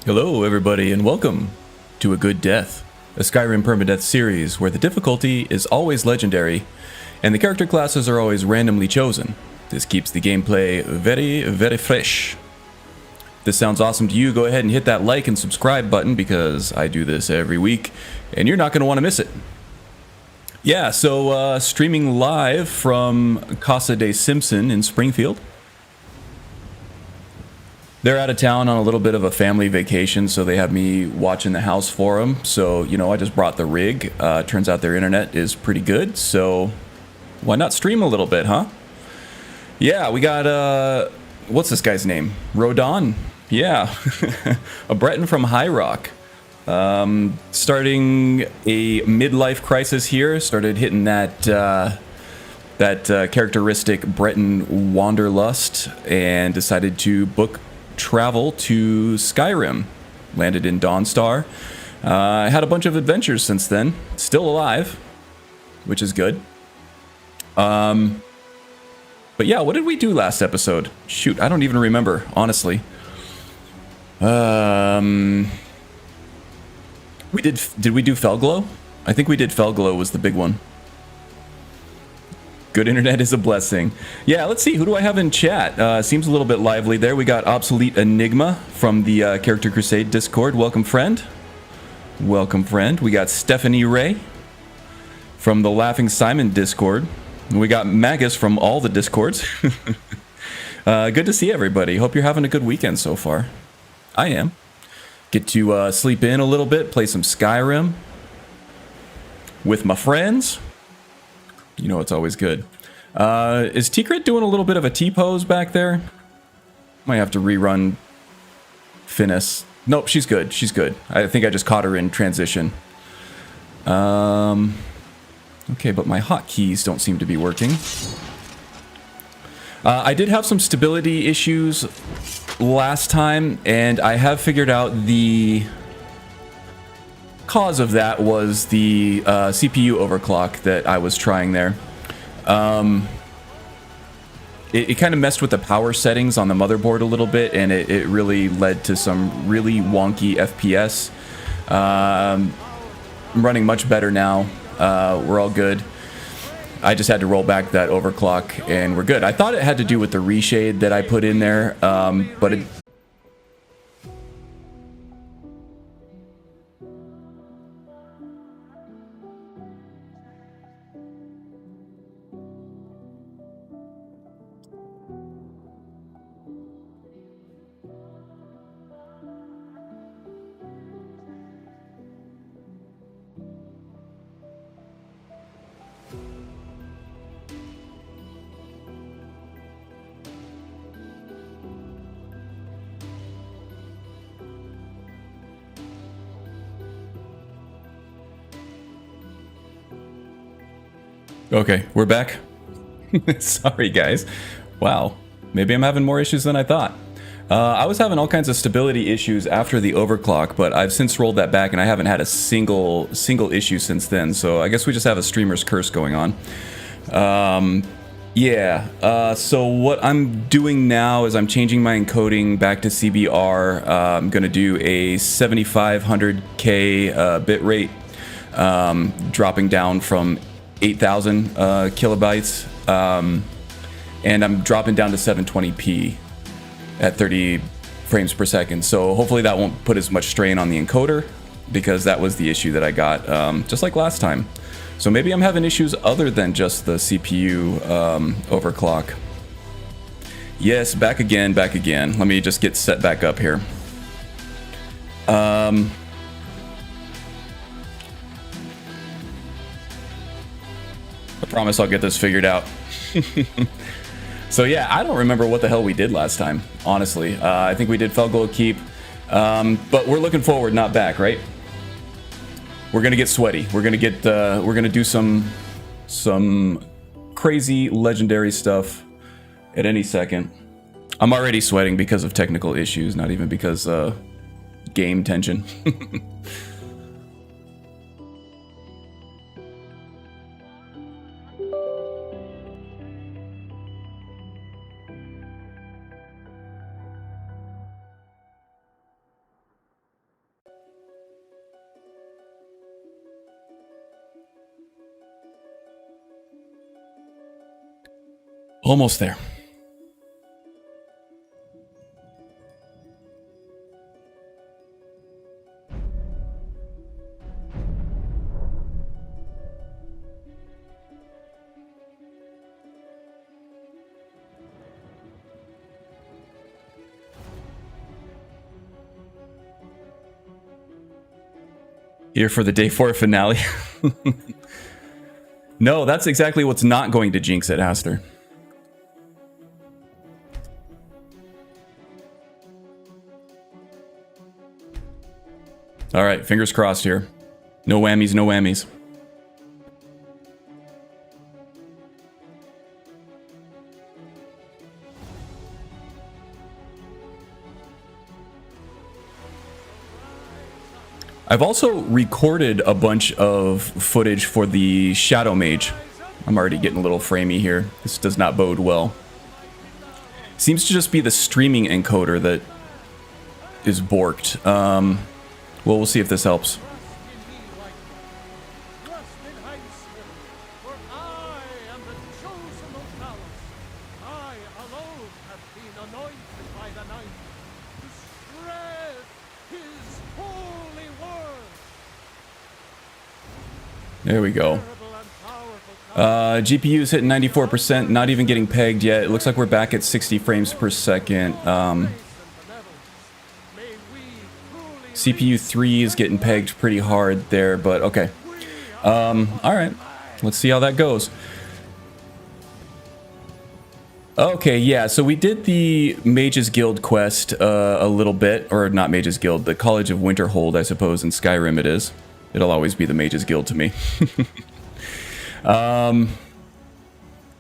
Hello everybody and welcome to A Good Death, a Skyrim Permadeath series where the difficulty is always legendary and the character classes are always randomly chosen. This keeps the gameplay very fresh. If this sounds awesome to you, go ahead and hit that like and subscribe button because I do this every week and you're not going to want to miss it. Yeah, so streaming live from Casa de Simpson in Springfield. They're out of town on a little bit of a family vacation, so they have me watching the house for them. So, you know, I just brought the rig. Turns out their internet is pretty good, so why not stream a little bit, huh? Yeah, we got, what's this guy's name? Rodon? Yeah, a Breton from High Rock. Starting a midlife crisis here, started hitting that characteristic Breton wanderlust and decided to book travel to Skyrim. Landed in Dawnstar. I had a bunch of adventures since then. Still alive, which is good. But yeah, what did we do last episode? Shoot, I don't even remember, honestly. Did we do Felglow? I think we did Felglow was the big one. Good internet is a blessing. Yeah, let's see. Who do I have in chat? Seems a little bit lively there. We got Obsolete Enigma from the Character Crusade Discord. Welcome, friend. Welcome, friend. We got Stephanie Ray from the Laughing Simon Discord. And we got Magus from all the Discords. Good to see everybody. Hope you're having a good weekend so far. I am. Get to sleep in a little bit, play some Skyrim with my friends. You know it's always good. Is T-Crit doing a little bit of a T-pose back there? Might have to rerun Finis. Nope, she's good. She's good. I think I just caught her in transition. Okay, but my hotkeys don't seem to be working. I did have some stability issues last time, and I have figured out the cause of that was the CPU overclock that I was trying there. It kind of messed with the power settings on the motherboard a little bit, and it really led to some really wonky FPS. I'm running much better now. We're all good. I just had to roll back that overclock, and we're good. I thought it had to do with the reshade that I put in there, but it... Okay, we're back. Sorry, guys. Wow. Maybe I'm having more issues than I thought. I was having all kinds of stability issues after the overclock, but I've since rolled that back, and I haven't had a single issue since then. So I guess we just have a streamer's curse going on. Yeah. So what I'm doing now is I'm changing my encoding back to CBR. I'm going to do a 7500K bit rate, dropping down from 8,000 kilobytes, and I'm dropping down to 720p at 30 frames per second. So hopefully that won't put as much strain on the encoder, because that was the issue that I got, just like last time. So maybe I'm having issues other than just the CPU overclock. Yes, back again. Let me just get set back up here. I promise I'll get this figured out. So yeah, I don't remember what the hell we did last time, honestly. I think we did Felglow Keep, but we're looking forward, not back, right? We're gonna get sweaty. We're gonna do some crazy legendary stuff at any second. I'm already sweating because of technical issues, not even because game tension. Almost there. Here for the day 4 finale. No, that's exactly what's not going to jinx it, Aster. All right, fingers crossed here. No whammies, no whammies. I've also recorded a bunch of footage for the Shadow Mage. I'm already getting a little framey here. This does not bode well. Seems to just be the streaming encoder that is borked. Well, we'll see if this helps. There we go. GPU's hitting 94%, not even getting pegged yet. It looks like we're back at 60 frames per second. CPU 3 is getting pegged pretty hard there, but okay. Alright, let's see how that goes. Okay, yeah, so we did the Mages Guild quest a little bit, or not Mages Guild, the College of Winterhold, I suppose, in Skyrim it is. It'll always be the Mages Guild to me.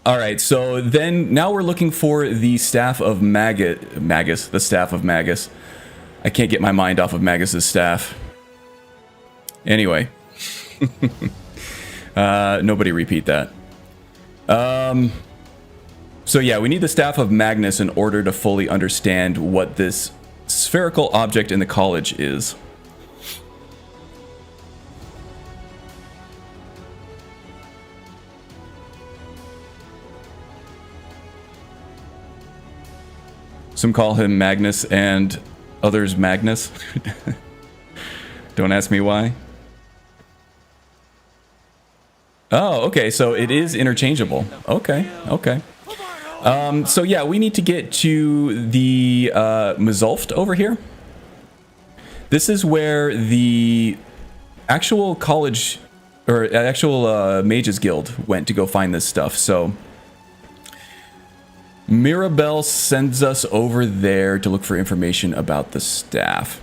Alright, so then now we're looking for the Staff of Magus, the Staff of Magus. I can't get my mind off of Magus's staff. Anyway. Nobody repeat that. So yeah, we need the Staff of Magnus in order to fully understand what this spherical object in the college is. Some call him Magnus and others Magnus. Don't ask me why. Oh, okay, so it is interchangeable. Okay, okay. So yeah, we need to get to the Mzulft over here. This is where the actual college, or actual Mages Guild went to go find this stuff, so... Mirabelle sends us over there to look for information about the staff.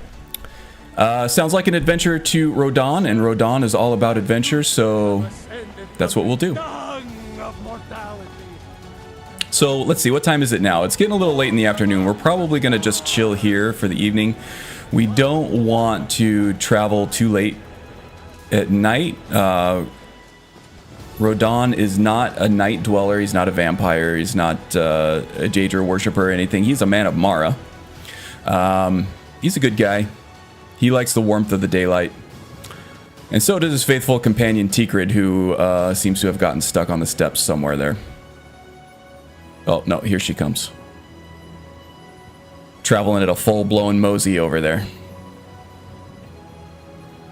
Sounds like an adventure to Rodan, and Rodan is all about adventure, so that's what we'll do. So let's see, what time is it now? It's getting a little late in the afternoon. We're probably going to just chill here for the evening. We don't want to travel too late at night. Rodan is not a night dweller, he's not a vampire, he's not a Daedra worshipper or anything. He's a man of Mara. He's a good guy. He likes the warmth of the daylight. And so does his faithful companion Tikrid, who seems to have gotten stuck on the steps somewhere there. Oh, no, here she comes. Traveling at a full-blown mosey over there.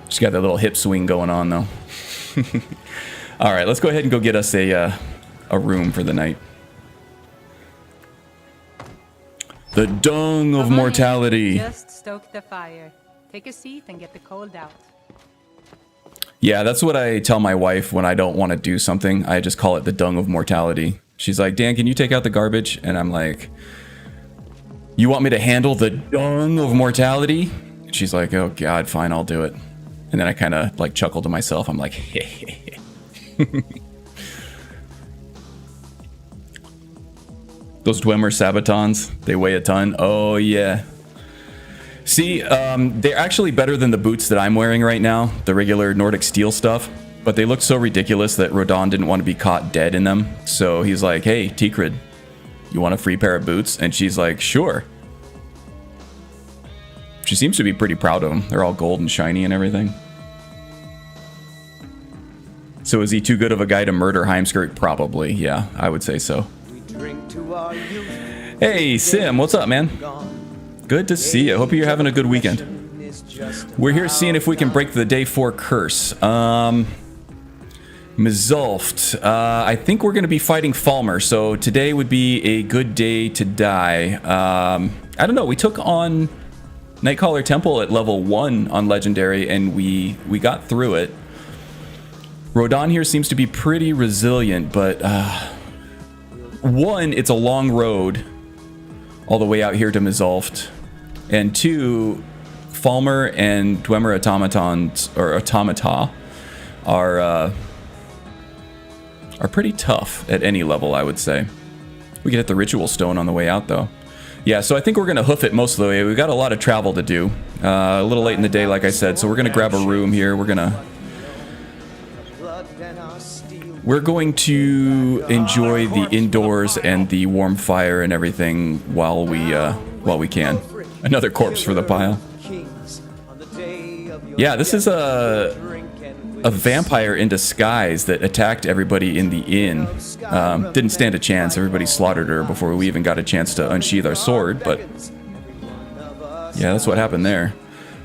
She's got that little hip swing going on, though. All right, let's go ahead and go get us a room for the night. The dung of mortality. Just stoke the fire. Take a seat and get the cold out. Yeah, that's what I tell my wife when I don't want to do something. I just call it the dung of mortality. She's like, Dan, can you take out the garbage? And I'm like, you want me to handle the dung of mortality? She's like, oh God, fine, I'll do it. And then I kind of like chuckle to myself. I'm like, hey. Those Dwemer Sabatons, they weigh a ton. Oh yeah. See, they're actually better than the boots that I'm wearing right now, the regular Nordic steel stuff, but they look so ridiculous that Rodan didn't want to be caught dead in them. So he's like, hey, Tikrid, you want a free pair of boots? And she's like, sure. She seems to be pretty proud of them. They're all gold and shiny and everything. So is he too good of a guy to murder Heimskirk? Probably, yeah, I would say so. We drink Hey, Sim, what's up, man? Good to see you. Hope you're having a good weekend. We're here seeing if we can break the day 4 curse. Mzulft. I think we're going to be fighting Falmer, so today would be a good day to die. I don't know, we took on Nightcaller Temple at level 1 on Legendary, and we got through it. Rodan here seems to be pretty resilient, but... one, it's a long road all the way out here to Mzulft, and 2, Falmer and Dwemer automatons, or automata, are pretty tough at any level, I would say. We could hit the ritual stone on the way out, though. Yeah, so I think we're gonna hoof it most of the way. We've got a lot of travel to do. A little late in the day, like I said, so we're gonna grab a room here. We're going to enjoy the indoors and the warm fire and everything while we can. Another corpse for the pile. Yeah, this is a vampire in disguise that attacked everybody in the inn. Didn't stand a chance. Everybody slaughtered her before we even got a chance to unsheath our sword, but yeah, that's what happened there.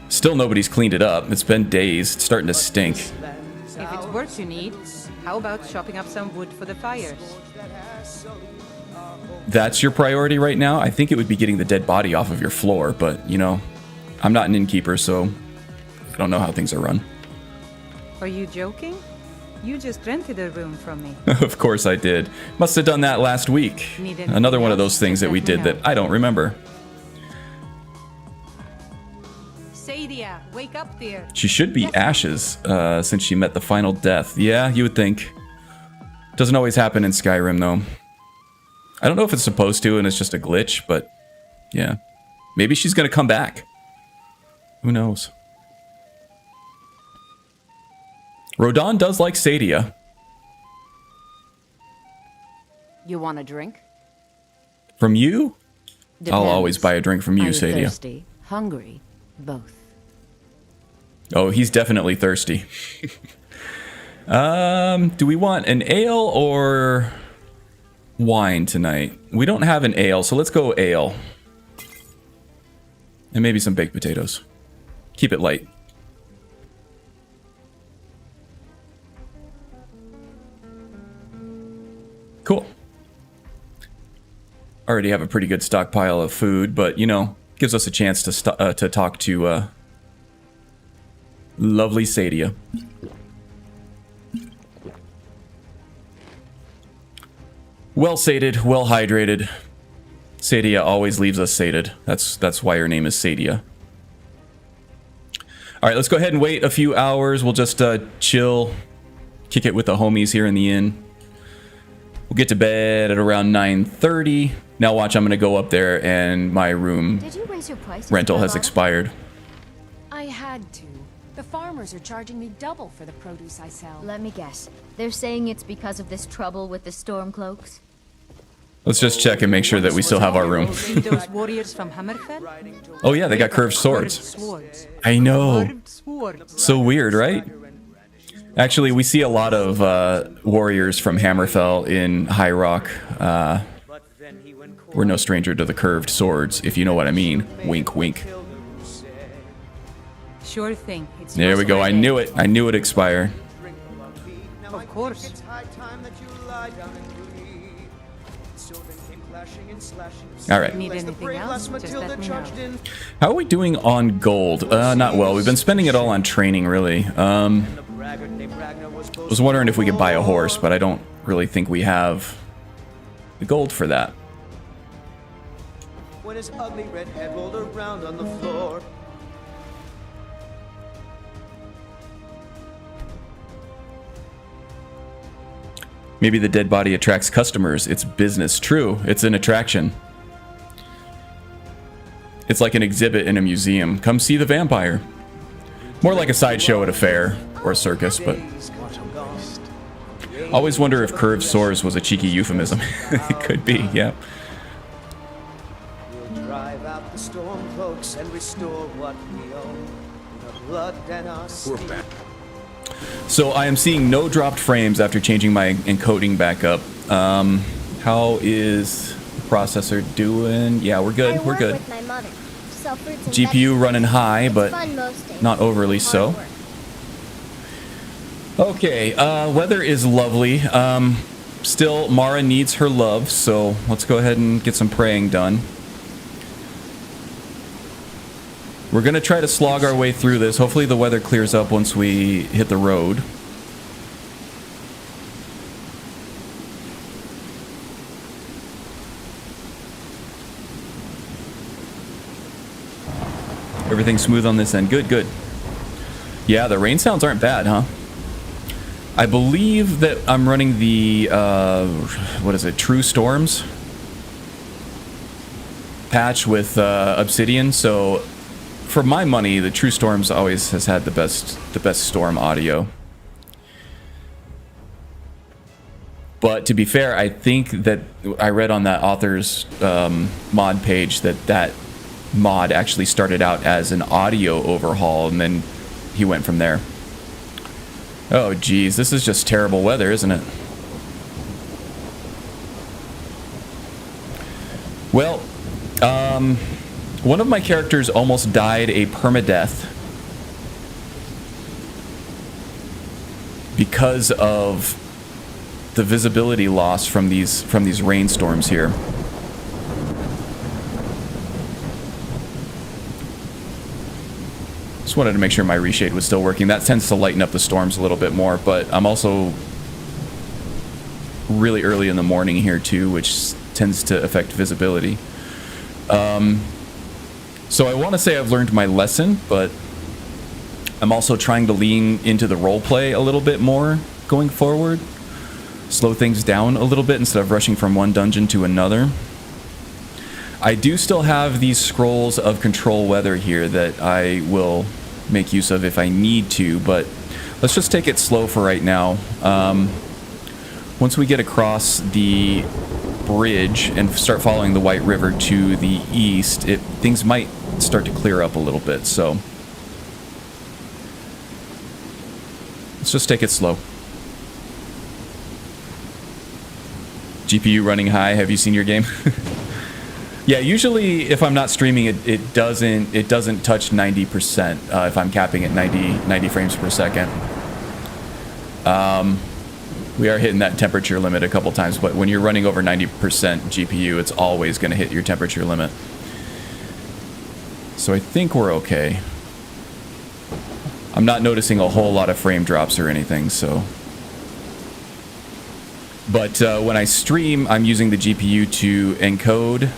Still nobody's cleaned it up. It's been days. It's starting to stink. If it's work you need, how about chopping up some wood for the fires? That's your priority right now? I think it would be getting the dead body off of your floor, but, you know, I'm not an innkeeper, so I don't know how things are run. Are you joking? You just rented a room from me. Of course I did. Must have done that last week. Another one of those things that we did that I don't remember. Sadia, wake up there. She should be ashes, since she met the final death. Yeah, you would think. Doesn't always happen in Skyrim, though. I don't know if it's supposed to and it's just a glitch, but yeah. Maybe she's gonna come back. Who knows? Rodan does like Sadia. You want a drink? From you? Depends. I'll always buy a drink from you, Are you Sadia. Thirsty? Hungry? Both. Oh, he's definitely thirsty. Do we want an ale or wine tonight? We don't have an ale, so let's go ale. And maybe some baked potatoes. Keep it light. Cool. Already have a pretty good stockpile of food, but, you know, gives us a chance to talk to lovely Sadia. Well sated, well hydrated. Sadia always leaves us sated. That's why her name is Sadia. All right, let's go ahead and wait a few hours. We'll just chill, kick it with the homies here in the inn. We'll get to bed at around 9:30. Now watch, I'm gonna go up there and my room Did you raise your prices rental for has Barbara? expired. I had to. The farmers are charging me double for the produce I sell. Let me guess. They're saying it's because of this trouble with the storm cloaks? Let's just check and make sure that we still have our room. See those warriors from Hammerfell? Oh yeah, they got curved swords. Swords. I know. Curved swords. So weird, right? Actually, we see a lot of warriors from Hammerfell in High Rock. We're no stranger to the curved swords, if you know what I mean. Wink, wink. Sure thing. It's There we go. I knew it. I knew it expired. Of course. All right. Need anything else? Just let me know. How are we doing on gold? Not well. We've been spending it all on training, really. Was wondering if we could buy a horse, but I don't really think we have the gold for that. When his ugly red head rolled around on the floor. Maybe the dead body attracts customers. It's business. True. It's an attraction. It's like an exhibit in a museum. Come see the vampire. More like a sideshow at a fair or a circus, but always wonder if curved swords was a cheeky euphemism. It could be, yeah. We'll drive out the storm cloaks and restore what we own. The blood and our steel. We're back. So I am seeing no dropped frames after changing my encoding back up. How is Processor doing... Yeah, we're good. I We're work good. with my mother. Sell fruits and GPU vegetables. running high, It's but fun most days. not overly Hard so. work. Okay, weather is lovely. Still, Mara needs her love, so let's go ahead and get some praying done. We're going to try to slog our way through this. Hopefully the weather clears up once we hit the road. Everything's smooth on this end. Good, good. Yeah, the rain sounds aren't bad, huh? I believe that I'm running the, what is it, True Storms patch with Obsidian, so for my money, the True Storms always has had the best storm audio. But to be fair, I think that I read on that author's mod page that mod actually started out as an audio overhaul, and then he went from there. Oh geez, this is just terrible weather, isn't it? Well, one of my characters almost died a permadeath because of the visibility loss from these rainstorms here. Just wanted to make sure my reshade was still working. That tends to lighten up the storms a little bit more, but I'm also really early in the morning here too, which tends to affect visibility. So I want to say I've learned my lesson, but I'm also trying to lean into the roleplay a little bit more going forward. Slow things down a little bit instead of rushing from one dungeon to another. I do still have these scrolls of control weather here that I will make use of if I need to, but let's just take it slow for right now. Once we get across the bridge and start following the White River to the east, things might start to clear up a little bit, so let's just take it slow. GPU running high. Have you seen your game? Yeah, usually if I'm not streaming, it doesn't touch 90% if I'm capping at 90 frames per second. We are hitting that temperature limit a couple times, but when you're running over 90% GPU, it's always going to hit your temperature limit. So I think we're okay. I'm not noticing a whole lot of frame drops or anything, so... But when I stream, I'm using the GPU to encode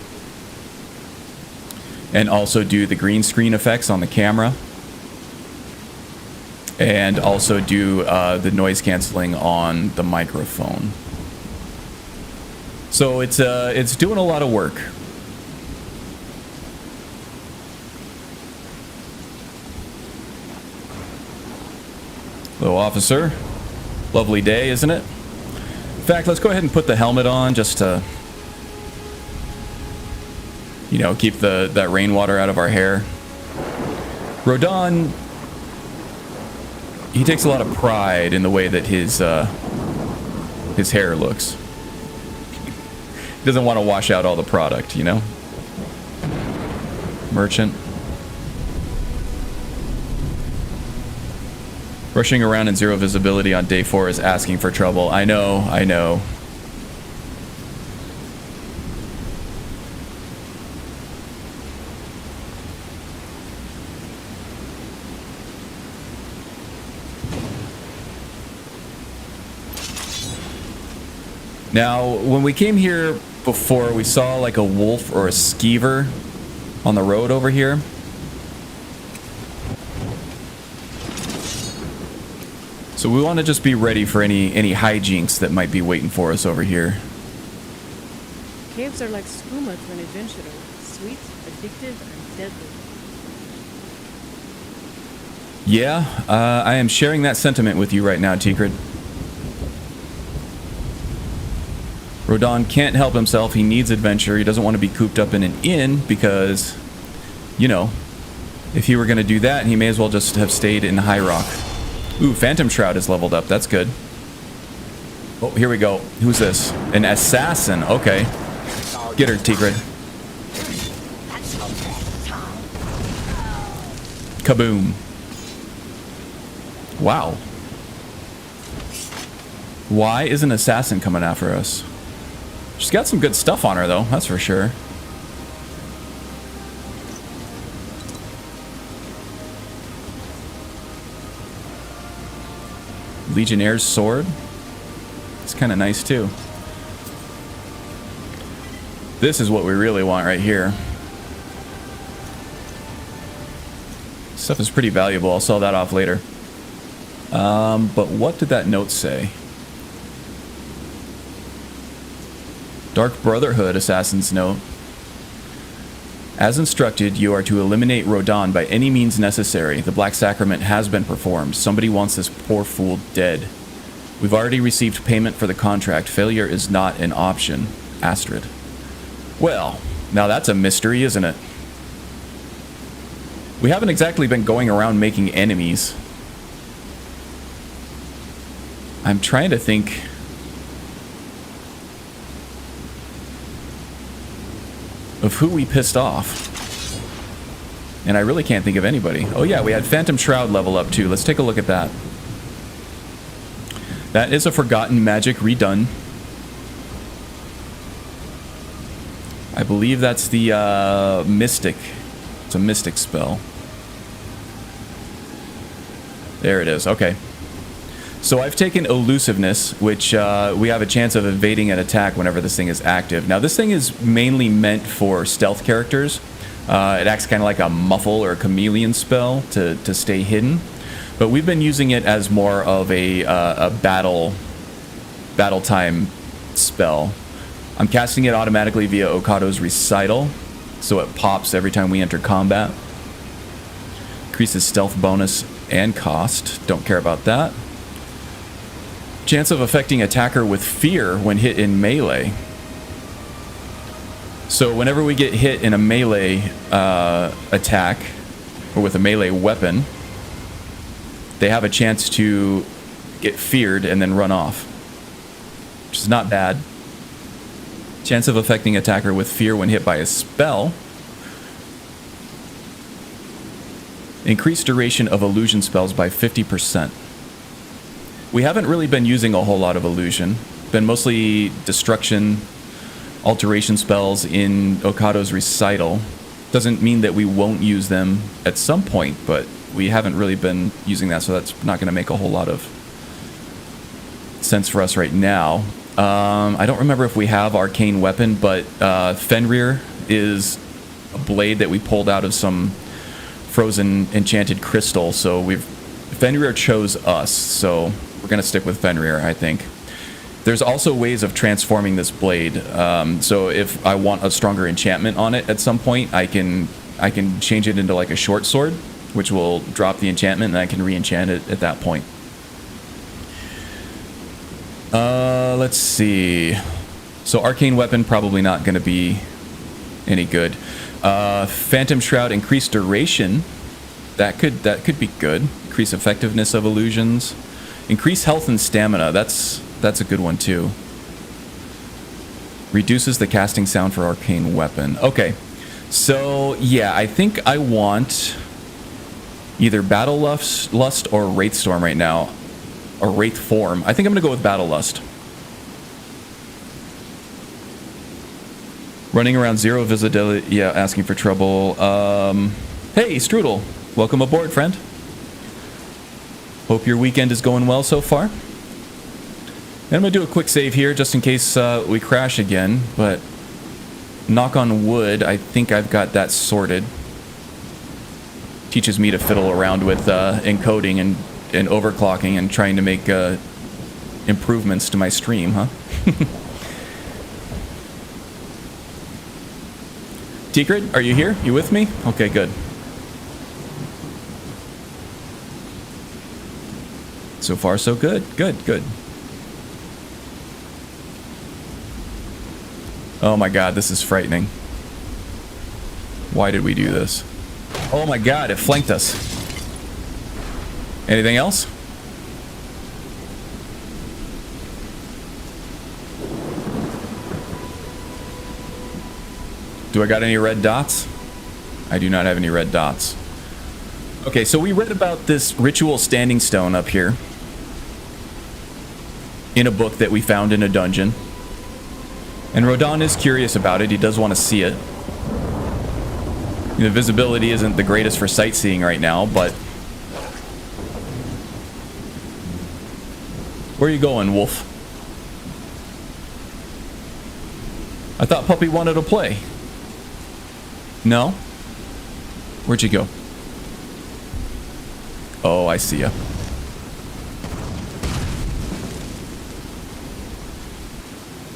and also do the green screen effects on the camera, and also do the noise canceling on the microphone. So it's doing a lot of work. Hello, officer. Lovely day, isn't it? In fact, let's go ahead and put the helmet on just to, you know, keep that rainwater out of our hair. Rodan, he takes a lot of pride in the way that his hair looks. He doesn't want to wash out all the product, you know? Merchant. Rushing around in zero visibility on day 4 is asking for trouble. I know, I know. Now, when we came here before, we saw like a wolf or a skeever on the road over here. So we want to just be ready for any hijinks that might be waiting for us over here. Caves are like skooma to an adventurer. Sweet, addictive, and deadly. Yeah, I am sharing that sentiment with you right now, Tigrid. Rodan can't help himself. He needs adventure. He doesn't want to be cooped up in an inn because, you know, if he were going to do that, he may as well just have stayed in High Rock. Ooh, Phantom Shroud is leveled up. That's good. Oh, here we go. Who's this? An assassin. Okay. Get her, Tigrid. Kaboom. Wow. Why is an assassin coming after us? She's got some good stuff on her, though. That's for sure. Legionnaire's sword. It's kind of nice, too. This is what we really want right here. Stuff is pretty valuable. I'll sell that off later. But what did that note say? Dark Brotherhood Assassin's Note. As instructed, you are to eliminate Rodan by any means necessary. The Black Sacrament has been performed. Somebody wants this poor fool dead. We've already received payment for the contract. Failure is not an option. Astrid. Well, now that's a mystery, isn't it? We haven't exactly been going around making enemies. I'm trying to think. Of who we pissed off. And I really can't think of anybody. Oh yeah, we had Phantom Shroud level up too. Let's take a look at that. That is a forgotten magic redone. I believe that's the Mystic. It's a Mystic spell. There it is. Okay. So I've taken Elusiveness, which we have a chance of evading an attack whenever this thing is active. Now this thing is mainly meant for stealth characters. It acts kind of like a muffle or a chameleon spell to stay hidden. But we've been using it as more of a battle time spell. I'm casting it automatically via Okado's Recital, so it pops every time we enter combat. Increases stealth bonus and cost. Don't care about that. Chance of affecting attacker with fear when hit in melee. So whenever we get hit in a melee attack, or with a melee weapon, they have a chance to get feared and then run off. Which is not bad. Chance of affecting attacker with fear when hit by a spell. Increased duration of illusion spells by 50%. We haven't really been using a whole lot of illusion. Been mostly destruction, alteration spells in Okado's Recital. Doesn't mean that we won't use them at some point, but we haven't really been using that, so that's not going to make a whole lot of sense for us right now. I don't remember if we have Arcane Weapon, but Fenrir is a blade that we pulled out of some frozen enchanted crystal, so Fenrir chose us, so we're going to stick with Fenrir, I think. There's also ways of transforming this blade. So if I want a stronger enchantment on it at some point, I can change it into like a short sword, which will drop the enchantment, and I can re-enchant it at that point. Let's see. So Arcane Weapon, probably not going to be any good. Phantom Shroud, increased duration. That could be good. Increase effectiveness of illusions. Increase health and stamina. That's a good one too. Reduces the casting sound for Arcane Weapon. Okay. So yeah, I think I want either Battle Lust or Wraithstorm right now. Or Wraith Form. I think I'm going to go with Battle Lust. Running around zero visibility. Yeah, asking for trouble. Hey, Strudel. Welcome aboard, friend. Hope your weekend is going well so far. And I'm going to do a quick save here just in case we crash again. But knock on wood, I think I've got that sorted. Teaches me to fiddle around with encoding and overclocking and trying to make improvements to my stream, huh? Tigrid, are you here? You with me? Okay, good. So far, so good. Good. Oh my god, this is frightening. Why did we do this? Oh my god, it flanked us. Anything else? Do I got any red dots? I do not have any red dots. Okay, so we read about this ritual standing stone up here in a book that we found in a dungeon. And Rodan is curious about it. He does want to see it. The visibility isn't the greatest for sightseeing right now, but... Where are you going, Wolf? I thought Puppy wanted to play. No? Where'd you go? Oh, I see ya.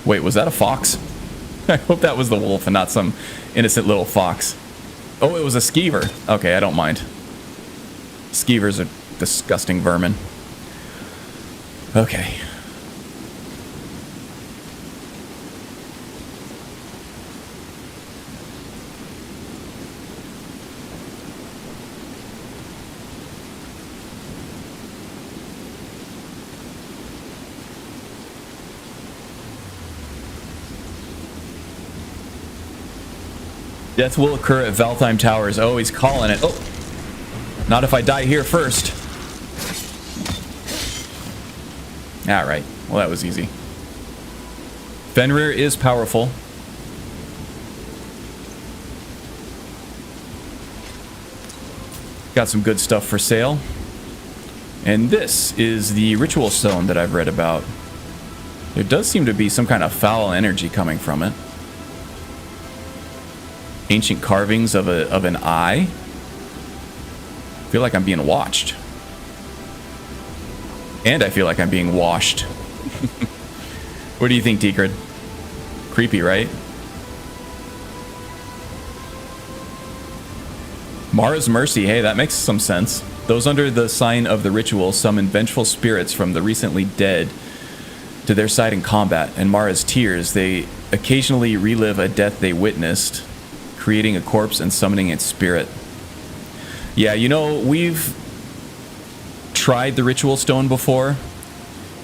Wait, was that a fox? I hope that was the wolf and not some innocent little fox. Oh, it was a skeever. Okay, I don't mind. Skeevers are disgusting vermin. Okay. Death will occur at Valtheim Towers. Oh, he's calling it. Oh, not if I die here first. All right. Well, that was easy. Fenrir is powerful. Got some good stuff for sale. And this is the ritual stone that I've read about. There does seem to be some kind of foul energy coming from it. Ancient carvings of an eye. I feel like I'm being watched. And I feel like I'm being washed. What do you think, Decred? Creepy, right? Mara's Mercy. Hey, that makes some sense. Those under the sign of the ritual summon vengeful spirits from the recently dead to their side in combat. And Mara's Tears. They occasionally relive a death they witnessed, creating a corpse and summoning its spirit. Yeah, you know, we've tried the ritual stone before,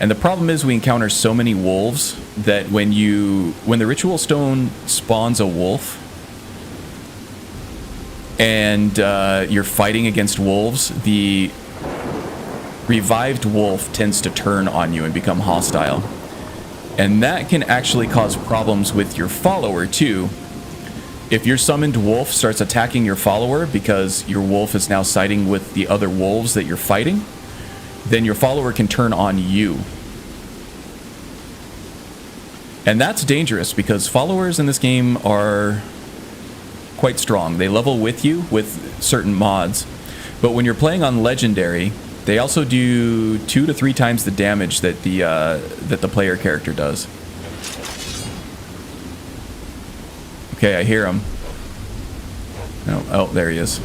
and the problem is we encounter so many wolves that when the ritual stone spawns a wolf and you're fighting against wolves, the revived wolf tends to turn on you and become hostile, and that can actually cause problems with your follower too. If your summoned wolf starts attacking your follower because your wolf is now siding with the other wolves that you're fighting, then your follower can turn on you. And that's dangerous because followers in this game are quite strong. They level with you with certain mods. But when you're playing on Legendary, they also do 2 to 3 times the damage that the player character does. Okay, I hear him. Oh, there he is.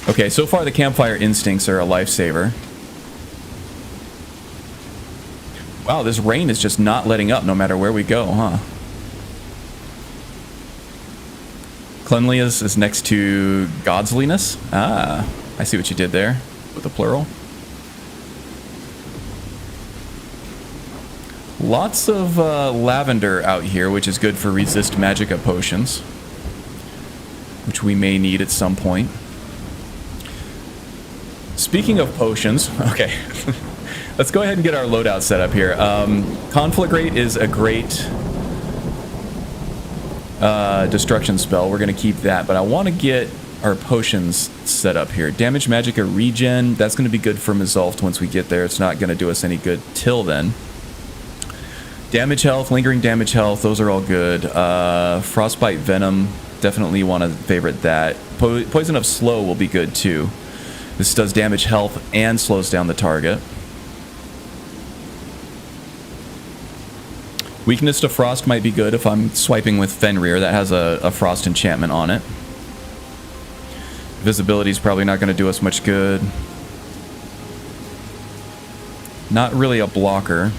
Okay, so far the campfire instincts are a lifesaver. Wow, this rain is just not letting up no matter where we go, huh? Cleanliness is next to godsliness. Ah, I see what you did there with the plural. Lots of lavender out here, which is good for resist magicka potions, which we may need at some point. Speaking of potions, okay, let's go ahead and get our loadout set up here. Conflagrate is a great destruction spell. We're going to keep that, but I want to get our potions set up here. Damage magicka regen, that's going to be good for Mzulft once we get there. It's not going to do us any good till then. Damage health, lingering damage health, those are all good. Frostbite venom, definitely want to favorite that. Poison of slow will be good too. This does damage health and slows down the target. Weakness to frost might be good if I'm swiping with Fenrir. That has a frost enchantment on it. Visibility is probably not going to do us much good. Not really a blocker.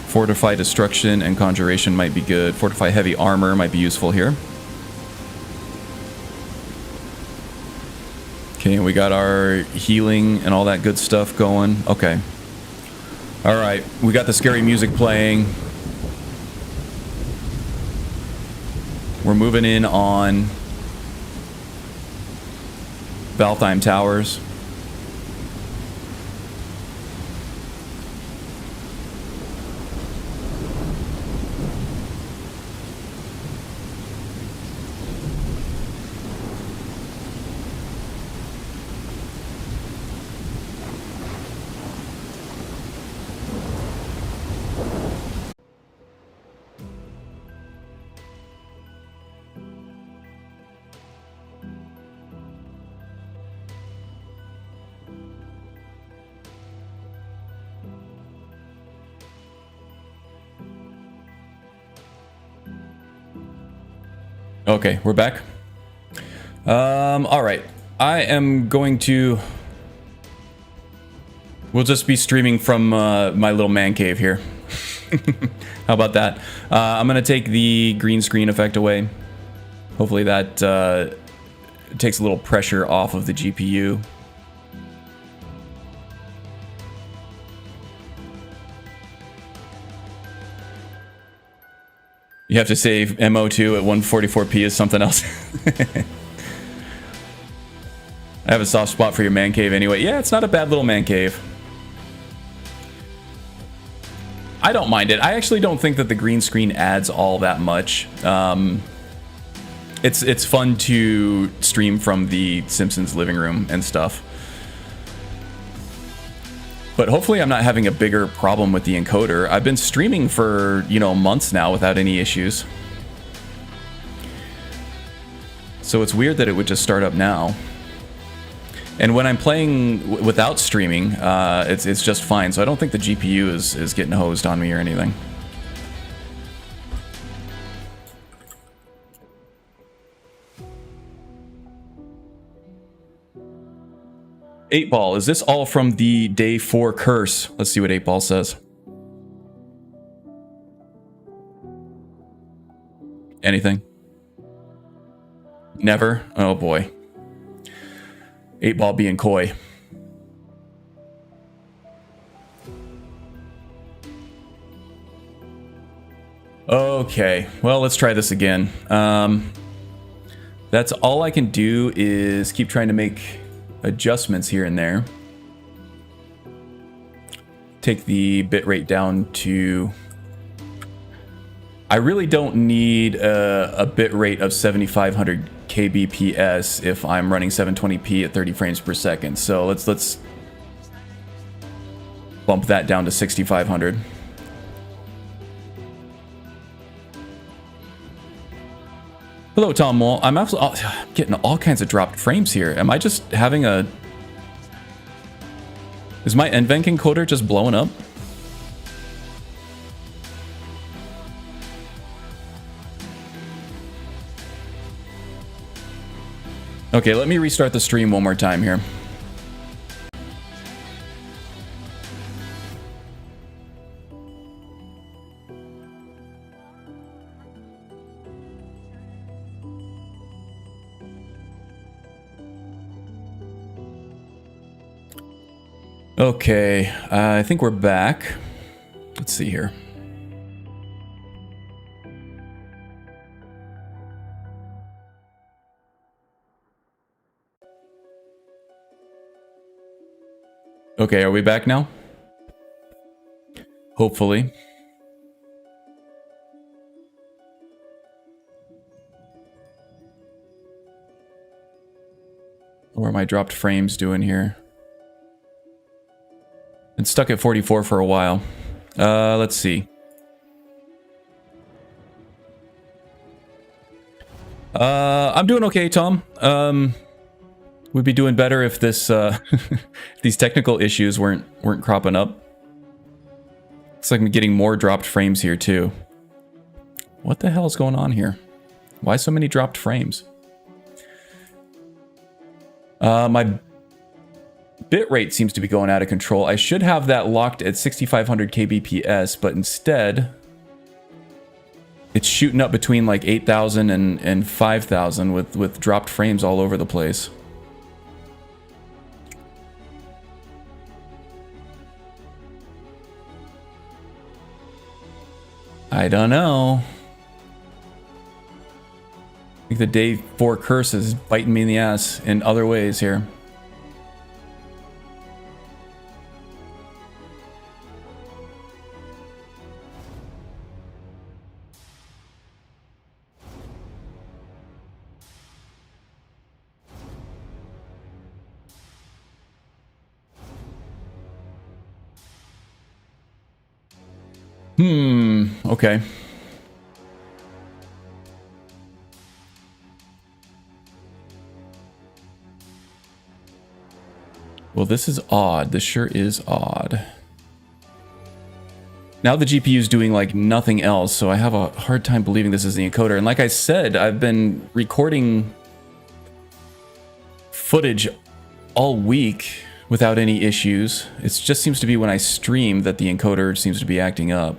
Fortify destruction and conjuration might be good. Fortify heavy armor might be useful here. Okay, we got our healing and all that good stuff going. Okay. All right, we got the scary music playing. We're moving in on Valtheim Towers. Okay, we're back. All right. I am going to... We'll just be streaming from my little man cave here. How about that? I'm going to take the green screen effect away. Hopefully that takes a little pressure off of the GPU. You have to save MO2 at 144p is something else. I have a soft spot for your man cave anyway. Yeah, it's not a bad little man cave. I don't mind it. I actually don't think that the green screen adds all that much. It's fun to stream from the Simpsons living room and stuff. But hopefully I'm not having a bigger problem with the encoder. I've been streaming for, you know, months now without any issues. So it's weird that it would just start up now. And when I'm playing without streaming, it's just fine. So I don't think the GPU is getting hosed on me or anything. Eight Ball, is this all from the day 4 curse? Let's see what 8 Ball says. Anything? Never? Oh boy. 8 Ball being coy. Okay, well, let's try this again. That's all I can do is keep trying to make adjustments here and there. Take the bitrate down to... I really don't need a bitrate of 7500 kbps if I'm running 720p at 30 frames per second. So let's bump that down to 6500. Hello, Tom Mole. I'm absolutely getting all kinds of dropped frames here. Am I just having a... Is my NVENC encoder just blowing up? Okay, let me restart the stream one more time here. Okay, I think we're back. Let's see here. Okay, are we back now? Hopefully. What are my dropped frames doing here? Been stuck at 44 for a while. Let's see. I'm doing okay, Tom. We'd be doing better if this these technical issues weren't cropping up. Looks like I'm getting more dropped frames here too. What the hell is going on here? Why so many dropped frames? My bitrate seems to be going out of control. I should have that locked at 6500 kbps, but instead it's shooting up between like 8,000 and 5,000 with dropped frames all over the place. I don't know. I think the day 4 curse is biting me in the ass in other ways here. Okay. Well, this is odd. This sure is odd. Now the GPU is doing like nothing else, so I have a hard time believing this is the encoder. And like I said, I've been recording footage all week without any issues. It just seems to be when I stream that the encoder seems to be acting up.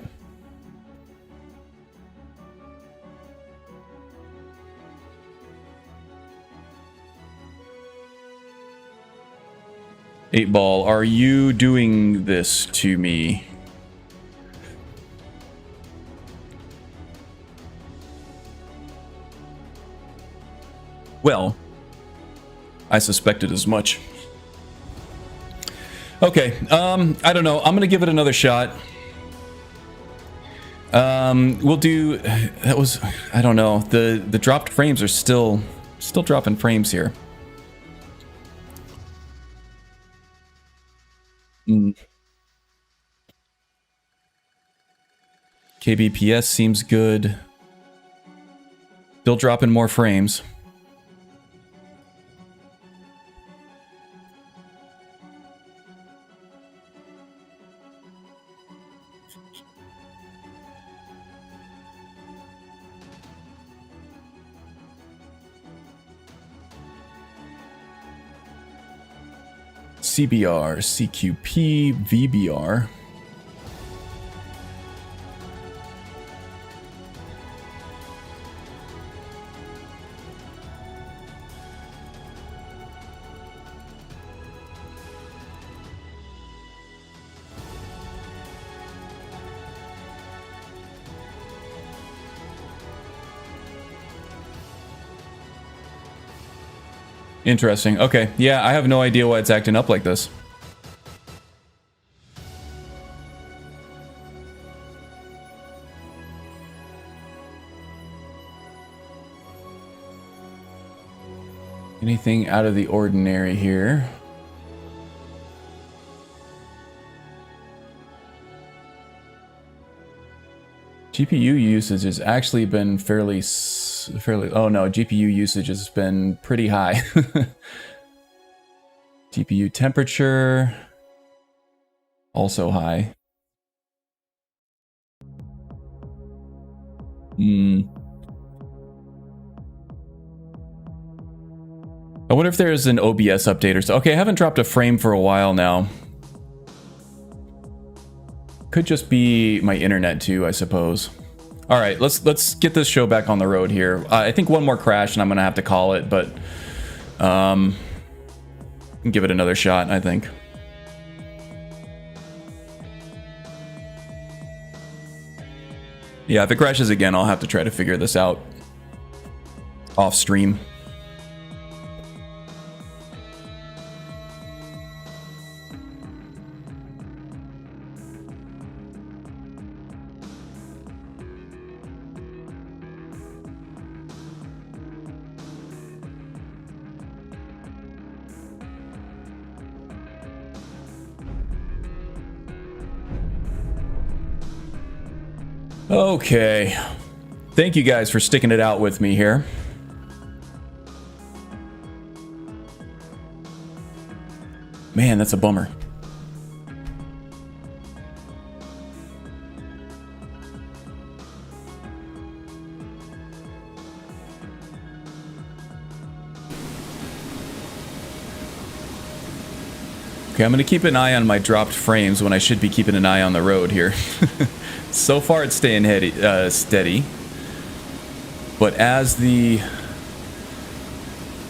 Eight Ball, are you doing this to me? Well, I suspected as much. Okay, I don't know. I'm gonna give it another shot. We'll do. That was. I don't know. The dropped frames are still dropping frames here. KBPS seems good. Still dropping more frames. CBR, CQP, VBR. Interesting. Okay. Yeah, I have no idea why it's acting up like this. Anything out of the ordinary here? GPU usage has actually been fairly, oh no, GPU usage has been pretty high. GPU temperature, also high. I wonder if there's an OBS update or so. Okay, I haven't dropped a frame for a while now. Could just be my internet too, I suppose. All right, let's get this show back on the road here. I think one more crash and I'm gonna have to call it, but give it another shot, I think. Yeah, if it crashes again, I'll have to try to figure this out off stream. Okay, thank you guys for sticking it out with me here. Man, that's a bummer. Okay, I'm going to keep an eye on my dropped frames when I should be keeping an eye on the road here. So far, it's staying steady. But as the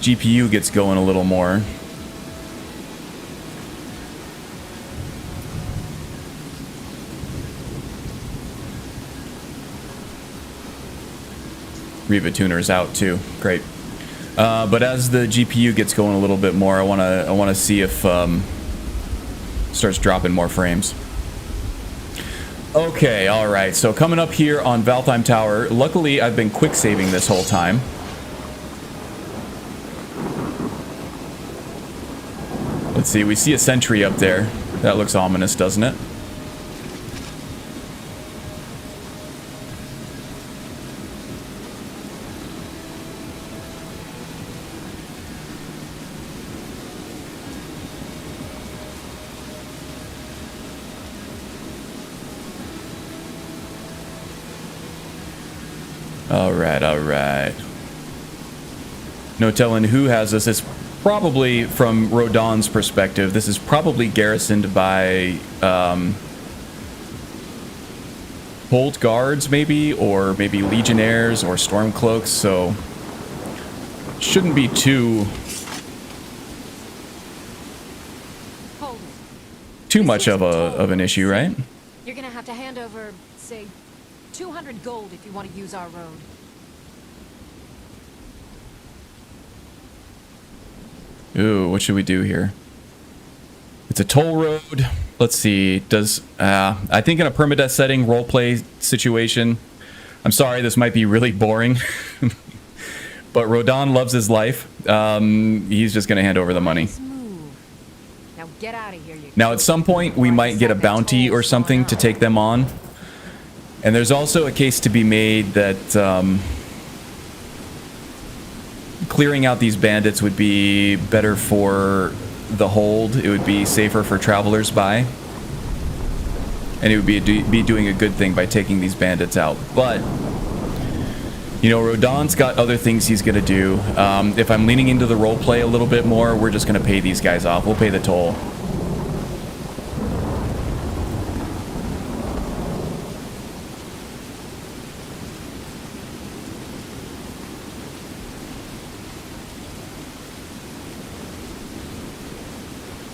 GPU gets going a little more, Riva tuner is out too. Great. But as the GPU gets going a little bit more, I wanna see if starts dropping more frames. Okay, all right. So coming up here on Valtheim Tower. Luckily, I've been quick saving this whole time. Let's see. We see a sentry up there. That looks ominous, doesn't it? All right. No telling who has this. It's probably, from Rodon's perspective, this is probably garrisoned by Hold Guards, maybe, or maybe Legionnaires or Stormcloaks, so shouldn't be too much of an issue, right? You're gonna have to hand over, say, 200 gold if you want to use our road. Ooh, what should we do here? It's a toll road. Let's see. Does I think in a permadeath setting, roleplay situation, I'm sorry, this might be really boring, but Rodon loves his life. He's just going to hand over the money. Now get out of here. Now, at some point, we might get a bounty or something to take them on. And there's also a case to be made that clearing out these bandits would be better for the hold. It would be safer for travelers by. And it would be doing a good thing by taking these bandits out. But, you know, Rodon's got other things he's going to do. If I'm leaning into the roleplay a little bit more, we're just going to pay these guys off. We'll pay the toll.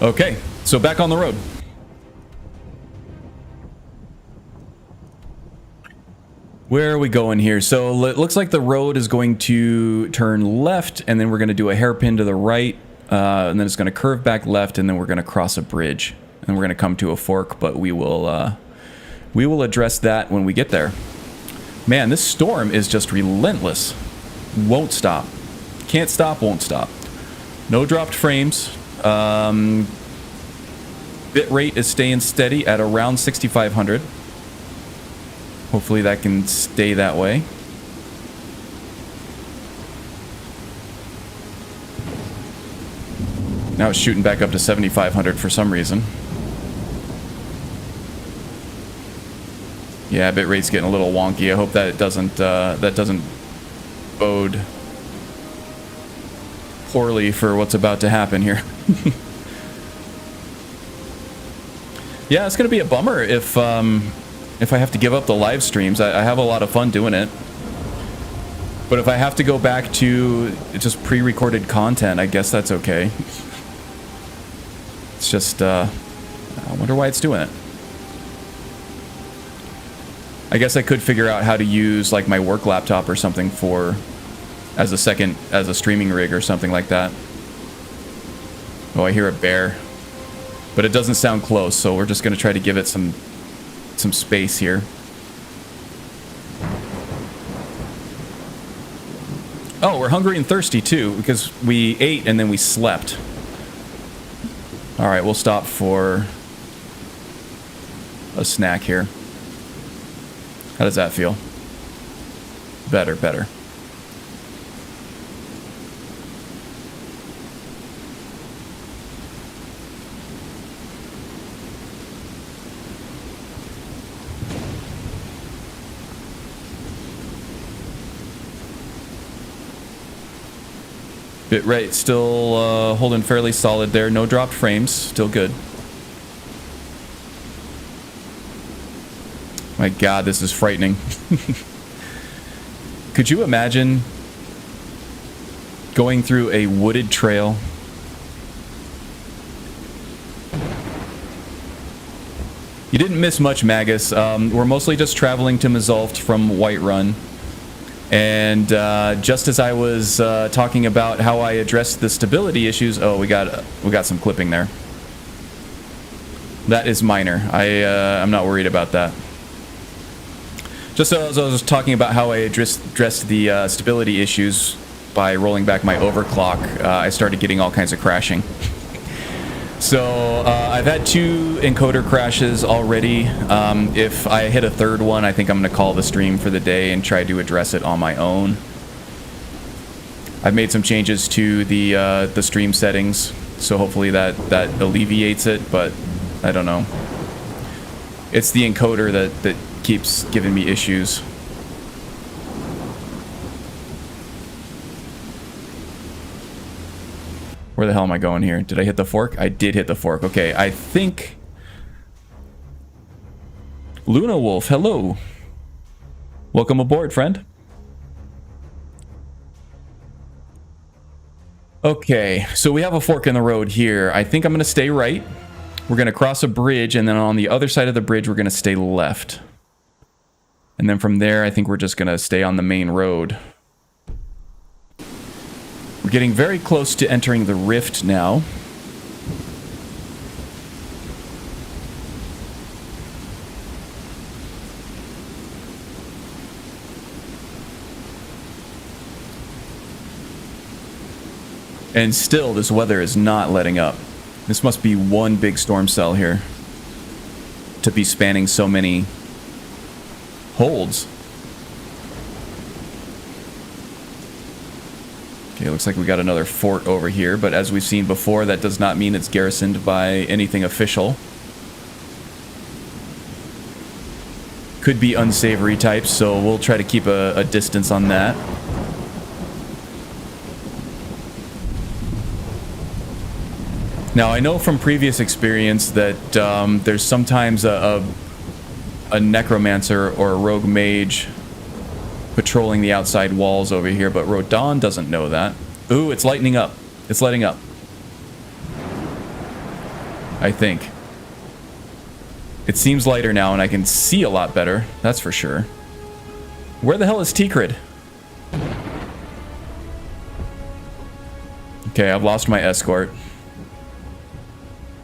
Okay, so back on the road. Where are we going here? So it looks like the road is going to turn left, and then we're going to do a hairpin to the right, and then it's going to curve back left, and then we're going to cross a bridge, and we're going to come to a fork. But we will address that when we get there. Man, this storm is just relentless. Won't stop. Can't stop. Won't stop. No dropped frames. Bit rate is staying steady at around 6,500. Hopefully that can stay that way. Now it's shooting back up to 7,500 for some reason. Yeah, bit rate's getting a little wonky. I hope that it doesn't bode poorly for what's about to happen here. Yeah, it's gonna be a bummer if I have to give up the live streams. I have a lot of fun doing it, but if I have to go back to just pre-recorded content, I guess that's okay. It's just I wonder why it's doing it. I guess I could figure out how to use like my work laptop or something as a streaming rig or something like that. Oh, I hear a bear. But it doesn't sound close, so we're just going to try to give it some space here. Oh, we're hungry and thirsty too, because we ate and then we slept. Alright, we'll stop for a snack here. How does that feel? Better, better. Bit rate still holding fairly solid there. No dropped frames. Still good. My God, this is frightening. Could you imagine going through a wooded trail? You didn't miss much, Magus. We're mostly just traveling to Mzulft from Whiterun. And just as I was talking about how I addressed the stability issues, oh, we got some clipping there. That is minor. I'm not worried about that. Just as I was talking about how I addressed the stability issues by rolling back my overclock, I started getting all kinds of crashing. So I've had 2 encoder crashes already. If I hit a third one, I think I'm going to call the stream for the day and try to address it on my own. I've made some changes to the stream settings, so hopefully that alleviates it, but I don't know. It's the encoder that keeps giving me issues. Where the hell am I going here? Did I hit the fork? I did hit the fork. Okay, I think... Luna Wolf, hello. Welcome aboard, friend. Okay, so we have a fork in the road here. I think I'm going to stay right. We're going to cross a bridge, and then on the other side of the bridge, we're going to stay left. And then from there, I think we're just going to stay on the main road. We're getting very close to entering the rift now. And still, this weather is not letting up. This must be one big storm cell here to be spanning so many holds. Okay, looks like we got another fort over here, but as we've seen before, that does not mean it's garrisoned by anything official. Could be unsavory types, so we'll try to keep a distance on that. Now, I know from previous experience that there's sometimes a necromancer or a rogue mage patrolling the outside walls over here, but Rodan doesn't know that. Ooh, it's lightening up. It's letting up. I think. It seems lighter now, and I can see a lot better. That's for sure. Where the hell is Tikrid? Okay, I've lost my escort.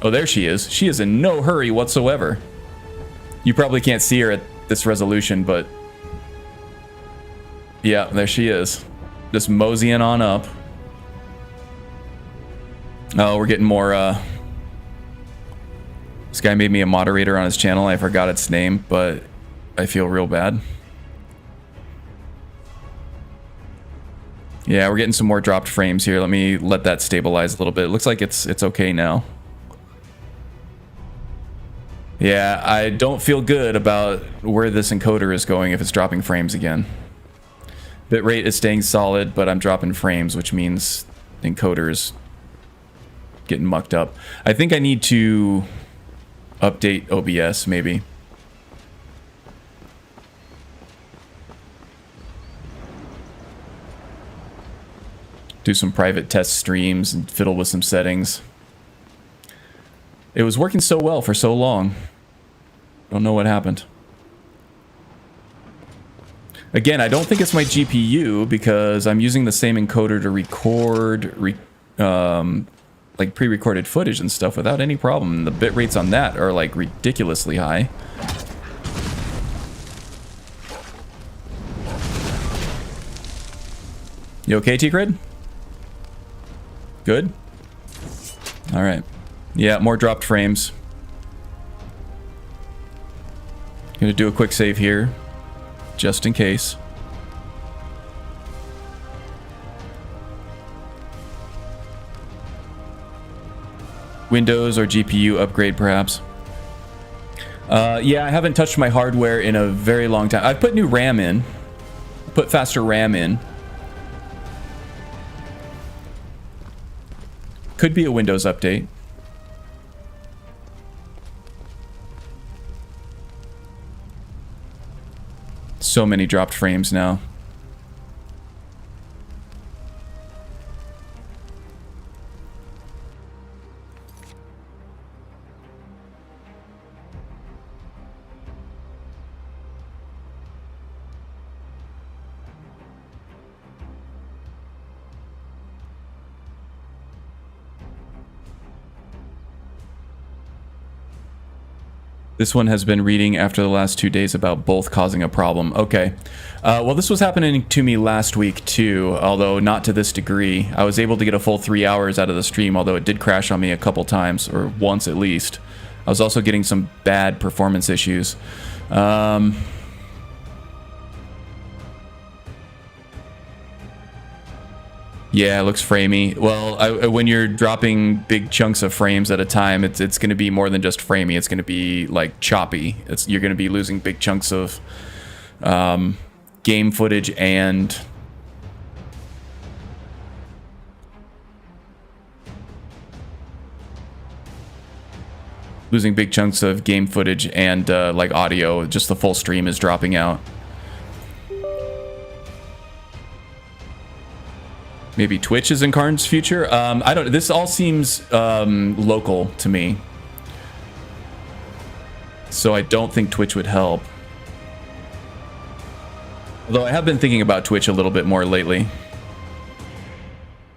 Oh, there she is. She is in no hurry whatsoever. You probably can't see her at this resolution, but... yeah, there she is. Just moseying on up. Oh, we're getting more, This guy made me a moderator on his channel. I forgot its name, but I feel real bad. Yeah, we're getting some more dropped frames here. Let me let that stabilize a little bit. It looks like it's okay now. Yeah, I don't feel good about where this encoder is going if it's dropping frames again. Bitrate is staying solid, but I'm dropping frames, which means the encoder is getting mucked up. I think I need to update OBS, maybe. Do some private test streams and fiddle with some settings. It was working so well for so long. Don't know what happened. Again, I don't think it's my GPU because I'm using the same encoder to record like pre-recorded footage and stuff without any problem. The bit rates on that are like ridiculously high. You okay, T-Cred? Good? Alright. Yeah, more dropped frames. Gonna do a quick save here, just in case. Windows or GPU upgrade, perhaps. Yeah, I haven't touched my hardware in a very long time. I've put new RAM in. Put faster RAM in. Could be a Windows update. So many dropped frames now. This one has been reading after the last 2 days about both causing a problem. Okay. Well, this was happening to me last week too, although not to this degree. I was able to get a full 3 hours out of the stream, although it did crash on me a couple times, or once at least. I was also getting some bad performance issues. Yeah, it looks framey. Well, when you're dropping big chunks of frames at a time, it's going to be more than just framey. It's going to be like choppy. You're going to be losing big chunks of game footage and like audio. Just the full stream is dropping out. Maybe Twitch is in Karn's future. I don't. This all seems local to me, so I don't think Twitch would help. Although I have been thinking about Twitch a little bit more lately.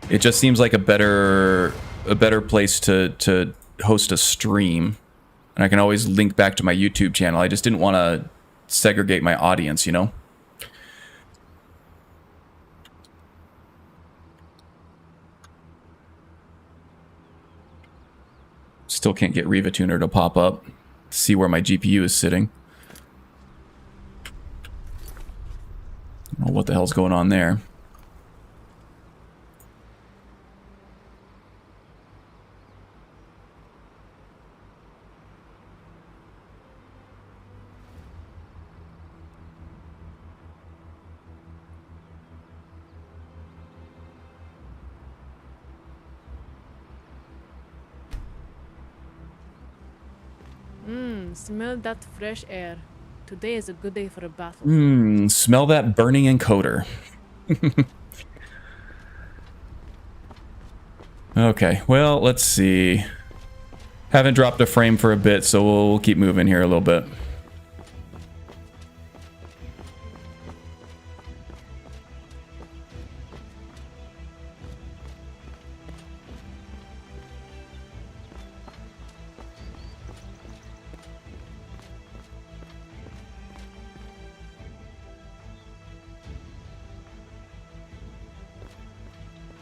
It just seems like a better place to host a stream, and I can always link back to my YouTube channel. I just didn't want to segregate my audience, you know. Still can't get Riva Tuner to pop up. See where my GPU is sitting. I don't know what the hell's going on there. Smell that fresh air. Today is a good day for a battle. Smell that burning encoder. Okay, well, let's see. Haven't dropped a frame for a bit, so we'll keep moving here a little bit.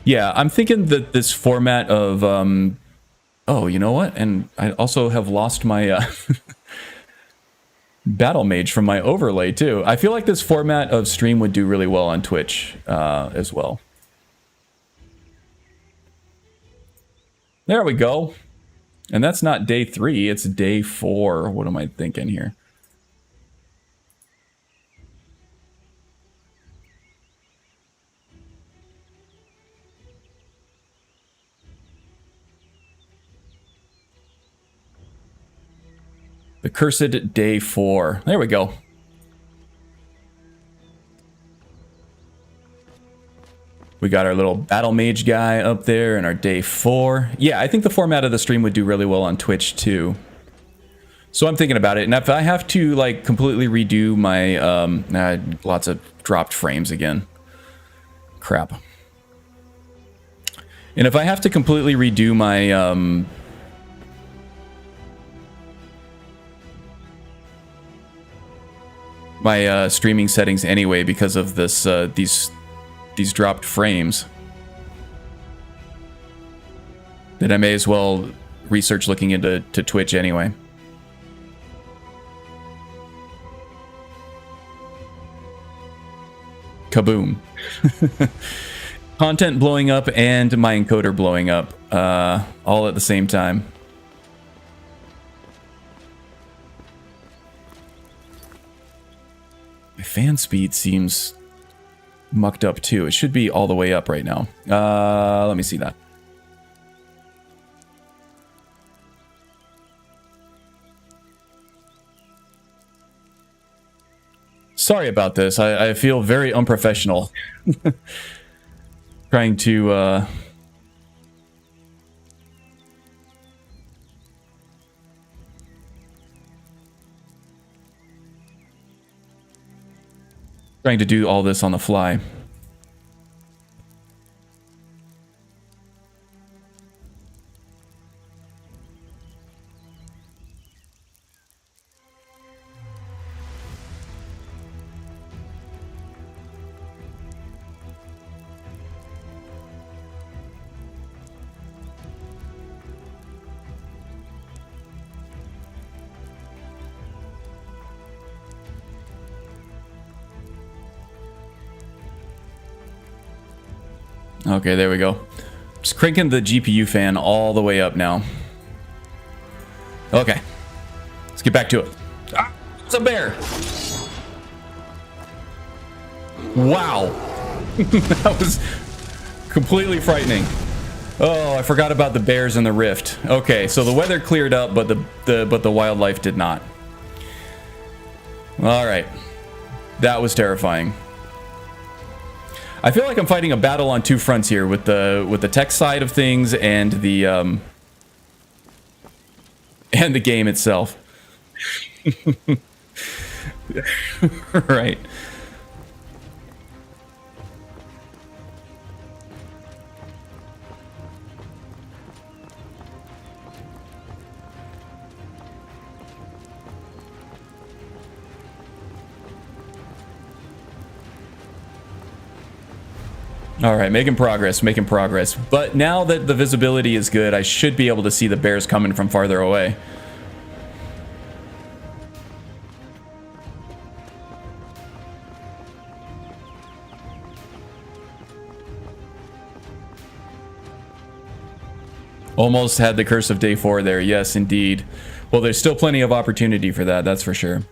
Yeah, I'm thinking that this format of, oh, you know what? And I also have lost my Battlemage from my overlay, too. I feel like this format of stream would do really well on Twitch as well. There we go. And that's not day 3, it's day 4. What am I thinking here? The cursed day 4. There we go. We got our little Battlemage guy up there and our day 4. Yeah, I think the format of the stream would do really well on Twitch too. So I'm thinking about it. And if I have to like completely redo my lots of dropped frames again. Crap. And if I have to completely redo my my streaming settings anyway because of this these dropped frames, then I may as well research looking into Twitch anyway. Kaboom. Content blowing up and my encoder blowing up all at the same time. My fan speed seems mucked up too. It should be all the way up right now. Let me see that. Sorry about this. I feel very unprofessional. Trying to do all this on the fly. Okay, there we go. Just cranking the GPU fan all the way up now. Okay. Let's get back to it. Ah, it's a bear. Wow. That was completely frightening. Oh, I forgot about the bears and the rift. Okay, so the weather cleared up, but the wildlife did not. All right. That was terrifying. I feel like I'm fighting a battle on two fronts here with the tech side of things and the game itself. Right. All right, making progress, making progress. But now that the visibility is good, I should be able to see the bears coming from farther away. Almost had the curse of day 4 there. Yes, indeed. Well, there's still plenty of opportunity for that, that's for sure.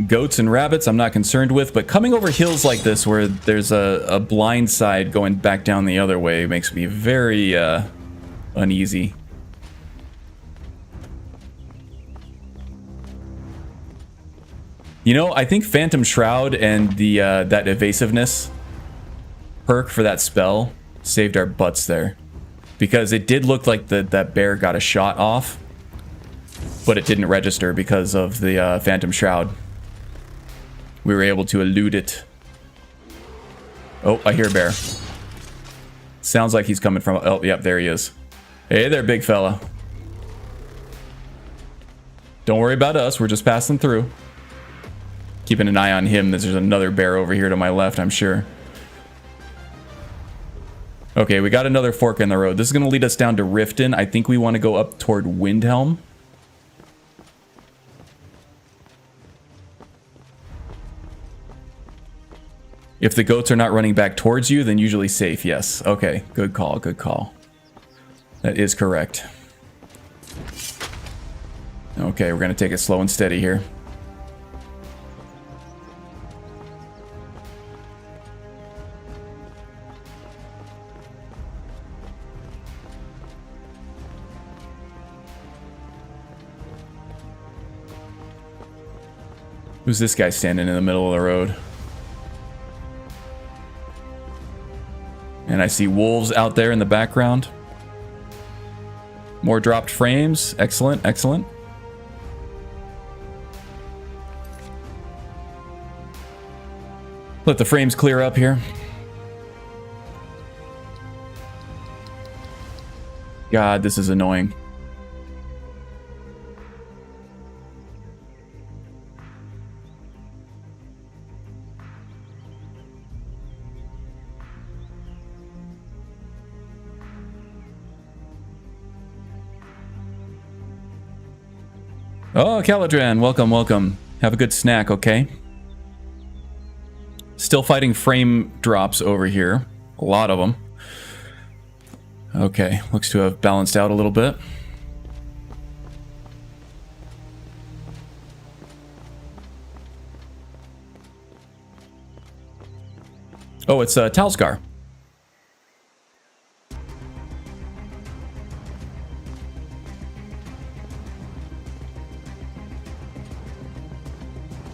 Goats and rabbits I'm not concerned with, but coming over hills like this where there's a blind side going back down the other way makes me very uneasy. You know, I think Phantom Shroud and the that evasiveness perk for that spell saved our butts there. Because it did look like that bear got a shot off, but it didn't register because of the Phantom Shroud. We were able to elude it. Oh, I hear a bear. Sounds like he's coming from... Oh, yep, there he is. Hey there, big fella. Don't worry about us. We're just passing through. Keeping an eye on him. There's another bear over here to my left, I'm sure. Okay, we got another fork in the road. This is going to lead us down to Riften. I think we want to go up toward Windhelm. If the goats are not running back towards you, then usually safe. Yes. Okay. Good call. Good call. That is correct. Okay, we're going to take it slow and steady here. Who's this guy standing in the middle of the road? And I see wolves out there in the background. More dropped frames. Excellent, excellent. Let the frames clear up here. God, this is annoying. Oh, Caladran, welcome, welcome. Have a good snack, okay? Still fighting frame drops over here. A lot of them. Okay, looks to have balanced out a little bit. Oh, it's Talsgar.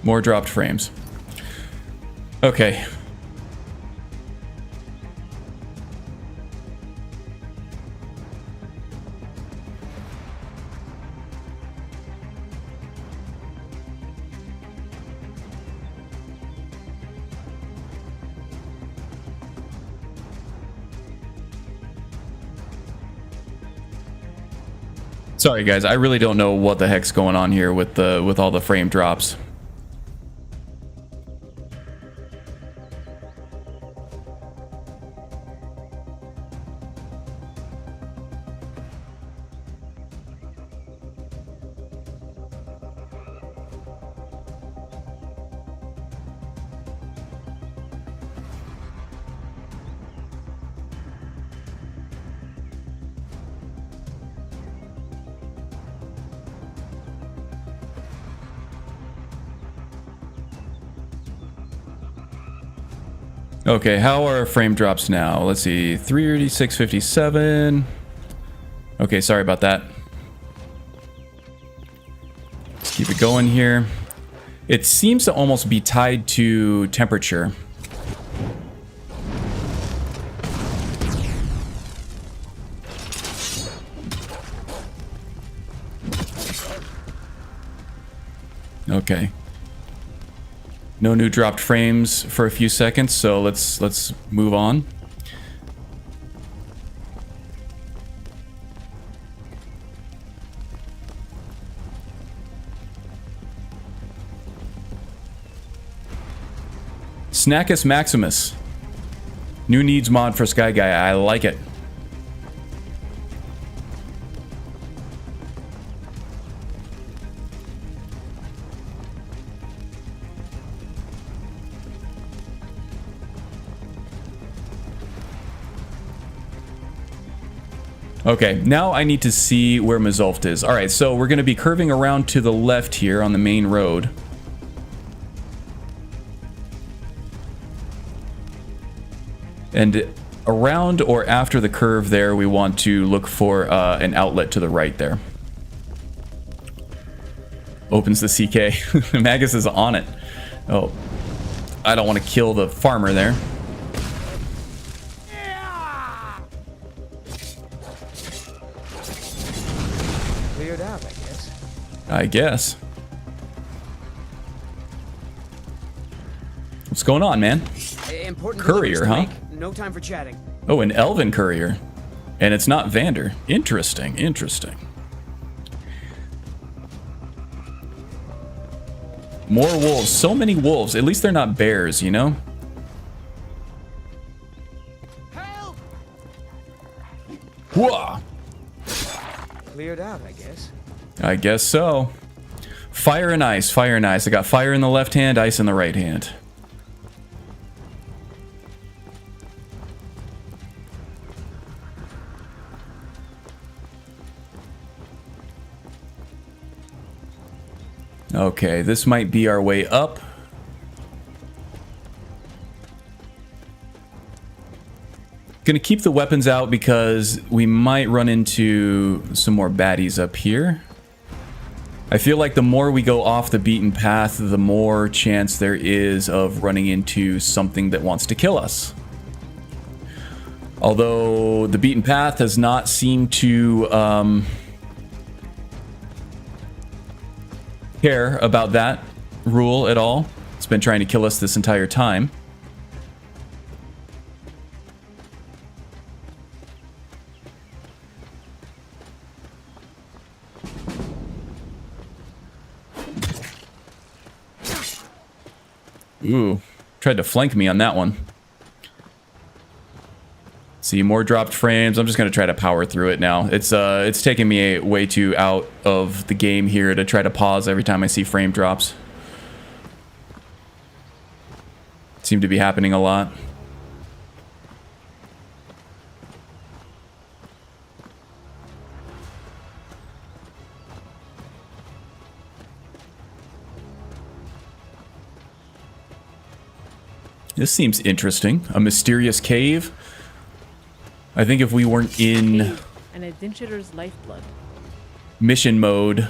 More dropped frames. Okay. Sorry guys, I really don't know what the heck's going on here with all the frame drops. Okay, how are frame drops now? Let's see, 386, 57. Okay, sorry about that. Let's keep it going here. It seems to almost be tied to temperature. Okay. No new dropped frames for a few seconds, so let's move on. Snackus Maximus. New needs mod for Sky Guy. I like it. Okay, now I need to see where Mzulft is. Alright, so we're going to be curving around to the left here on the main road. And around or after the curve there, we want to look for an outlet to the right there. Opens the CK. Magus is on it. Oh, I don't want to kill the farmer there. Cleared out, I guess. I guess. What's going on, man? Important Courier, huh? No time for chatting. Oh, an elven courier. And it's not Vander. Interesting, interesting. More wolves. So many wolves. At least they're not bears, you know? Help! Whoa! Cleared out, I guess. I guess so. Fire and ice, fire and ice. I got fire in the left hand, ice in the right hand. Okay, this might be our way up. Gonna keep the weapons out because we might run into some more baddies up here. I feel like the more we go off the beaten path, the more chance there is of running into something that wants to kill us. Although the beaten path has not seemed to care about that rule at all. It's been trying to kill us this entire time. Ooh, tried to flank me on that one. See, more dropped frames. I'm just gonna try to power through it now. It's taking me way too out of the game here to try to pause every time I see frame drops. Seem to be happening a lot. This seems interesting. A mysterious cave. I think if we weren't in An adventurer's lifeblood. mission mode,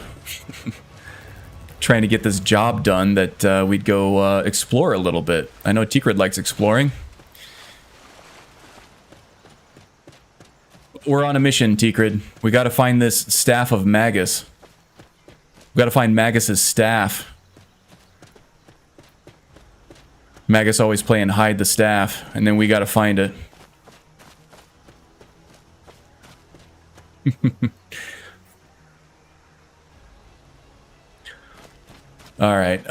trying to get this job done, that we'd go explore a little bit. I know Tikrid likes exploring. We're on a mission, Tikrid. We gotta find this staff of Magus. We gotta find Magus's staff. Magus always playing hide the staff, and then we gotta find it. All right,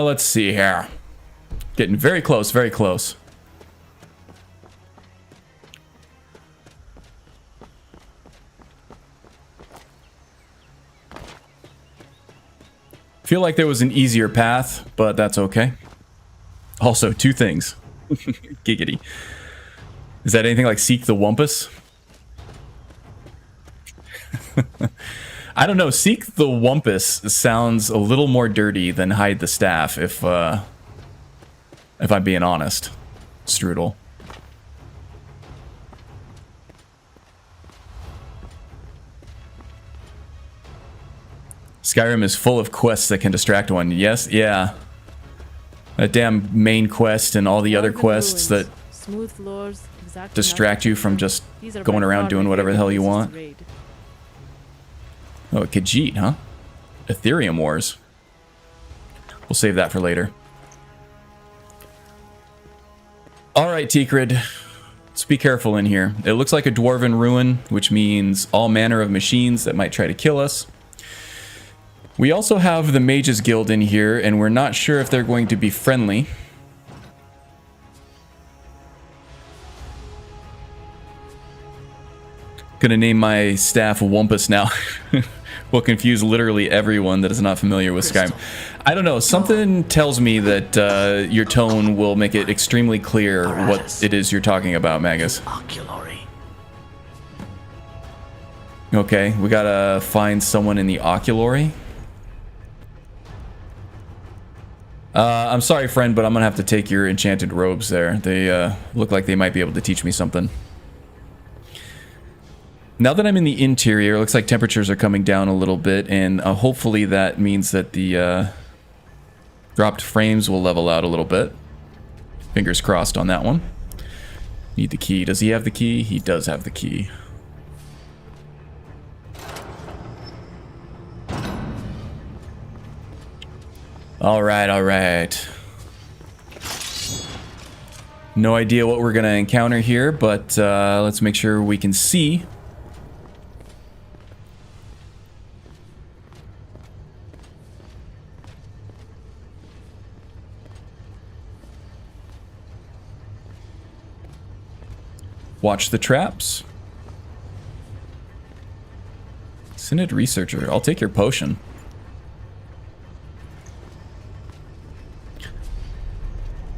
let's see here. Getting very close, very close. Feel like there was an easier path, but that's okay. Also, two things. Giggity. Is that anything like Seek the Wumpus? I don't know. Seek the Wumpus sounds a little more dirty than Hide the Staff, if I'm being honest. strudel. Skyrim is full of quests that can distract one. Yes, yeah. That damn main quest and all the other quests that smooth floors, exactly distract you from just going around doing whatever the hell you want. Oh, Khajiit, huh? Ethereum Wars. We'll save that for later. Alright, Tikrid. Let's be careful in here. It looks like a dwarven ruin, which means all manner of machines that might try to kill us. We also have the Mages Guild in here, and we're not sure if they're going to be friendly. Gonna name my staff Wumpus now. Will confuse literally everyone that is not familiar with Skyrim. I don't know, something tells me that your tone will make it extremely clear what it is you're talking about, Magus. Okay, we gotta find someone in the Oculary. I'm sorry, friend, but I'm gonna have to take your enchanted robes there. They look like they might be able to teach me something. Now that I'm in the interior, it looks like temperatures are coming down a little bit, and hopefully that means that the dropped frames will level out a little bit. Fingers crossed on that one. Need the key. Does he have the key? He does have the key. Alright, alright. No idea what we're gonna encounter here, but let's make sure we can see. Watch the traps. Synod Researcher. I'll take your potion.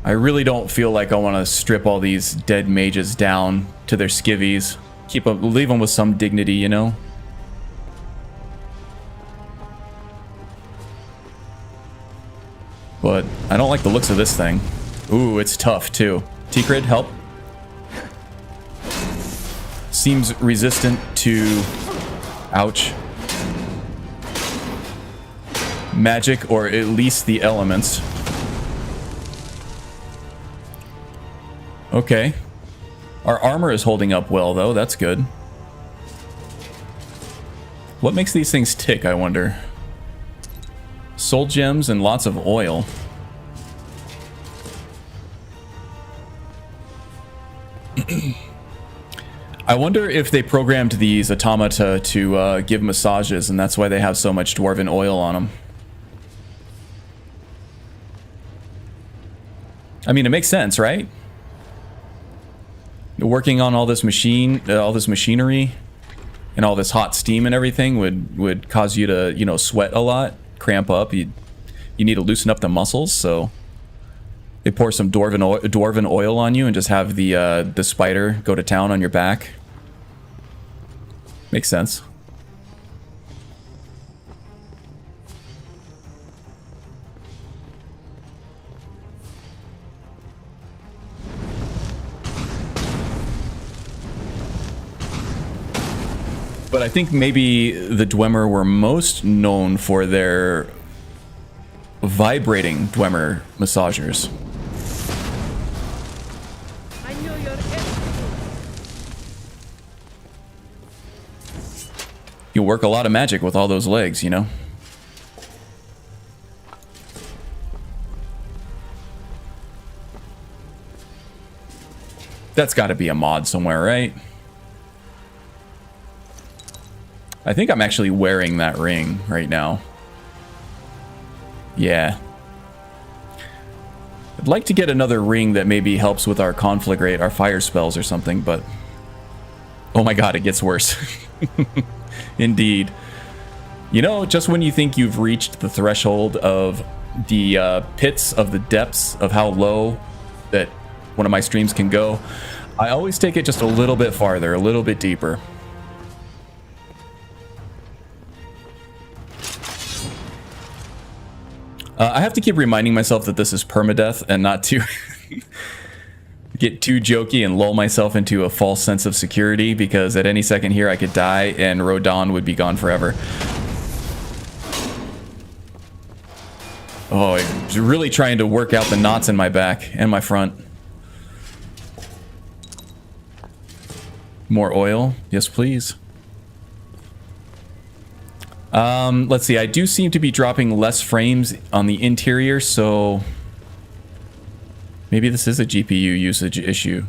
I really don't feel like I want to strip all these dead mages down to their skivvies. Leave them with some dignity, you know? But I don't like the looks of this thing. Ooh, it's tough too. Tikrid, help. Seems resistant to... ouch. Magic, or at least the elements. Okay. Our armor is holding up well, though. That's good. What makes these things tick, I wonder? Soul gems and lots of oil. I wonder if they programmed these automata to give massages, and that's why they have so much dwarven oil on them. I mean, it makes sense, right? Working on all this machinery, and all this hot steam and everything would cause you to, you know, sweat a lot, cramp up. You need to loosen up the muscles, so they pour some dwarven oil on you and just have the spider go to town on your back. Makes sense. But I think maybe the Dwemer were most known for their vibrating Dwemer massagers. I know you're You work a lot of magic with all those legs, you know? That's got to be a mod somewhere, right? I think I'm actually wearing that ring right now. Yeah. I'd like to get another ring that maybe helps with our conflagrate, our fire spells or something, but... oh my god, it gets worse. Indeed. You know, just when you think you've reached the threshold of the pits of the depths of how low that one of my streams can go, I always take it just a little bit farther, a little bit deeper. I have to keep reminding myself that this is permadeath and not to get too jokey and lull myself into a false sense of security, because at any second here I could die and Rodan would be gone forever. Oh, I'm really trying to work out the knots in my back and my front. More oil? Yes, please. Let's see. I do seem to be dropping less frames on the interior, so maybe this is a GPU usage issue.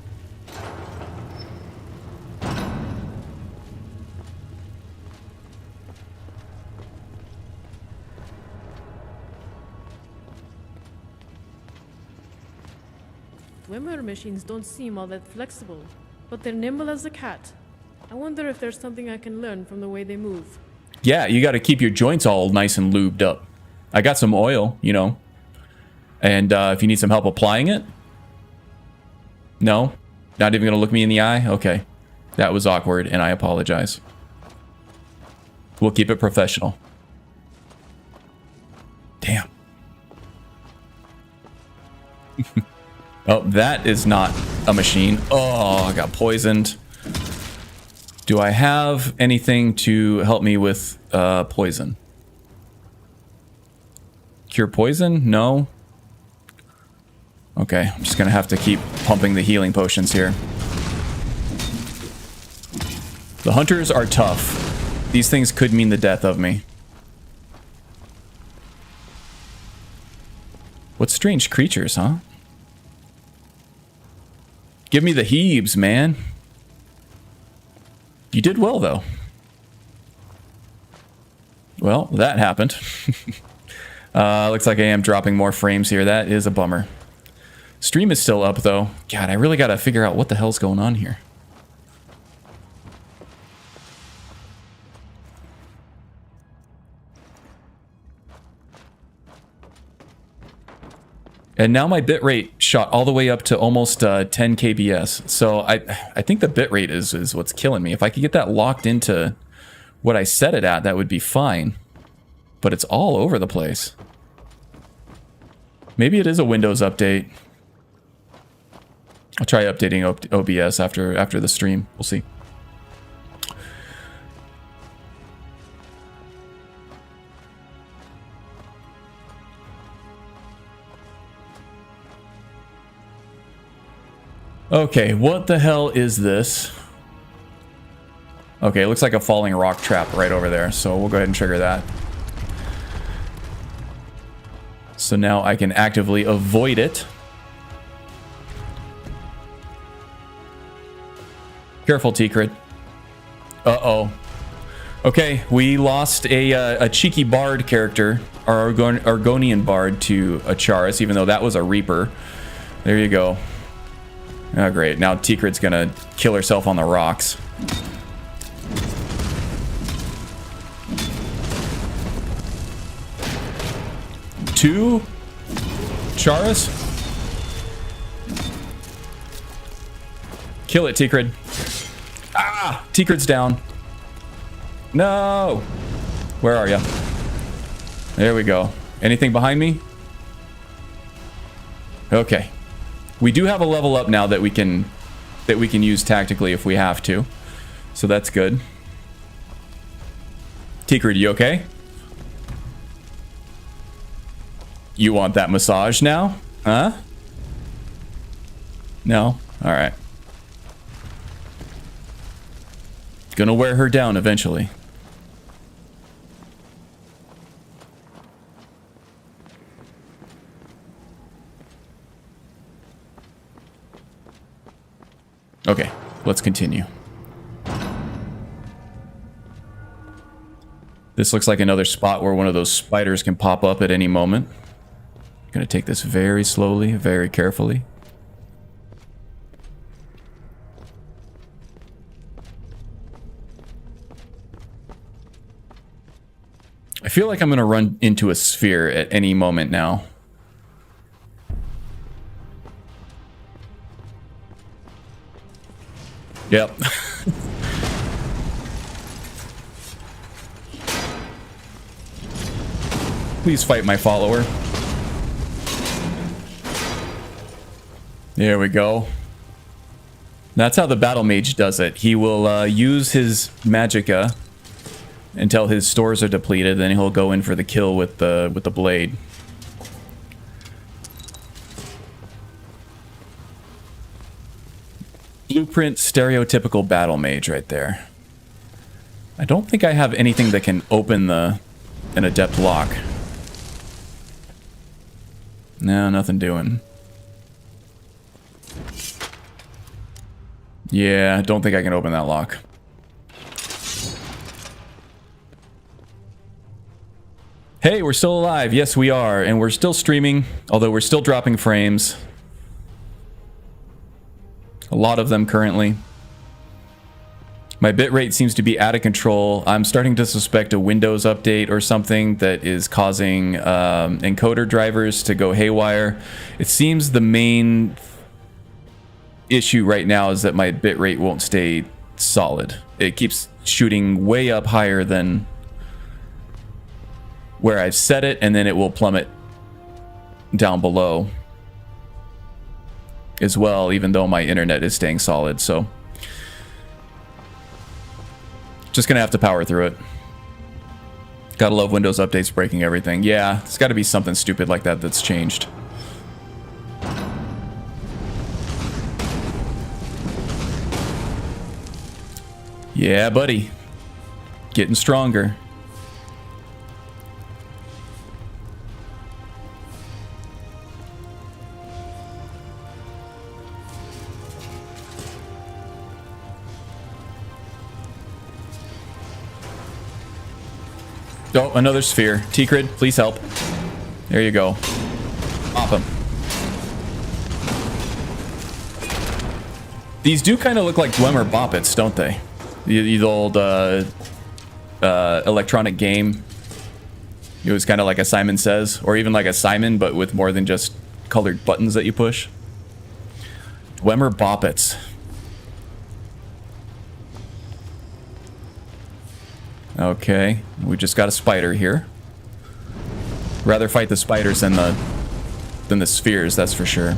Swimmer machines don't seem all that flexible, but they're nimble as a cat. I wonder if there's something I can learn from the way they move. Yeah, you got to keep your joints all nice and lubed up. I got some oil, you know. And if you need some help applying it. No? Not even going to look me in the eye? Okay. That was awkward, and I apologize. We'll keep it professional. Damn. Oh, that is not a machine. Oh, I got poisoned. Do I have anything to help me with poison? Cure poison? No. Okay, I'm just gonna have to keep pumping the healing potions here. The hunters are tough. These things could mean the death of me. What strange creatures, huh? Give me the heaves, man. You did well, though. Well, that happened. Looks like I am dropping more frames here. That is a bummer. Stream is still up, though. God, I really gotta figure out what the hell's going on here. And now my bitrate shot all the way up to almost 10 kbs. So I think the bitrate is what's killing me. If I could get that locked into what I set it at, that would be fine. But it's all over the place. Maybe it is a Windows update. I'll try updating OBS after the stream. We'll see. Okay, what the hell is this? Okay, it looks like a falling rock trap right over there, so we'll go ahead and trigger that. So now I can actively avoid it. Careful, Tikrit. Uh-oh. Okay, we lost a cheeky bard character, our Argonian bard, to a Charis, even though that was a Reaper. There you go. Oh, great. Now Tikrit's gonna kill herself on the rocks. Two Charis? Kill it, Tikrit. Ah! Tikrit's down. No! Where are you? There we go. Anything behind me? Okay. We do have a level up now that we can use tactically if we have to. So that's good. Tikrit, you okay? You want that massage now? Huh? No? Alright. Gonna wear her down eventually. Okay, let's continue. This looks like another spot where one of those spiders can pop up at any moment. Gonna take this very slowly, very carefully. I feel like I'm gonna run into a sphere at any moment now. Yep. Please fight my follower. There we go. That's how the Battlemage does it. He will use his magicka until his stores are depleted, then he'll go in for the kill with the blade. Blueprint stereotypical Battlemage right there. I don't think I have anything that can open an adept lock. No, nothing doing. Yeah, I don't think I can open that lock. Hey, we're still alive. Yes, we are. And we're still streaming, although we're still dropping frames. A lot of them currently. My bitrate seems to be out of control. I'm starting to suspect a Windows update or something that is causing encoder drivers to go haywire. It seems the main issue right now is that my bitrate won't stay solid. It keeps shooting way up higher than where I've set it, and then it will plummet down below as well, even though my internet is staying solid. So just gonna have to power through it. Gotta love Windows updates breaking everything. Yeah, it's got to be something stupid like that that's changed. Yeah, buddy. Getting stronger. Oh, another sphere. T-Crid, please help. There you go. Pop him. These do kind of look like Dwemer Boppets, don't they? The old electronic game. It was kind of like a Simon Says, or even like a Simon, but with more than just colored buttons that you push. Dwemer Boppets. Okay, we just got a spider here. Rather fight the spiders than the spheres, that's for sure.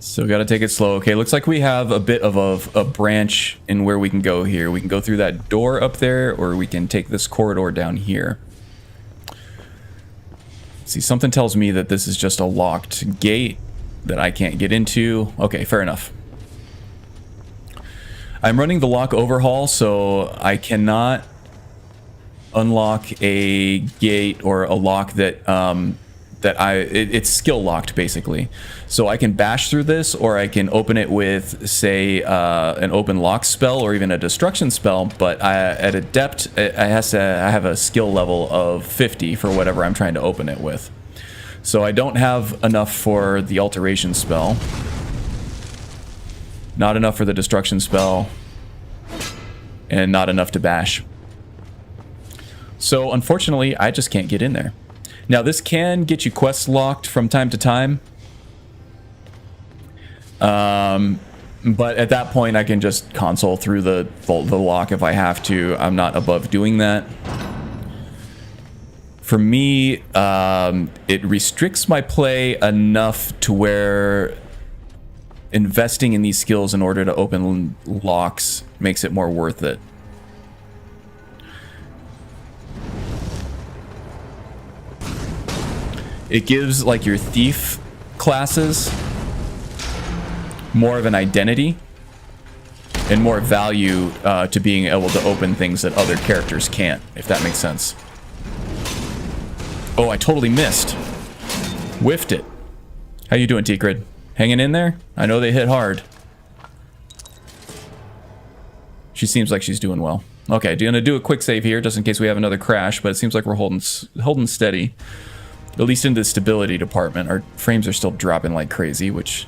So got to take it slow. Okay, looks like we have a bit of a branch in where we can go here. We can go through that door up there, or we can take this corridor down here. See, something tells me that this is just a locked gate that I can't get into. Okay, fair enough. I'm running the lock overhaul, so I cannot unlock a gate or a lock that it's skill locked basically. So I can bash through this, or I can open it with, say, an open lock spell or even a destruction spell. But at adept, I have a skill level of 50 for whatever I'm trying to open it with. So I don't have enough for the alteration spell, not enough for the destruction spell, and not enough to bash. So unfortunately, I just can't get in there. Now, this can get you quests locked from time to time. But at that point, I can just console through the lock if I have to. I'm not above doing that. For me, it restricts my play enough to where investing in these skills in order to open locks makes it more worth it. It gives, like, your thief classes more of an identity and more value to being able to open things that other characters can't, if that makes sense. Oh, I totally missed. Whiffed it. How you doing, T-Crid? Hanging in there? I know they hit hard. She seems like she's doing well. Okay, gonna do a quick save here, just in case we have another crash, but it seems like we're holding steady. At least in the stability department. Our frames are still dropping like crazy, which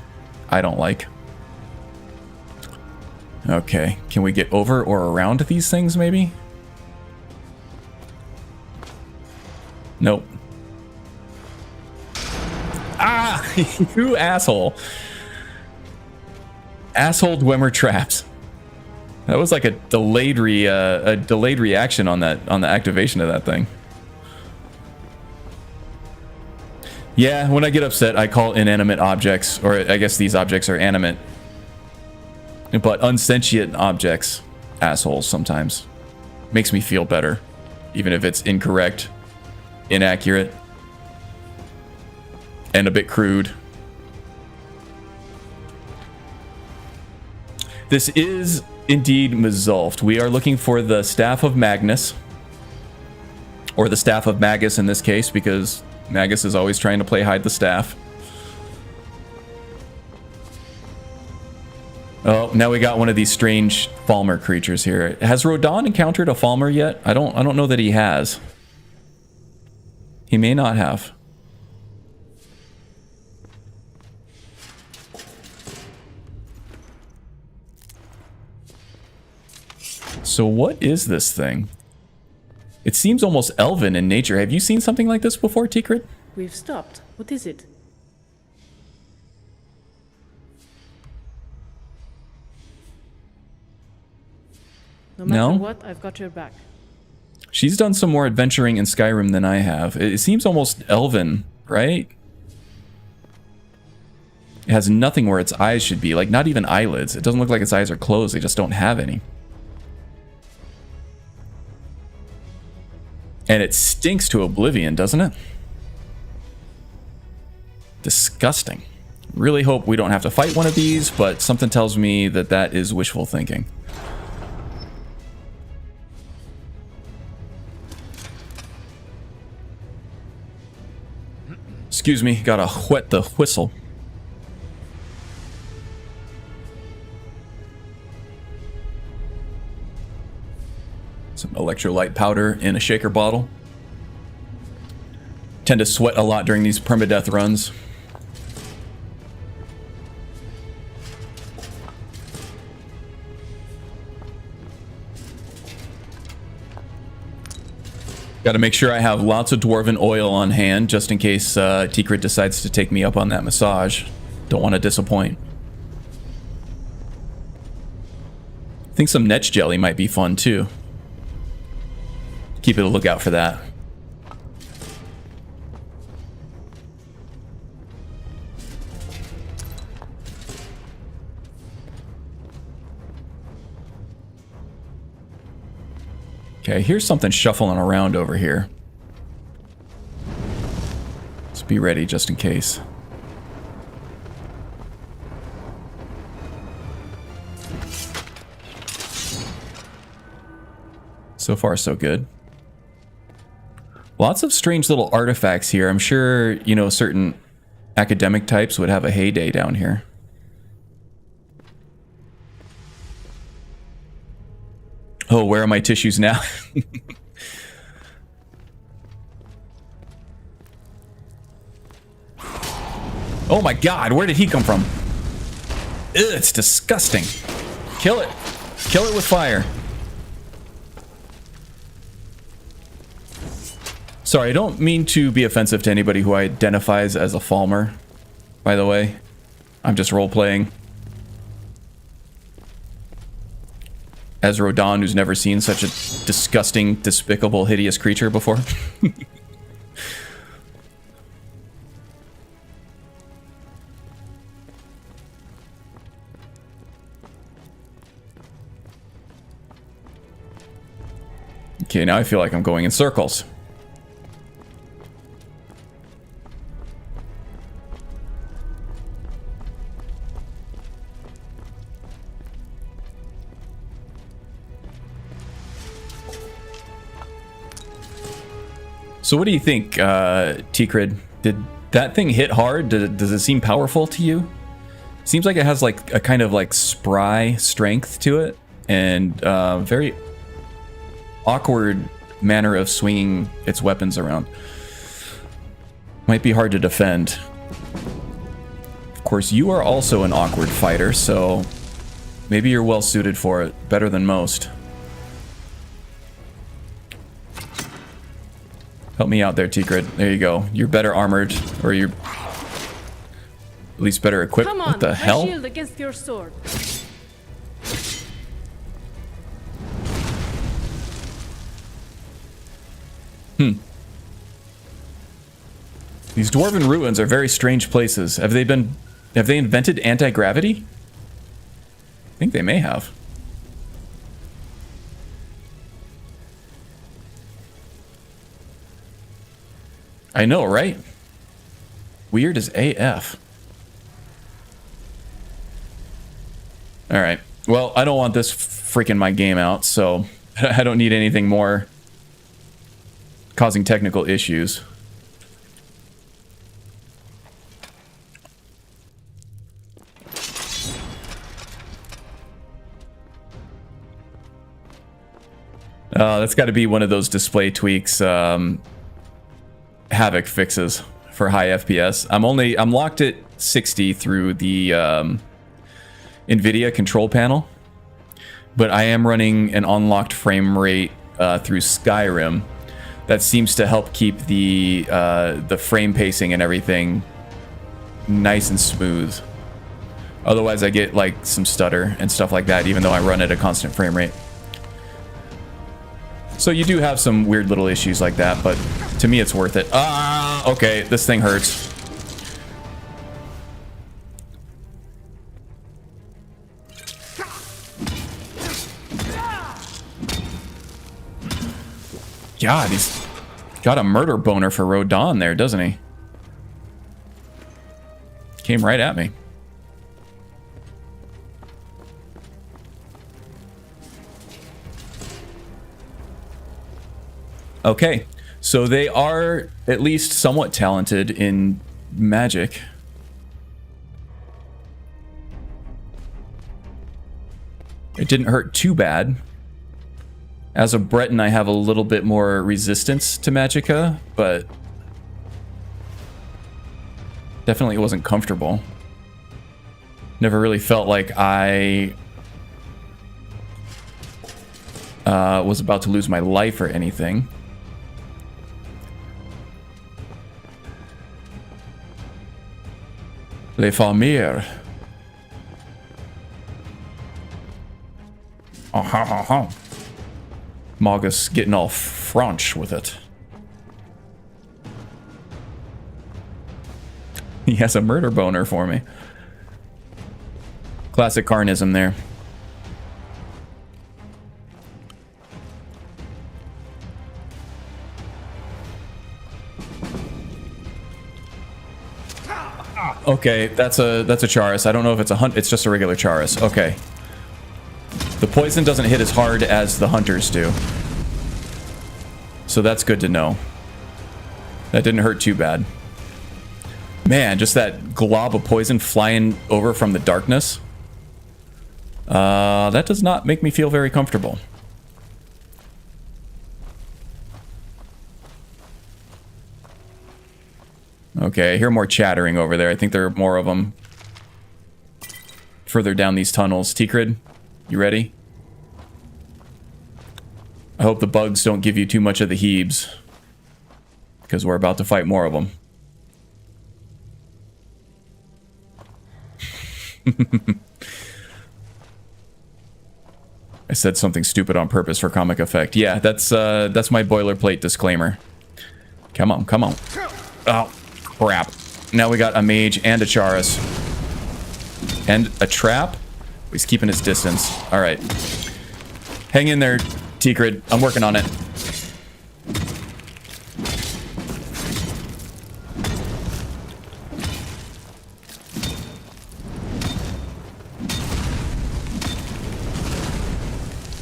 I don't like. Okay, can we get over or around these things, maybe? Nope. Ah! You asshole. Asshole Dwemer traps. That was like a delayed reaction on the activation of that thing. Yeah, when I get upset, I call inanimate objects, or I guess these objects are animate, but unsentient objects assholes sometimes. Makes me feel better, even if it's incorrect, inaccurate, and a bit crude. This is indeed Mzulft. We are looking for the Staff of Magnus, or the Staff of Magus in this case, because Magus is always trying to play hide the staff. Oh, now we got one of these strange Falmer creatures here. Has Rodan encountered a Falmer yet? I don't know that he has. He may not have. So what is this thing? It seems almost elven in nature. Have you seen something like this before, Tikrit? We've stopped. What is it? No matter what, I've got your back. She's done some more adventuring in Skyrim than I have. It seems almost elven, right? It has nothing where its eyes should be. Like, not even eyelids. It doesn't look like its eyes are closed. They just don't have any. And it stinks to oblivion, doesn't it? Disgusting. Really hope we don't have to fight one of these, but something tells me that that is wishful thinking. Excuse me, gotta whet the whistle. Some electrolyte powder in a shaker bottle. Tend to sweat a lot during these permadeath runs. Got to make sure I have lots of dwarven oil on hand just in case Tikrit decides to take me up on that massage. Don't want to disappoint. I think some netch jelly might be fun too. Keep a lookout for that. Okay, here's something shuffling around over here. Let's be ready just in case. So far, so good. Lots of strange little artifacts here. I'm sure, you know, certain academic types would have a heyday down here. Oh, where are my tissues now? Oh my god, where did he come from? Ugh, it's disgusting. Kill it. Kill it with fire. Sorry, I don't mean to be offensive to anybody who identifies as a Falmer, by the way. I'm just role-playing. As Rodan, who's never seen such a disgusting, despicable, hideous creature before. Okay, now I feel like I'm going in circles. So what do you think, Tikrid? Did that thing hit hard? Does it seem powerful to you? Seems like it has like a kind of like spry strength to it, and very awkward manner of swinging its weapons around. Might be hard to defend. Of course, you are also an awkward fighter, so maybe you're well suited for it, better than most. Help me out there, Tikrit. There you go. You're better armored, or you're At least better equipped. Come on, What the my hell? shield against your sword. These dwarven ruins are very strange places. Have they invented anti-gravity? I think they may have. I know, right? Weird as AF. Alright. Well, I don't want this freaking my game out, so I don't need anything more causing technical issues. That's got to be one of those display tweaks, Havoc fixes for high FPS. I'm locked at 60 through the NVIDIA control panel, but I am running an unlocked frame rate through Skyrim. That seems to help keep the frame pacing and everything nice and smooth. Otherwise, I get like some stutter and stuff like that, even though I run at a constant frame rate. So you do have some weird little issues like that, but to me it's worth it. Okay, this thing hurts. God, he's got a murder boner for Rodon there, doesn't he? Came right at me. Okay, so they are at least somewhat talented in magic. It didn't hurt too bad. As a Breton, I have a little bit more resistance to magicka, but definitely it wasn't comfortable. Never really felt like I was about to lose my life or anything. Les Famir. Oh, ha, ha, ha. Magus getting all French with it. He has a murder boner for me. Classic carnism there. Okay, that's a Charis. I don't know if it's a hunt. It's just a regular Charis. Okay. The poison doesn't hit as hard as the hunters do. So that's good to know. That didn't hurt too bad. Man, just that glob of poison flying over from the darkness. That does not make me feel very comfortable. Okay, I hear more chattering over there. I think there are more of them further down these tunnels. Tikrid, you ready? I hope the bugs don't give you too much of the heebs, because we're about to fight more of them. I said something stupid on purpose for comic effect. Yeah, that's my boilerplate disclaimer. Come on, come on. Oh, crap. Now we got a mage and a Charis. And a trap? He's keeping his distance. Alright. Hang in there, Tikrid. I'm working on it.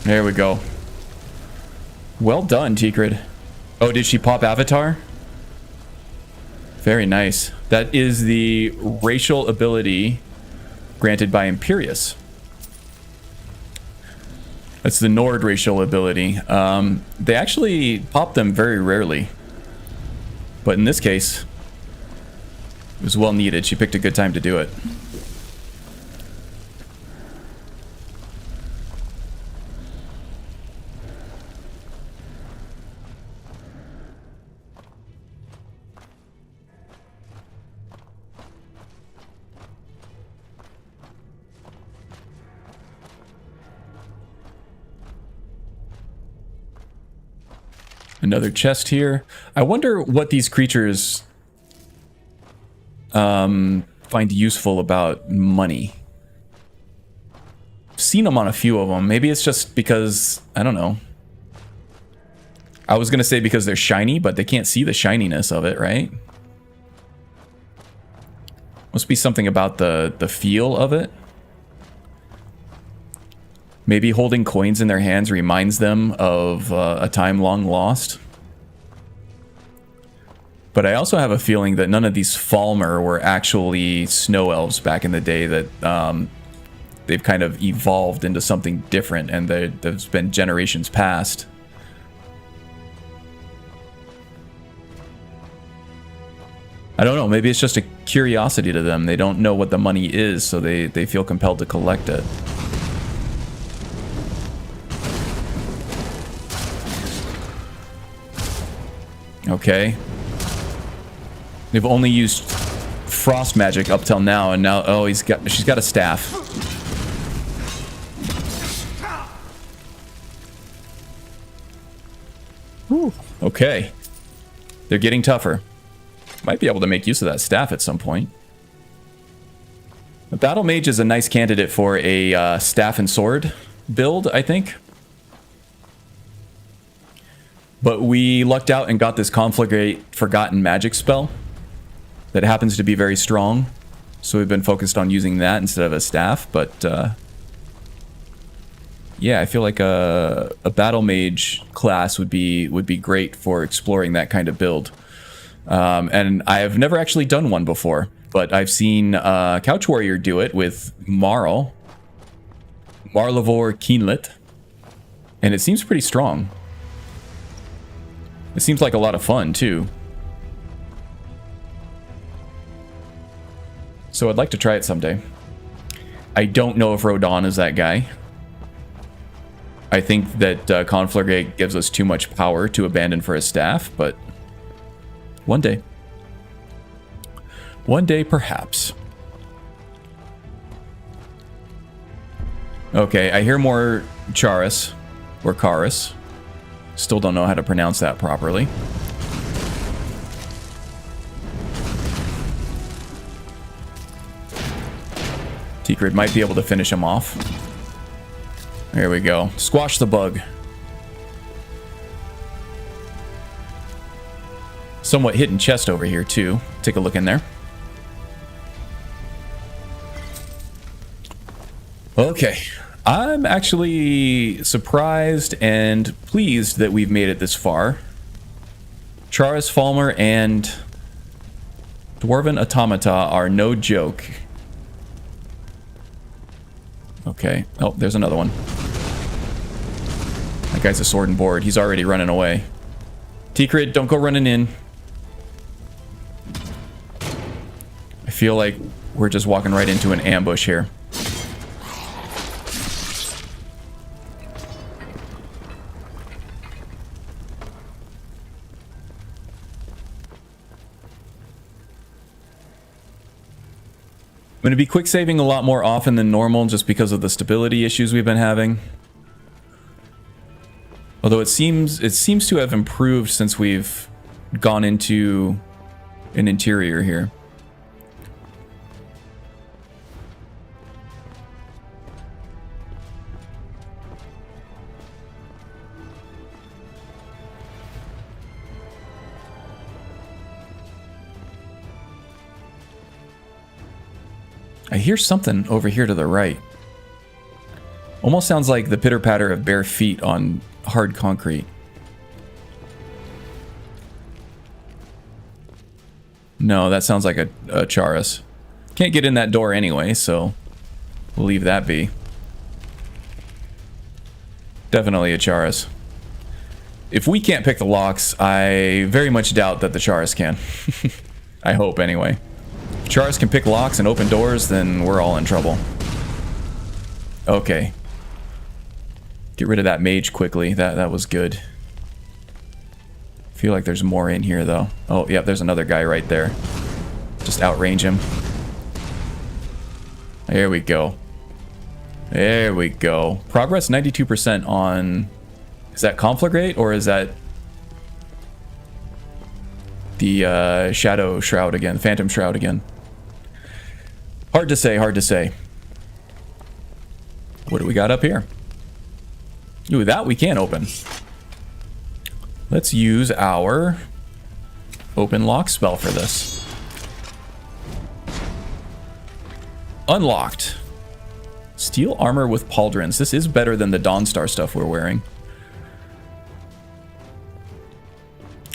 There we go. Well done, Tikrid. Oh, did she pop Avatar? Very nice. That is the racial ability granted by Imperius. That's the Nord racial ability. They actually pop them very rarely. But in this case, it was well needed. She picked a good time to do it. Another chest here. I wonder what these creatures find useful about money. I've seen them on a few of them. Maybe it's just because, I don't know. I was going to say because they're shiny, but they can't see the shininess of it, right? Must be something about the feel of it. Maybe holding coins in their hands reminds them of a time long lost. But I also have a feeling that none of these Falmer were actually snow elves back in the day, that they've kind of evolved into something different, and there's been generations past. I don't know, maybe it's just a curiosity to them. They don't know what the money is, so they feel compelled to collect it. Okay. They've only used frost magic up till now, and now, oh, she's got a staff. Whew. Okay. They're getting tougher. Might be able to make use of that staff at some point. The Battlemage is a nice candidate for a staff and sword build, I think. But we lucked out and got this Conflagrate Forgotten Magic spell that happens to be very strong. So we've been focused on using that instead of a staff. But yeah, I feel like a Battle Mage class would be great for exploring that kind of build. And I have never actually done one before, but I've seen Couch Warrior do it with Marlavor Keenlit, and it seems pretty strong. It seems like a lot of fun, too. So I'd like to try it someday. I don't know if Rodon is that guy. I think that Conflagrate gives us too much power to abandon for a staff, but one day. One day, perhaps. Okay, I hear more Charis, or Charis. Still don't know how to pronounce that properly. T-Grid might be able to finish him off. There we go. Squash the bug. Somewhat hidden chest over here, too. Take a look in there. Okay. I'm actually surprised and pleased that we've made it this far. Charis, Falmer, and Dwarven Automata are no joke. Okay. Oh, there's another one. That guy's a sword and board. He's already running away. T-Crid, don't go running in. I feel like we're just walking right into an ambush here. I'm going to be quick saving a lot more often than normal just because of the stability issues we've been having. Although it seems to have improved since we've gone into an interior here. I hear something over here to the right. Almost sounds like the pitter-patter of bare feet on hard concrete. No, that sounds like a Charis. Can't get in that door anyway, so we'll leave that be. Definitely a Charis. If we can't pick the locks, I very much doubt that the Charis can. I hope, anyway. If Charis can pick locks and open doors, then we're all in trouble. Okay. Get rid of that mage quickly. That was good. Feel like there's more in here, though. Oh, yeah, there's another guy right there. Just outrange him. There we go. There we go. Progress 92% on... Is that Conflagrate, or is that the Shadow Shroud again, Phantom Shroud again. Hard to say, hard to say. What do we got up here? Ooh, that we can open. Let's use our open lock spell for this. Unlocked. Steel armor with pauldrons. This is better than the Dawnstar stuff we're wearing.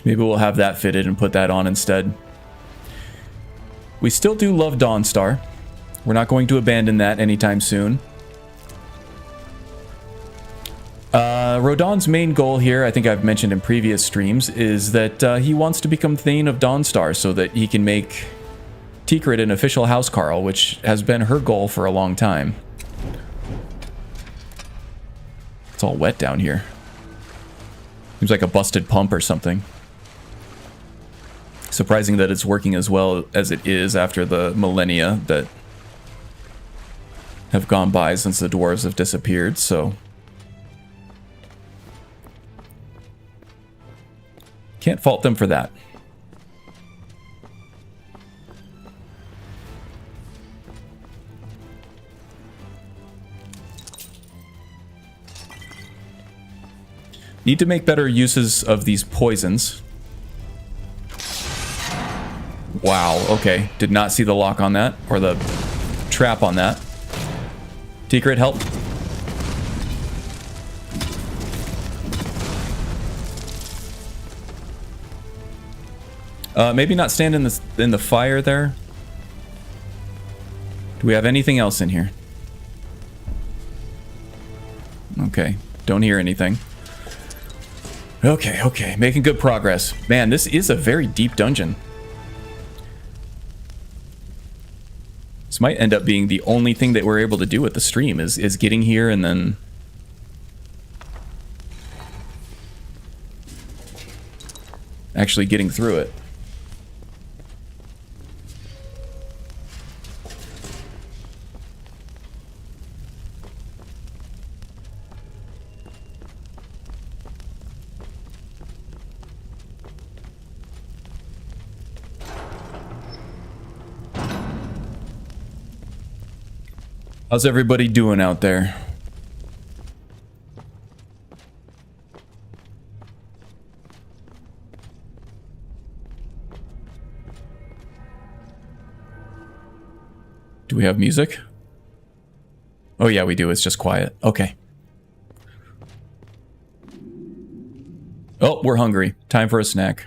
Maybe we'll have that fitted and put that on instead. We still do love Dawnstar. We're not going to abandon that anytime soon. Rodon's main goal here, I think I've mentioned in previous streams, is that he wants to become Thane of Dawnstar so that he can make Tikrit an official housecarl, which has been her goal for a long time. It's all wet down here. Seems like a busted pump or something. Surprising that it's working as well as it is after the millennia that have gone by since the dwarves have disappeared, so... Can't fault them for that. Need to make better uses of these poisons. Wow, okay. Did not see the lock on that, or the trap on that. Tikrit, help. Maybe not stand in the fire there. Do we have anything else in here? Okay, don't hear anything. Okay, okay, making good progress. Man, this is a very deep dungeon. This might end up being the only thing that we're able to do with the stream is getting here and then... actually getting through it. How's everybody doing out there? Do we have music? Oh yeah, we do. It's just quiet. Okay. Oh, we're hungry. Time for a snack.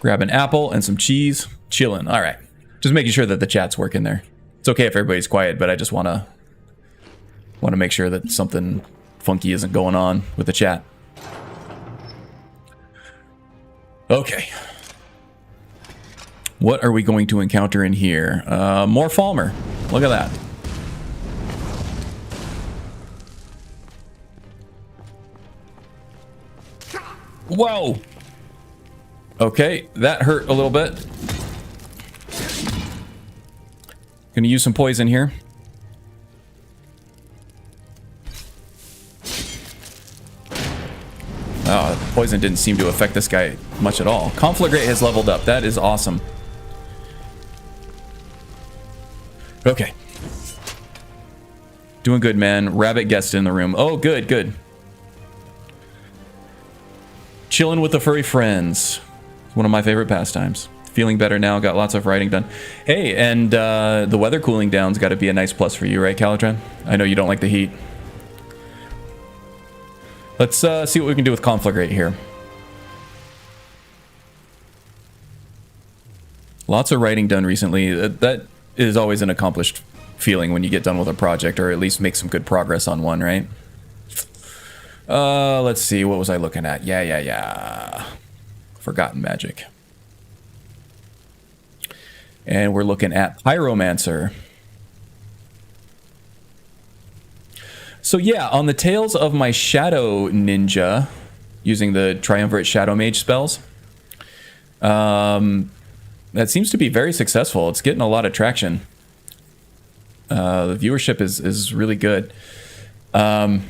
Grab an apple and some cheese. Chillin'. All right. Just making sure that the chat's working there. It's okay if everybody's quiet, but I just want to make sure that something funky isn't going on with the chat. Okay. What are we going to encounter in here? More Falmer. Look at that. Whoa. Okay, that hurt a little bit. Gonna use some poison here. Oh, poison didn't seem to affect this guy much at all. Conflagrate has leveled up. That is awesome. Okay. Doing good, man. Rabbit guest in the room. Oh, good, good. Chilling with the furry friends. One of my favorite pastimes. Feeling better now. Got lots of writing done. Hey, and the weather cooling down's got to be a nice plus for you, right, Calitran? I know you don't like the heat. Let's see what we can do with Conflagrate here. Lots of writing done recently. That is always an accomplished feeling when you get done with a project, or at least make some good progress on one, right? Let's see. What was I looking at? Yeah. Forgotten Magic. And we're looking at Pyromancer. So yeah, on the tails of my Shadow Ninja, using the Triumvirate Shadow Mage spells, that seems to be very successful. It's getting a lot of traction. The viewership is really good. I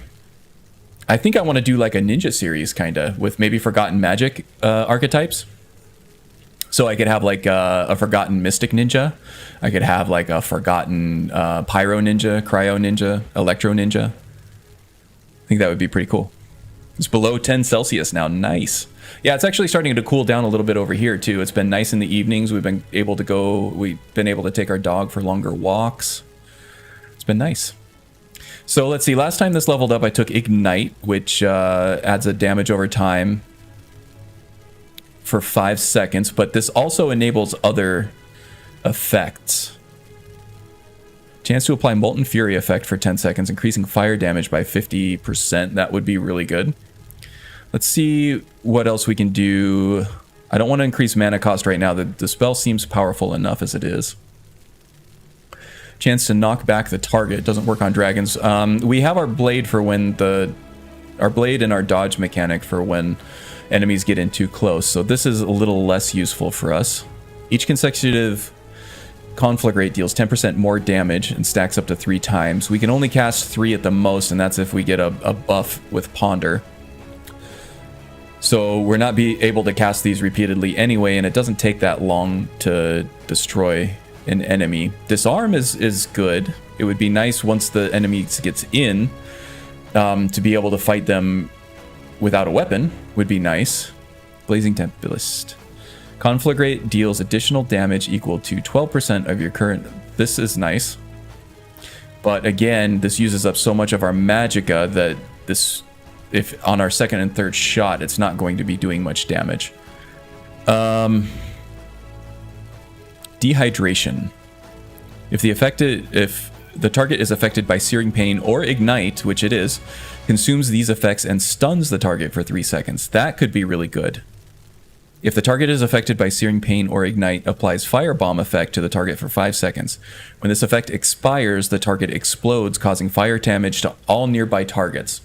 think I want to do like a ninja series, kind of, with maybe Forgotten Magic archetypes. So I could have like a forgotten mystic ninja. I could have like a forgotten pyro ninja, cryo ninja, electro ninja. I think that would be pretty cool. It's below 10 Celsius now. Nice. Yeah, it's actually starting to cool down a little bit over here too. It's been nice in the evenings. We've been able to take our dog for longer walks. It's been nice. So let's see. Last time this leveled up, I took Ignite, which adds a damage over time for 5 seconds, but this also enables other effects. Chance to apply Molten Fury effect for 10 seconds, increasing fire damage by 50%. That would be really good. Let's see what else we can do. I don't want to increase mana cost right now. The spell seems powerful enough as it is. Chance to knock back the target. Doesn't work on dragons. We have our blade for when our blade and our dodge mechanic for when enemies get in too close. So this is a little less useful for us. Each consecutive conflagrate deals 10% more damage and stacks up to 3 times. We can only cast 3 at the most, and that's if we get a buff with Ponder. So we're not able to cast these repeatedly anyway, and it doesn't take that long to destroy an enemy. Disarm is good. It would be nice once the enemy gets in to be able to fight them without a weapon. Would be nice. Blazing Tempest. Conflagrate deals additional damage equal to 12% of your current... This is nice. But again, this uses up so much of our magicka that this... If on our second and third shot, it's not going to be doing much damage. Dehydration. If the target is affected by Searing Pain or Ignite, which it is, consumes these effects and stuns the target for 3 seconds. That could be really good. If the target is affected by Searing Pain or Ignite, applies Firebomb effect to the target for 5 seconds. When this effect expires, the target explodes, causing fire damage to all nearby targets.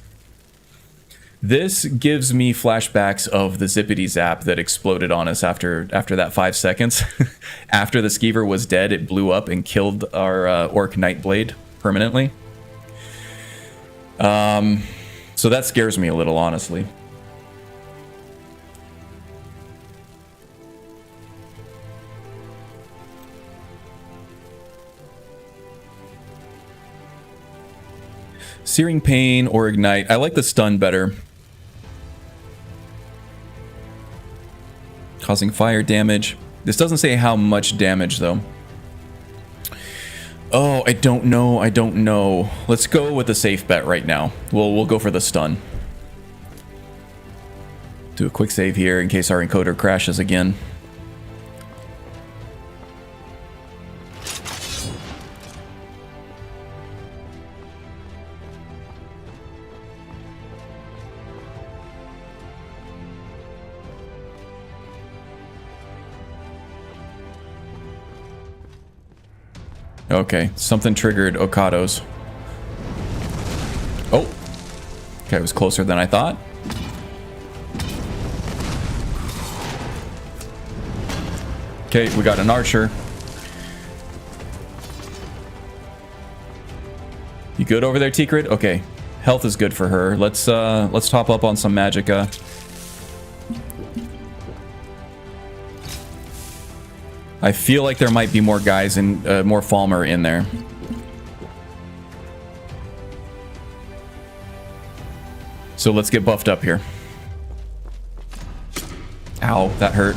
This gives me flashbacks of the Zippity Zap that exploded on us after that 5 seconds. After the Skeever was dead, it blew up and killed our Orc Nightblade permanently. So that scares me a little, honestly. Searing Pain or Ignite. I like the stun better. Causing fire damage. This doesn't say how much damage, though. Oh, I don't know. Let's go with a safe bet right now. We'll go for the stun. Do a quick save here in case our encoder crashes again. Okay, something triggered Okado's. Oh. Okay, it was closer than I thought. Okay, we got an archer. You good over there, Tikrit? Okay. Health is good for her. Let's top up on some magicka. I feel like there might be more guys and more Falmer in there. So let's get buffed up here. Ow, that hurt.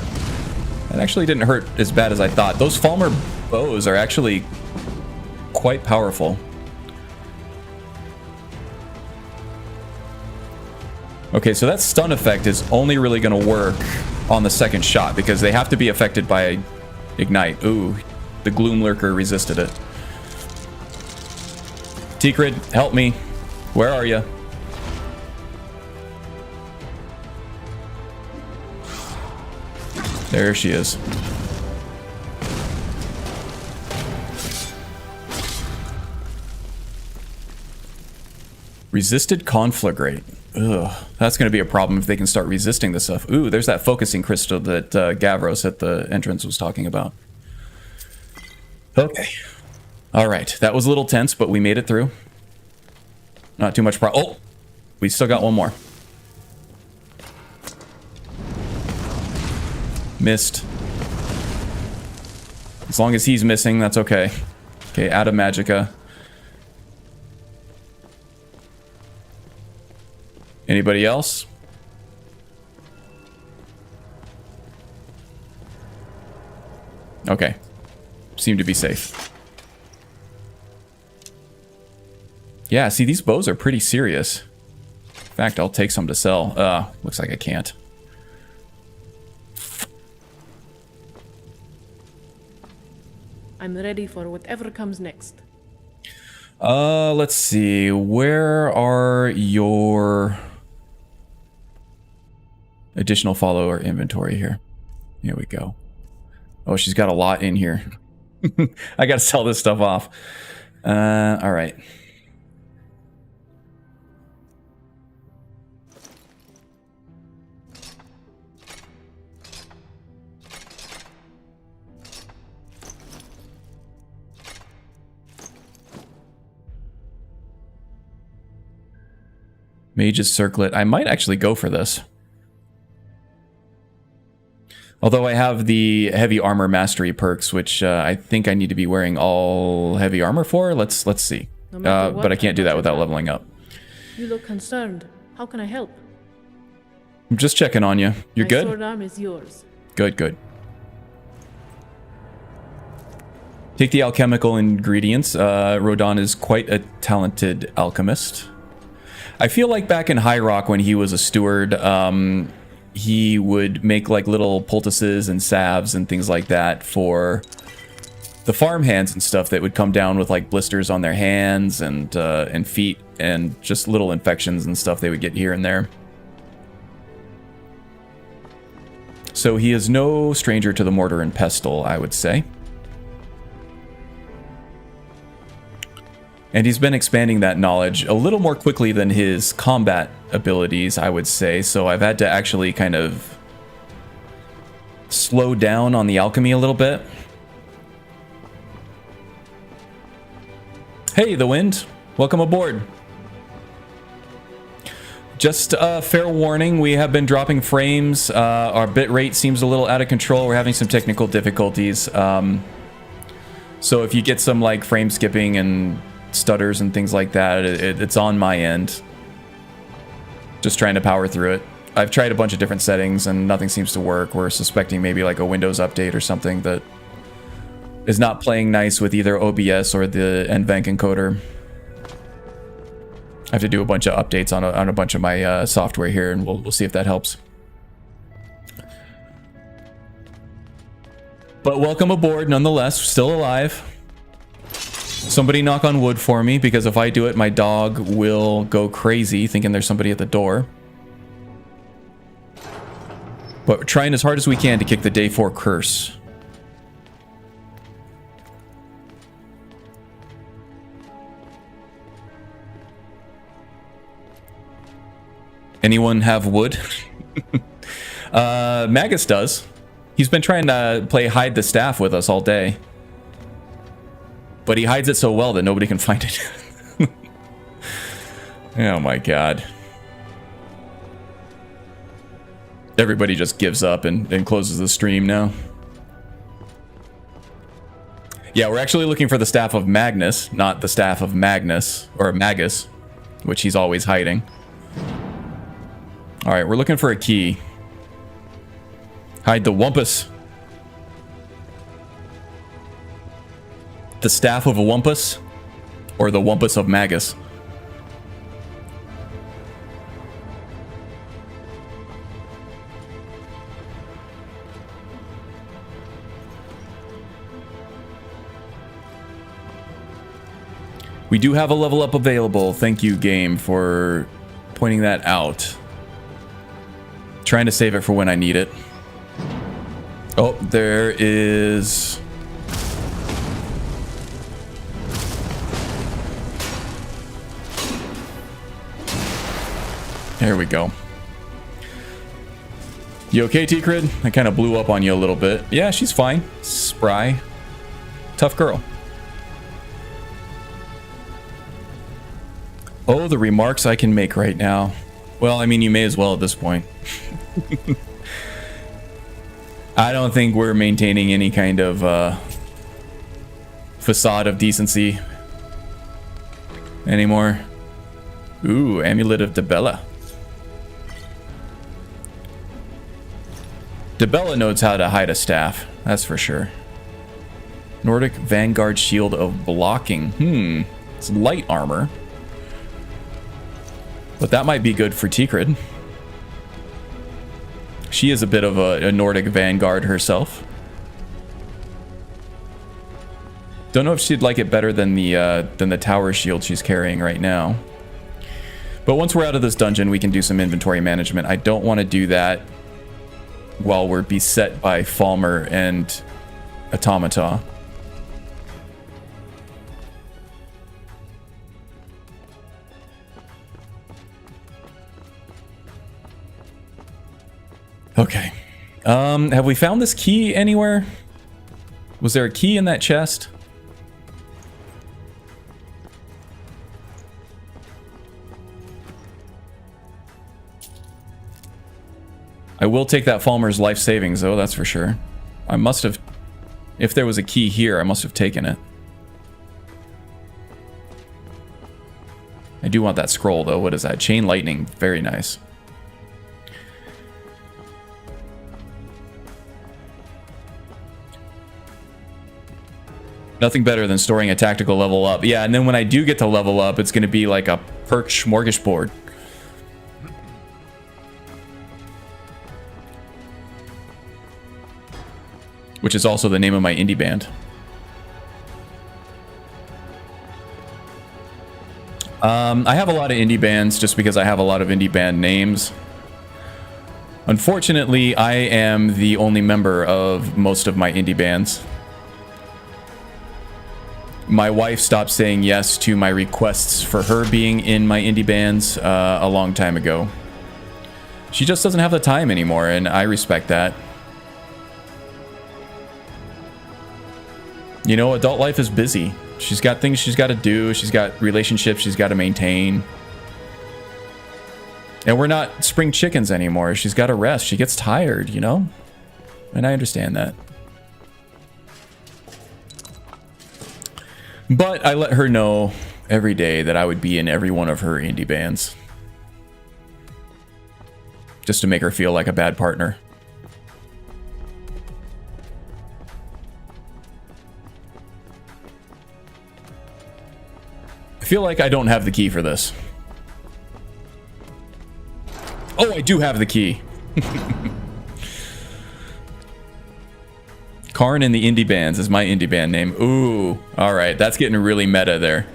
That actually didn't hurt as bad as I thought. Those Falmer bows are actually quite powerful. Okay, so that stun effect is only really going to work on the second shot because they have to be affected by Ignite. Ooh, the Gloom Lurker resisted it. Tikrid, help me. Where are you? There she is. Resisted Conflagrate. Ugh, that's going to be a problem if they can start resisting this stuff. Ooh, there's that focusing crystal that Gavros at the entrance was talking about. Okay. All right. That was a little tense, but we made it through. Not too much problem. Oh, we still got one more. Missed. As long as he's missing, that's okay. Okay, out of Magicka. Anybody else? Okay. Seem to be safe. Yeah, see, these bows are pretty serious. In fact, I'll take some to sell. Looks like I can't. I'm ready for whatever comes next. Let's see. Where are your additional follower inventory here? Here we go. Oh, she's got a lot in here. I gotta sell this stuff off. All right. Mage's Circlet. I might actually go for this. Although I have the heavy armor mastery perks, which I think I need to be wearing all heavy armor for. Let's see. No matter what, but I can't do that without back. leveling up. You look concerned. How can I help? I'm just checking on you. You're My good? sword arm is yours. Good, good. Take the alchemical ingredients. Rodon is quite a talented alchemist. I feel like back in High Rock when he was a steward, he would make like little poultices and salves and things like that for the farmhands and stuff that would come down with like blisters on their hands and feet and just little infections and stuff they would get here and there. So he is no stranger to the mortar and pestle, I would say. And he's been expanding that knowledge a little more quickly than his combat abilities, I would say. So I've had to actually kind of slow down on the alchemy a little bit. Hey, The Wind. Welcome aboard. Just a fair warning, we have been dropping frames. Our bitrate seems a little out of control. We're having some technical difficulties. So if you get some like frame skipping and stutters and things like that, it's on my end. Just trying to power through it. I've tried a bunch of different settings and nothing seems to work. We're suspecting maybe like a Windows update or something that is not playing nice with either OBS or the NVENC encoder. I have to do a bunch of updates on a bunch of my software here, and we'll see if that helps. But welcome aboard nonetheless, still alive. Somebody knock on wood for me, because if I do it, my dog will go crazy thinking there's somebody at the door. But we're trying as hard as we can to kick the day 4 curse. Anyone have wood? Magus does. He's been trying to play hide the staff with us all day. But he hides it so well that nobody can find it. Oh my god. Everybody just gives up and closes the stream now. Yeah, we're actually looking for the staff of Magnus, not the staff of Magnus, or Magus, which he's always hiding. Alright, we're looking for a key. Hide the Wumpus. The staff of a Wumpus, or the Wumpus of Magus. We do have a level up available. Thank you, game, for pointing that out. Trying to save it for when I need it. Oh, there is... There we go. You okay, T-Crid? I kind of blew up on you a little bit. Yeah, she's fine. Spry. Tough girl. Oh, the remarks I can make right now. Well, I mean, you may as well at this point. I don't think we're maintaining any kind of facade of decency anymore. Ooh, Amulet of Debella. Debella knows how to hide a staff, that's for sure. Nordic Vanguard Shield of Blocking. It's light armor. But that might be good for Tikrid. She is a bit of a Nordic Vanguard herself. Don't know if she'd like it better than the tower shield she's carrying right now. But once we're out of this dungeon, we can do some inventory management. I don't want to do that while we're beset by Falmer and Automata. Okay. Have we found this key anywhere? Was there a key in that chest? I will take that Falmer's life savings, though, that's for sure. I must have... If there was a key here, I must have taken it. I do want that scroll, though. What is that? Chain Lightning. Very nice. Nothing better than storing a tactical level up. Yeah, and then when I do get to level up, it's going to be like a perk smorgasbord. Which is also the name of my indie band. I have a lot of indie bands just because I have a lot of indie band names. Unfortunately, I am the only member of most of my indie bands. My wife stopped saying yes to my requests for her being in my indie bands a long time ago. She just doesn't have the time anymore, and I respect that. You know, adult life is busy. She's got things she's got to do. She's got relationships she's got to maintain. And we're not spring chickens anymore. She's got to rest. She gets tired, you know? And I understand that. But I let her know every day that I would be in every one of her indie bands. Just to make her feel like a bad partner. I feel like I don't have the key for this. Oh, I do have the key. Karn and the Indie Bands is my indie band name. Ooh, all right, that's getting really meta there.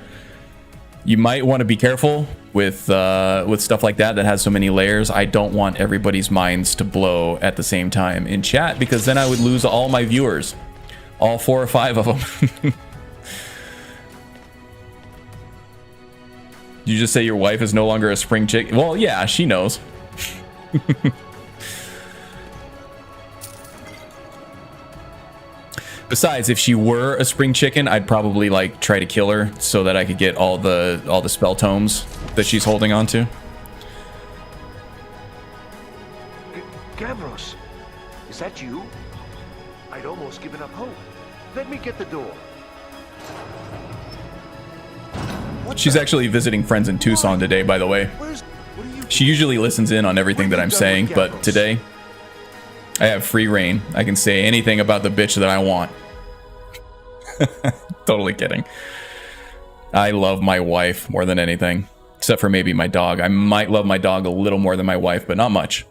You might want to be careful with stuff like that has so many layers. I don't want everybody's minds to blow at the same time in chat, because then I would lose all my viewers, all 4 or 5 of them. You just say your wife is no longer a spring chick? Well, yeah, she knows. Besides, if she were a spring chicken, I'd probably like try to kill her so that I could get all the spell tomes that she's holding on to. Gavros, is that you? I'd almost given up hope. Let me get the door. She's actually visiting friends in Tucson today, by the way. She usually listens in on everything that I'm saying, but today I have free reign. I can say anything about the bitch that I want. Totally kidding. I love my wife more than anything, except for maybe my dog. I might love my dog a little more than my wife, but not much.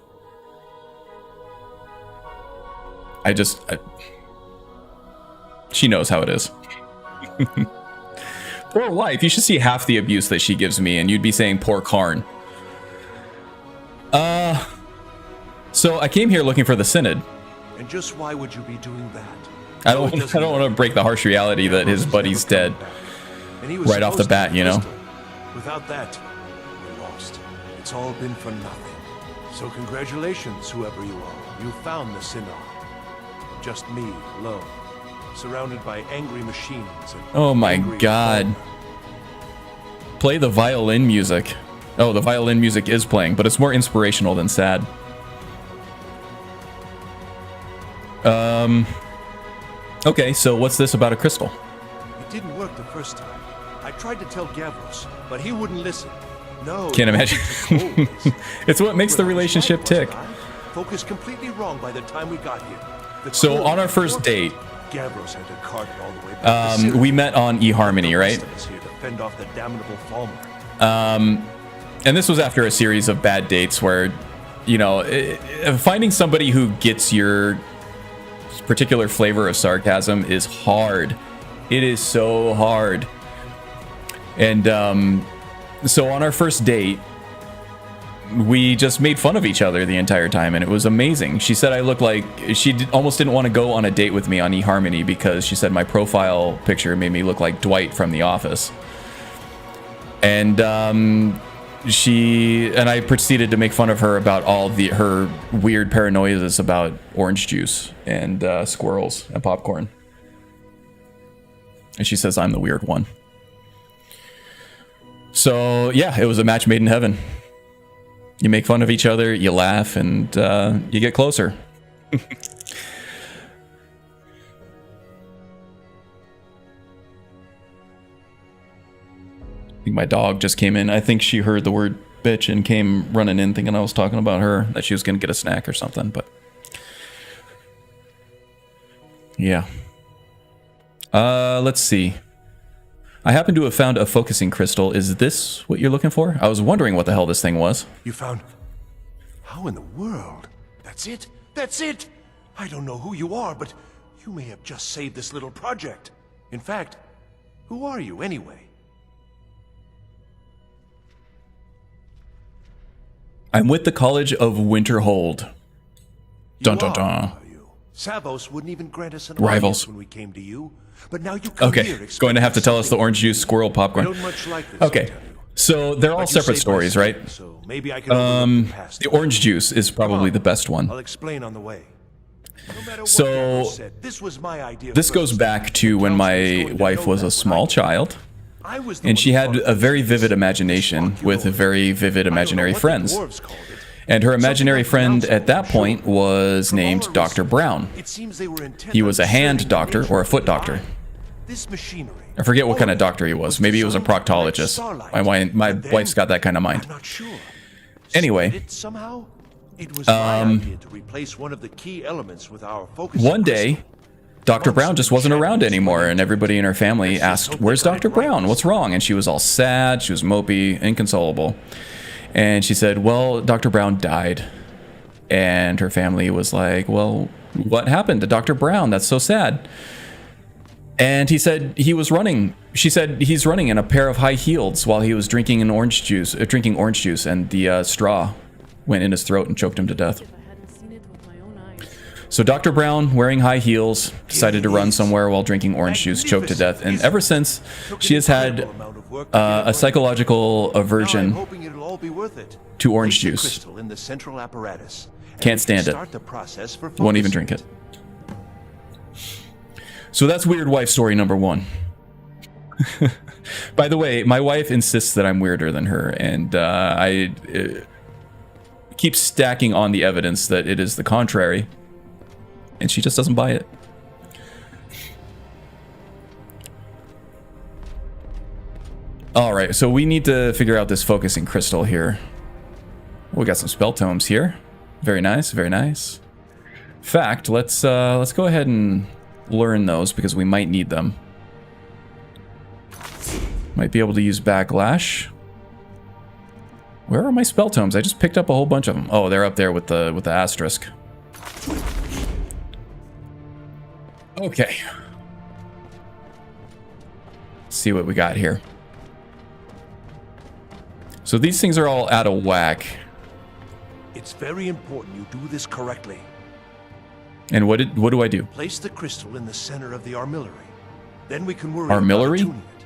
She knows how it is. Poor wife, you should see half the abuse that she gives me, and you'd be saying poor Karn. So I came here looking for the Synod. And just why would you be doing that? I don't want to break the harsh reality that his buddy's dead right off the bat, you know? Without that, we're lost. It's all been for nothing. So congratulations, whoever you are. You found the Synod. Just me, alone. Surrounded by angry machines and oh my god. Play the violin music. Oh, the violin music is playing, but it's more inspirational than sad. Okay, so what's this about a crystal? didn't work the first time. I tried to tell Gavros, but he wouldn't listen. No. Can't imagine. It's what makes the relationship tick. Focused completely wrong by the time we got here. So on our first date, Gavros had to cart it all the way back to we met on eHarmony, right? here to fend off the damnable Falmer. And this was after a series of bad dates where, you know, finding somebody who gets your particular flavor of sarcasm is hard. It is so hard. And so on our first date, we just made fun of each other the entire time, and it was amazing. She said I looked like... almost didn't want to go on a date with me on eHarmony because she said my profile picture made me look like Dwight from The Office. And I proceeded to make fun of her about all her weird paranoias about orange juice and squirrels and popcorn. And she says I'm the weird one. So yeah, it was a match made in heaven. You make fun of each other, you laugh, and you get closer. I think my dog just came in. I think she heard the word bitch and came running in thinking I was talking about her, that she was going to get a snack or something, but... yeah. Let's see. I happen to have found a focusing crystal. Is this what you're looking for? I was wondering what the hell this thing was. You found... How in the world? That's it? That's it! I don't know who you are, but you may have just saved this little project. In fact, who are you anyway? I'm with the College of Winterhold. Dun dun dun. Savos wouldn't even grant us an Rivals. audience when we came to you, but now you come Okay, here going to have to tell us the orange juice squirrel popcorn. I don't much like this, Okay, I tell you. so they're all But you separate saved my stories, right? skin, so maybe I can overlook the past. The orange juice is probably the best I'll one. explain on the way. No matter what So, Gavros said, this was my idea This goes first. back to when my wife was a small child, I was the and one she who had thought a very this vivid would imagination spark you with over. very vivid I don't know imaginary what the friends. dwarves called it. And her imaginary Something like friend at that pronounced, point sure. was From all named our Dr. research, Brown. it seems they were intent He on was a hand discerning the doctor nature or a of foot the doctor. eye. This machinery. I forget what kind of all doctor he was. it Maybe he was a designed to collect proctologist. starlight. My But then, wife's got that kind of mind. I'm not sure. Anyway. Split it somehow? It was my idea to replace one of the key elements with our focus. One day, Dr. Brown just wasn't around anymore, and everybody in her family asked, "Where's Dr. Brown? What's wrong?" And she was all sad, she was mopey, inconsolable. And she said, "Well, Dr. Brown died." And her family was like, "Well, what happened to Dr. Brown? That's so sad." And he said he was running. She said he's running in a pair of high heels while he was drinking orange juice, and the straw went in his throat and choked him to death. If I hadn't seen it with my own eyes. So Dr. Brown, wearing high heels, decided to run somewhere while drinking orange juice, choked to death, and ever since, she has had a psychological aversion Now I'm hoping it'll all be worth it. to orange Place the juice. crystal in the central apparatus, and Can't we can stand it. start the process for Won't even focusing. drink it. So that's weird wife story number one. By the way, my wife insists that I'm weirder than her, and I keep stacking on the evidence that it is the contrary, and she just doesn't buy it. All right, so we need to figure out this focusing crystal here. We got some spell tomes here. Very nice, very nice. In fact, let's go ahead and learn those because we might need them. Might be able to use backlash. Where are my spell tomes? I just picked up a whole bunch of them. Oh, they're up there with the asterisk. Okay. Let's see what we got here. So these things are all out of whack. It's very important you do this correctly. And what do I do? Place the crystal in the center of the armillary. Then we can worry Armillary? about attuning it.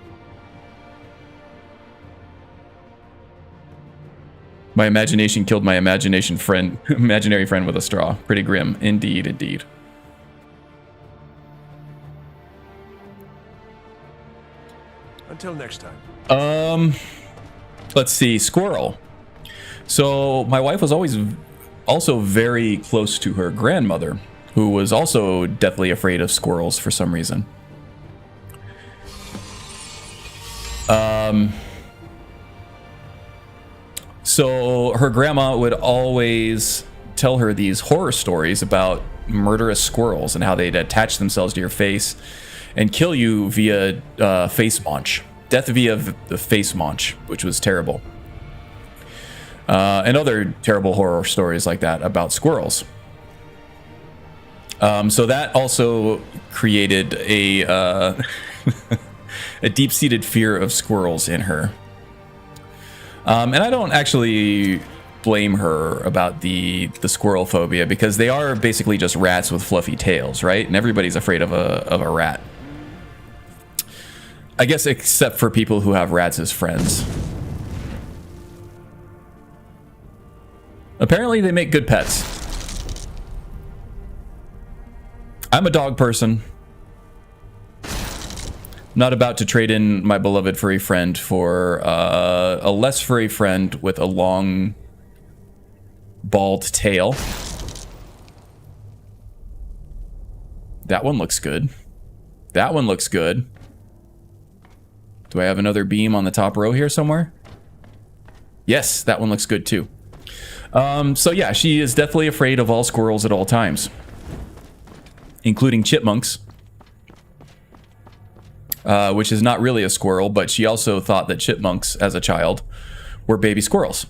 My imagination killed my imaginary friend with a straw. Pretty grim. Indeed, indeed. Until next time. Let's see. Squirrel. So my wife was always also very close to her grandmother, who was also deathly afraid of squirrels for some reason. So her grandma would always tell her these horror stories about murderous squirrels and how they'd attach themselves to your face and kill you via face maunch. Death via the face maunch, which was terrible. And other terrible horror stories like that about squirrels. So that also created a a deep-seated fear of squirrels in her. And I don't actually blame her about the squirrel phobia, because they are basically just rats with fluffy tails, right? And everybody's afraid of a rat. I guess except for people who have rats as friends. Apparently they make good pets. I'm a dog person. Not about to trade in my beloved furry friend for a less furry friend with a long, bald tail. That one looks good. That one looks good. Do I have another beam on the top row here somewhere? Yes, that one looks good too. So yeah, she is definitely afraid of all squirrels at all times, including chipmunks. Which is not really a squirrel, but she also thought that chipmunks, as a child, were baby squirrels.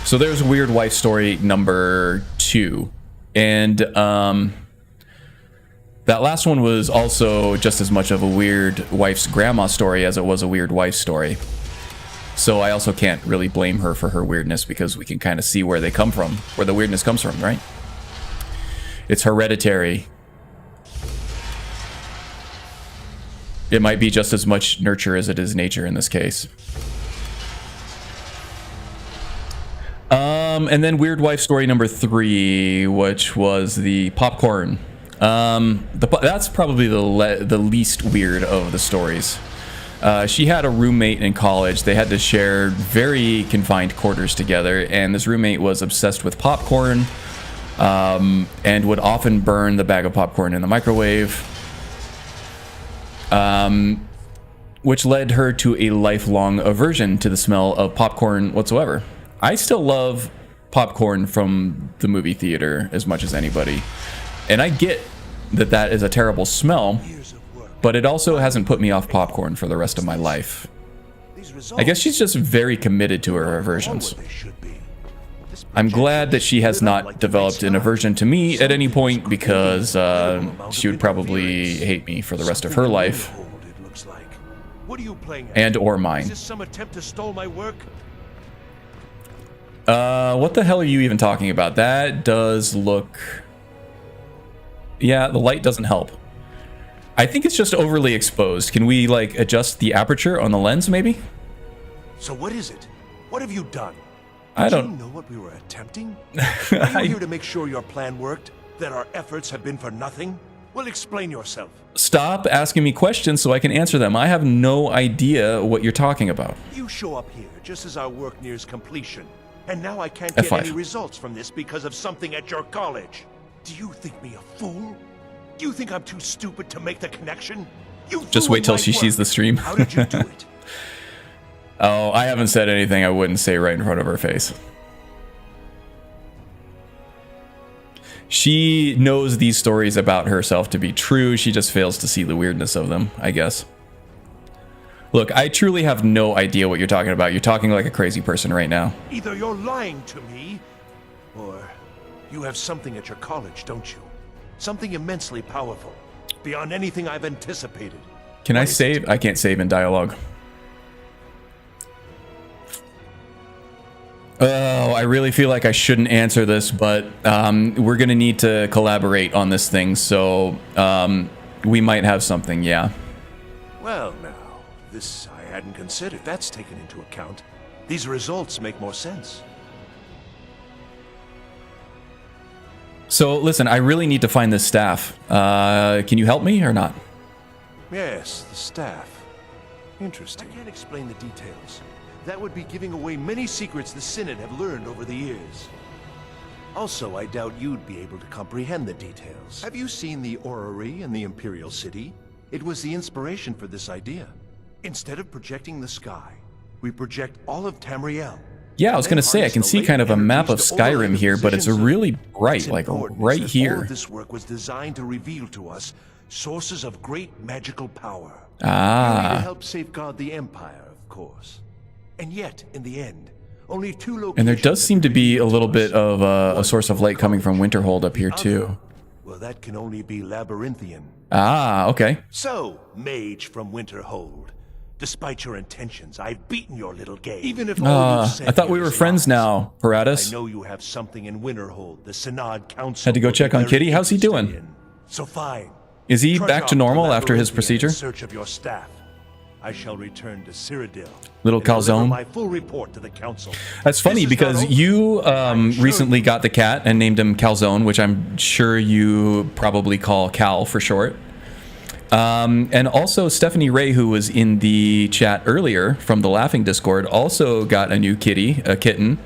So there's weird wife story number 2. And that last one was also just as much of a weird wife's grandma story as it was a weird wife story. So I also can't really blame her for her weirdness, because we can kind of see where they come from, where the weirdness comes from, right? It's hereditary. It might be just as much nurture as it is nature in this case. And then weird wife story number 3, which was the popcorn. That's probably the least weird of the stories. She had a roommate in college. They had to share very confined quarters together, and this roommate was obsessed with popcorn. And would often burn the bag of popcorn in the microwave, which led her to a lifelong aversion to the smell of popcorn whatsoever. I still love popcorn from the movie theater as much as anybody, and I get that that is a terrible smell, but it also hasn't put me off popcorn for the rest of my life. I guess she's just very committed to her aversions. I'm glad that she has not developed an aversion to me at any point, because she would probably hate me for the rest of her life. And or mine. Is this some attempt to stall my work? What the hell are you even talking about? That does look... Yeah, the light doesn't help. I think it's just overly exposed. Can we, like, adjust the aperture on the lens, maybe? So what is it? What have you done? I Did don't you know what we were attempting? Are you here to make sure your plan worked? That our efforts have been for nothing? Well, explain yourself. Stop asking me questions so I can answer them. I have no idea what you're talking about. You show up here just as our work nears completion, and now I can't get F5. any results from this because of something at your college. Do you think me a fool? Do you think I'm too stupid to make the connection? You Just wait till ruined she my sees work. the stream. How did you do it? Oh, I haven't said anything I wouldn't say right in front of her face. She knows these stories about herself to be true. She just fails to see the weirdness of them, I guess. Look, I truly have no idea what you're talking about. You're talking like a crazy person right now. Either you're lying to me, or you have something at your college, don't you? Something immensely powerful, beyond anything I've anticipated. Can I What is save? it? I can't save in dialogue. Oh, I really feel like I shouldn't answer this, but we're going to need to collaborate on this thing, so we might have something, yeah. Well, now, this I hadn't considered. That's taken into account. These results make more sense. So, listen, I really need to find this staff. Can you help me or not? Yes, the staff. Interesting. I can't explain the details. That would be giving away many secrets the Synod have learned over the years. Also, I doubt you'd be able to comprehend the details. Have you seen the orrery in the Imperial City? It was the inspiration for this idea. Instead of projecting the sky, we project all of Tamriel. Yeah, I was going to say, I can see kind of a map of Skyrim here, but it's really bright, like right All here. of this work was designed to reveal to us sources of great magical power. To Ah, help safeguard the Empire, of course. And yet, in the end, only 2 locations... and there does seem to be a little bit of a One source of light coming from Winterhold up here too. Well, that can only be labyrinthian. Ah, okay. So, mage from Winterhold, despite your intentions, I've beaten your little game. Even if I thought we were friends now, I Paratus. know you have something in Winterhold. The Synod Council Had to go will be check on very Kitty. How's he interested doing? in. So fine. Is he Trudge back off to normal after his Labyrinthia procedure? In search of your staff. I shall return to Cyrodiil. Little and deliver calzone. my full report to the council. That's funny This is because not over. you I'm sure recently got the cat and named him Calzone, which I'm sure you probably call Cal for short. And also Stephanie Ray, who was in the chat earlier from the Laughing Discord, also got a new kitty, a kitten,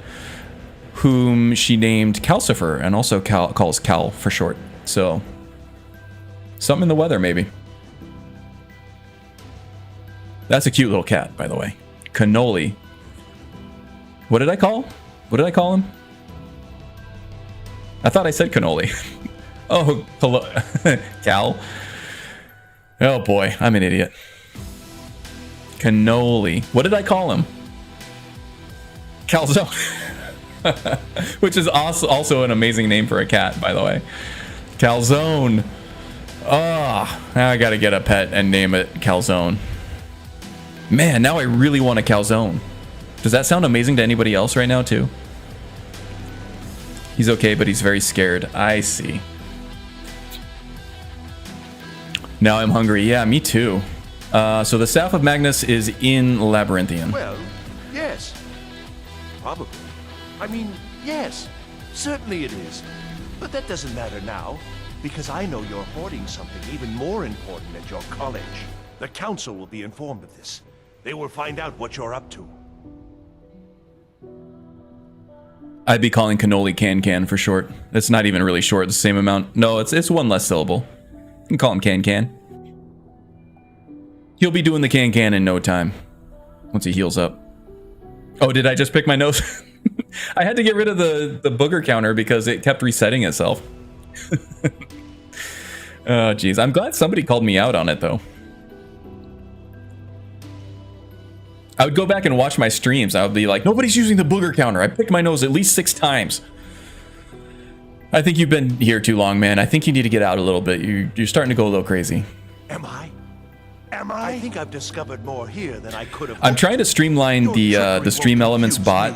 whom she named Calcifer and also calls Cal for short. So, something in the weather, maybe. That's a cute little cat, by the way. Cannoli. What did I call? What did I call him? I thought I said cannoli. Oh, hello. Cal. Oh boy, I'm an idiot. Cannoli. What did I call him? Calzone. Which is also an amazing name for a cat, by the way. Calzone. Ah, now I gotta get a pet and name it Calzone. Man, now I really want a calzone. Does that sound amazing to anybody else right now, too? He's okay, but he's very scared. I see. Now I'm hungry. Yeah, me too. So the Staff of Magnus is in Labyrinthian. Well, yes. Probably. I mean, yes. Certainly it is. But that doesn't matter now, because I know you're hoarding something even more important at your college. The council will be informed of this. They will find out what you're up to. I'd be calling cannoli can for short. It's not even really short, the same amount. No, it's one less syllable. You can call him can. He'll be doing the can in no time. Once he heals up. Oh, did I just pick my nose? I had to get rid of the booger counter because it kept resetting itself. Oh, jeez. I'm glad somebody called me out on it, though. I would go back and watch my streams. I would be like, nobody's using the booger counter. I picked my nose at least 6 times. I think you've been here too long, man. I think you need to get out a little bit. You're starting to go a little crazy. Am I? I think I've discovered more here than I could have. I'm trying to streamline the Stream Elements bot,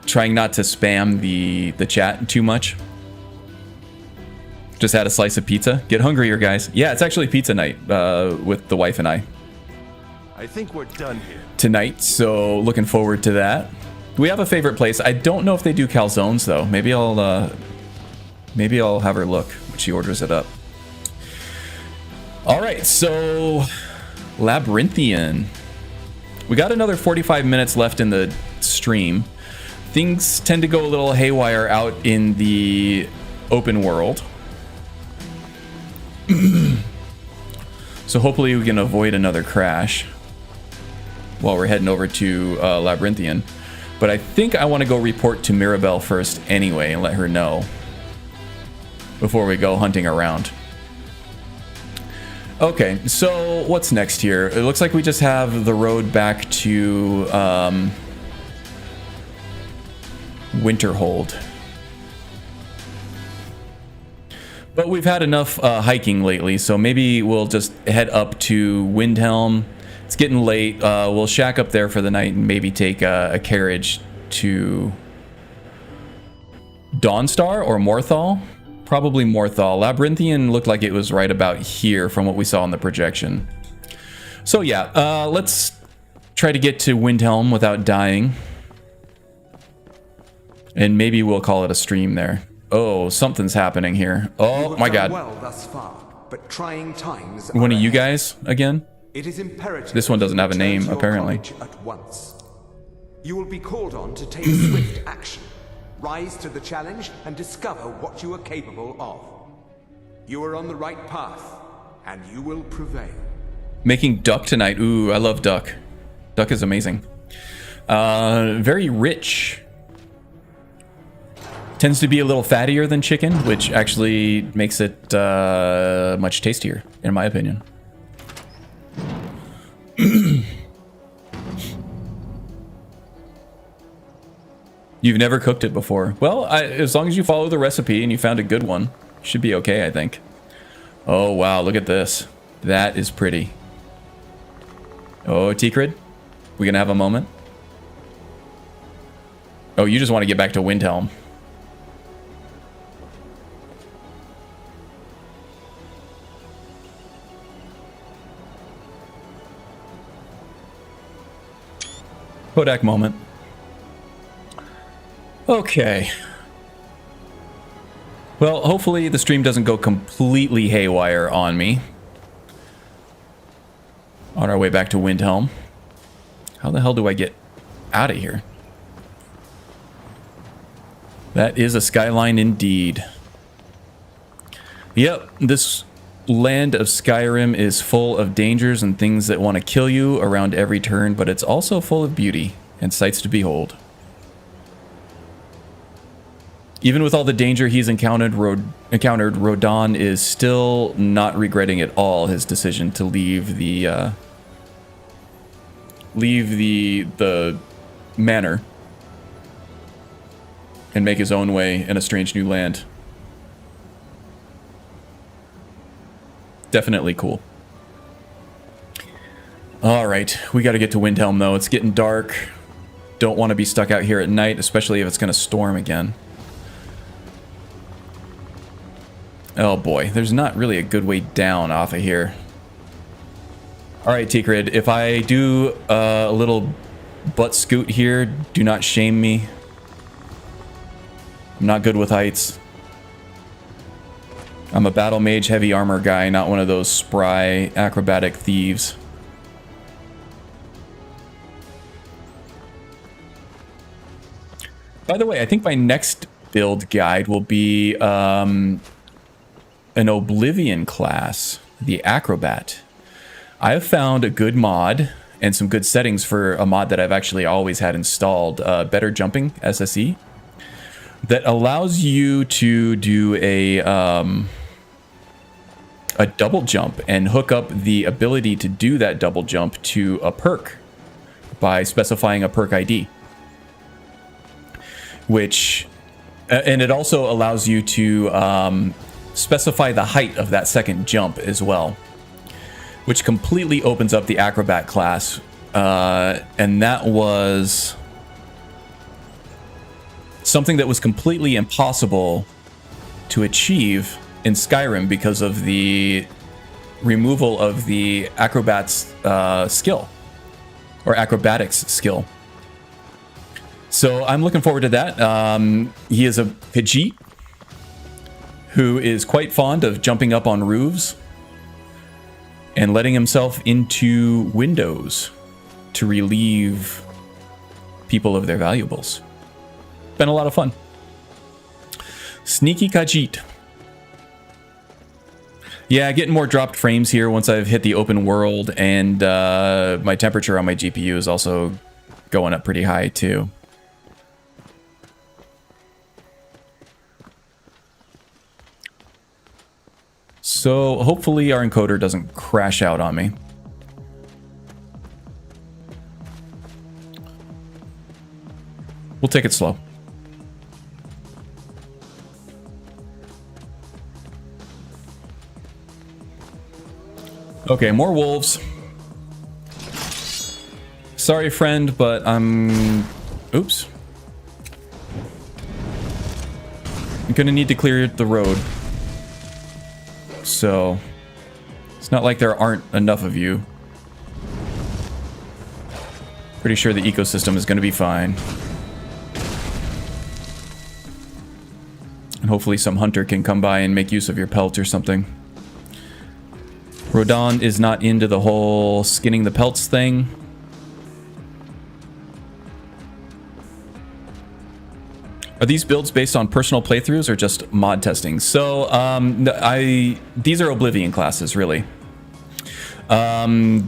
trying not to spam the chat too much. Just had a slice of pizza. Get hungrier, guys. Yeah, it's actually pizza night with the wife and I think we're done here. tonight, so looking forward to that. We have a favorite place. I don't know if they do calzones though. Maybe I'll have her look when she orders it up. All right, so Labyrinthian. We got another 45 minutes left in the stream. Things tend to go a little haywire out in the open world. So hopefully we can avoid another crash while we're heading over to Labyrinthian. But I think I want to go report to Mirabelle first anyway and let her know before we go hunting around. Okay, so what's next here? It looks like we just have the road back to Winterhold. But we've had enough hiking lately, so maybe we'll just head up to Windhelm. It's getting late. We'll shack up there for the night and maybe take a carriage to Dawnstar or Morthal. Probably Morthal. Labyrinthian looked like it was right about here from what we saw in the projection. So yeah, let's try to get to Windhelm without dying. And maybe we'll call it a stream there. Oh, something's happening here. Oh my god. Well thus far, but trying times One of you guys again? It is imperative. This one doesn't have a you return name, to your apparently. college at once. You will be called on to take swift action. Rise to the challenge and discover what you are capable of. You are on the right path, and you will prevail. Making duck tonight. Ooh, I love duck. Duck is amazing. Very rich. Tends to be a little fattier than chicken, which actually makes it much tastier, in my opinion. You've never cooked it before. Well, as long as you follow the recipe and you found a good one, should be okay, I think. Oh, wow, look at this. That is pretty. Oh, Tikrid, we gonna have a moment? Oh, you just want to get back to Windhelm. Kodak moment. Okay. Well, hopefully the stream doesn't go completely haywire on me. On our way back to Windhelm. How the hell do I get out of here? That is a skyline indeed. Yep, this land of Skyrim is full of dangers and things that want to kill you around every turn, but it's also full of beauty and sights to behold. Even with all the danger he's encountered, Rodan is still not regretting at all his decision to leave the manor and make his own way in a strange new land. Definitely cool. Alright, we gotta get to Windhelm though. It's getting dark. Don't want to be stuck out here at night, especially if it's gonna storm again. Oh boy, there's not really a good way down off of here. Alright, Tikrid, if I do a little butt scoot here, do not shame me. I'm not good with heights. I'm a Battlemage heavy armor guy, not one of those spry acrobatic thieves. By the way, I think my next build guide will be an Oblivion class, the Acrobat. I have found a good mod and some good settings for a mod that I've actually always had installed, Better Jumping SSE, that allows you to do a double jump and hook up the ability to do that double jump to a perk by specifying a perk ID. Which, and it also allows you to specify the height of that second jump as well, which completely opens up the Acrobat class. And that was something that was completely impossible to achieve in Skyrim because of the removal of the Acrobat's skill, or Acrobatics skill. So I'm looking forward to that. He is a Khajiit who is quite fond of jumping up on roofs and letting himself into windows to relieve people of their valuables. Been a lot of fun. Sneaky Khajiit. Yeah, getting more dropped frames here once I've hit the open world, and my temperature on my GPU is also going up pretty high too. So hopefully our encoder doesn't crash out on me. We'll take it slow. Okay, more wolves. Sorry, friend, but I'm... Oops. I'm gonna need to clear the road. So, it's not like there aren't enough of you. Pretty sure the ecosystem is gonna be fine. And hopefully some hunter can come by and make use of your pelt or something. Rodan is not into the whole skinning the pelts thing. Are these builds based on personal playthroughs or just mod testing? So these are Oblivion classes, really. Or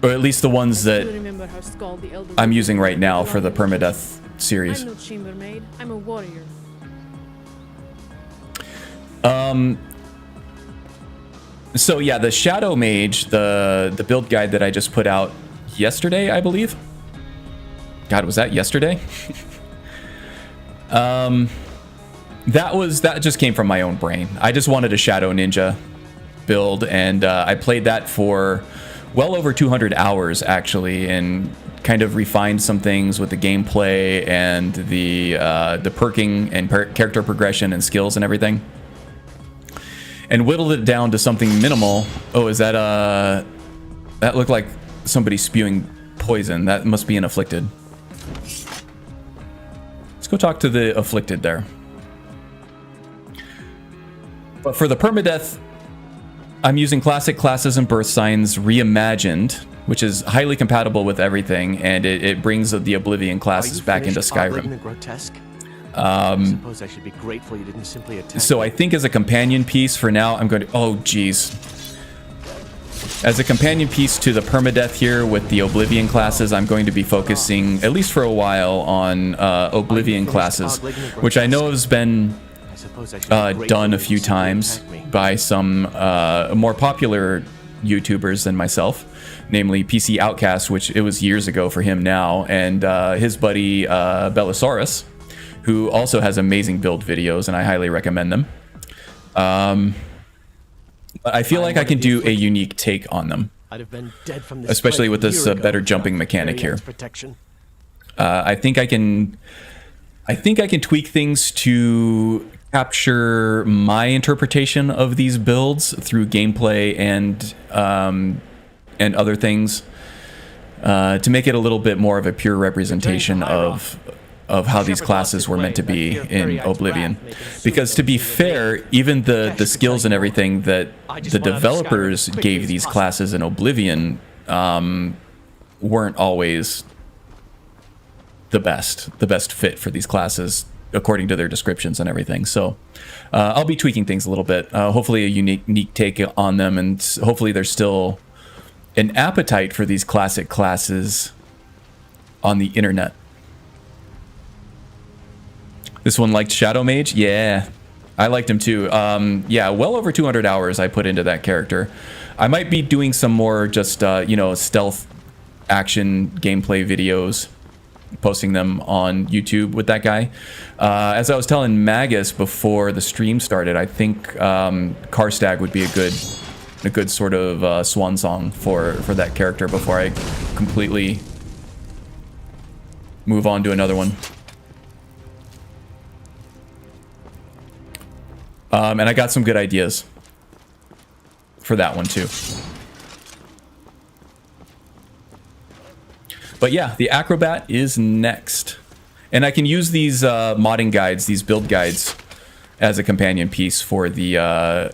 at least the ones that I'm using right now for the Permadeath series. I'm no chambermaid. I'm a warrior. So yeah, the Shadow Mage, the build guide that I just put out yesterday, I believe. God, was that yesterday? That just came from my own brain. I just wanted a Shadow Ninja build, and I played that for well over 200 hours actually, and kind of refined some things with the gameplay and the perking and character progression and skills and everything, and whittled it down to something minimal. Oh, is that that looked like somebody spewing poison? That must be an afflicted. Let's go talk to the afflicted there. But for the Permadeath, I'm using classic classes and birth signs reimagined, which is highly compatible with everything, and it brings the Oblivion classes back into Skyrim. I suppose I should be grateful you didn't simply attack. So I think as a companion piece for now, I'm going to... Oh, geez. As a companion piece to the Permadeath here with the Oblivion classes, I'm going to be focusing, at least for a while, on Oblivion classes, which I know has been done a few times by some more popular YouTubers than myself, namely PC Outcast, which it was years ago for him now, and his buddy Bellasaurus, who also has amazing build videos, and I highly recommend them. But I feel like I can do a unique take on them, especially with this better jumping mechanic here. I think I can tweak things to capture my interpretation of these builds through gameplay and other things, to make it a little bit more of a pure representation of how these classes were meant to be in Oblivion. Because to be fair, even the skills and everything that the developers gave these classes in Oblivion weren't always the best fit for these classes according to their descriptions and everything. So I'll be tweaking things a little bit, hopefully a unique take on them, and hopefully there's still an appetite for these classic classes on the internet. This one liked Shadow Mage? Yeah, I liked him too. Yeah, well over 200 hours I put into that character. I might be doing some more just stealth action gameplay videos, posting them on YouTube with that guy. As I was telling Magus before the stream started, I think Karstag would be a good sort of swan song for that character before I completely move on to another one. And I got some good ideas for that one too. But yeah, the Acrobat is next. And I can use these modding guides, these build guides, as a companion piece for the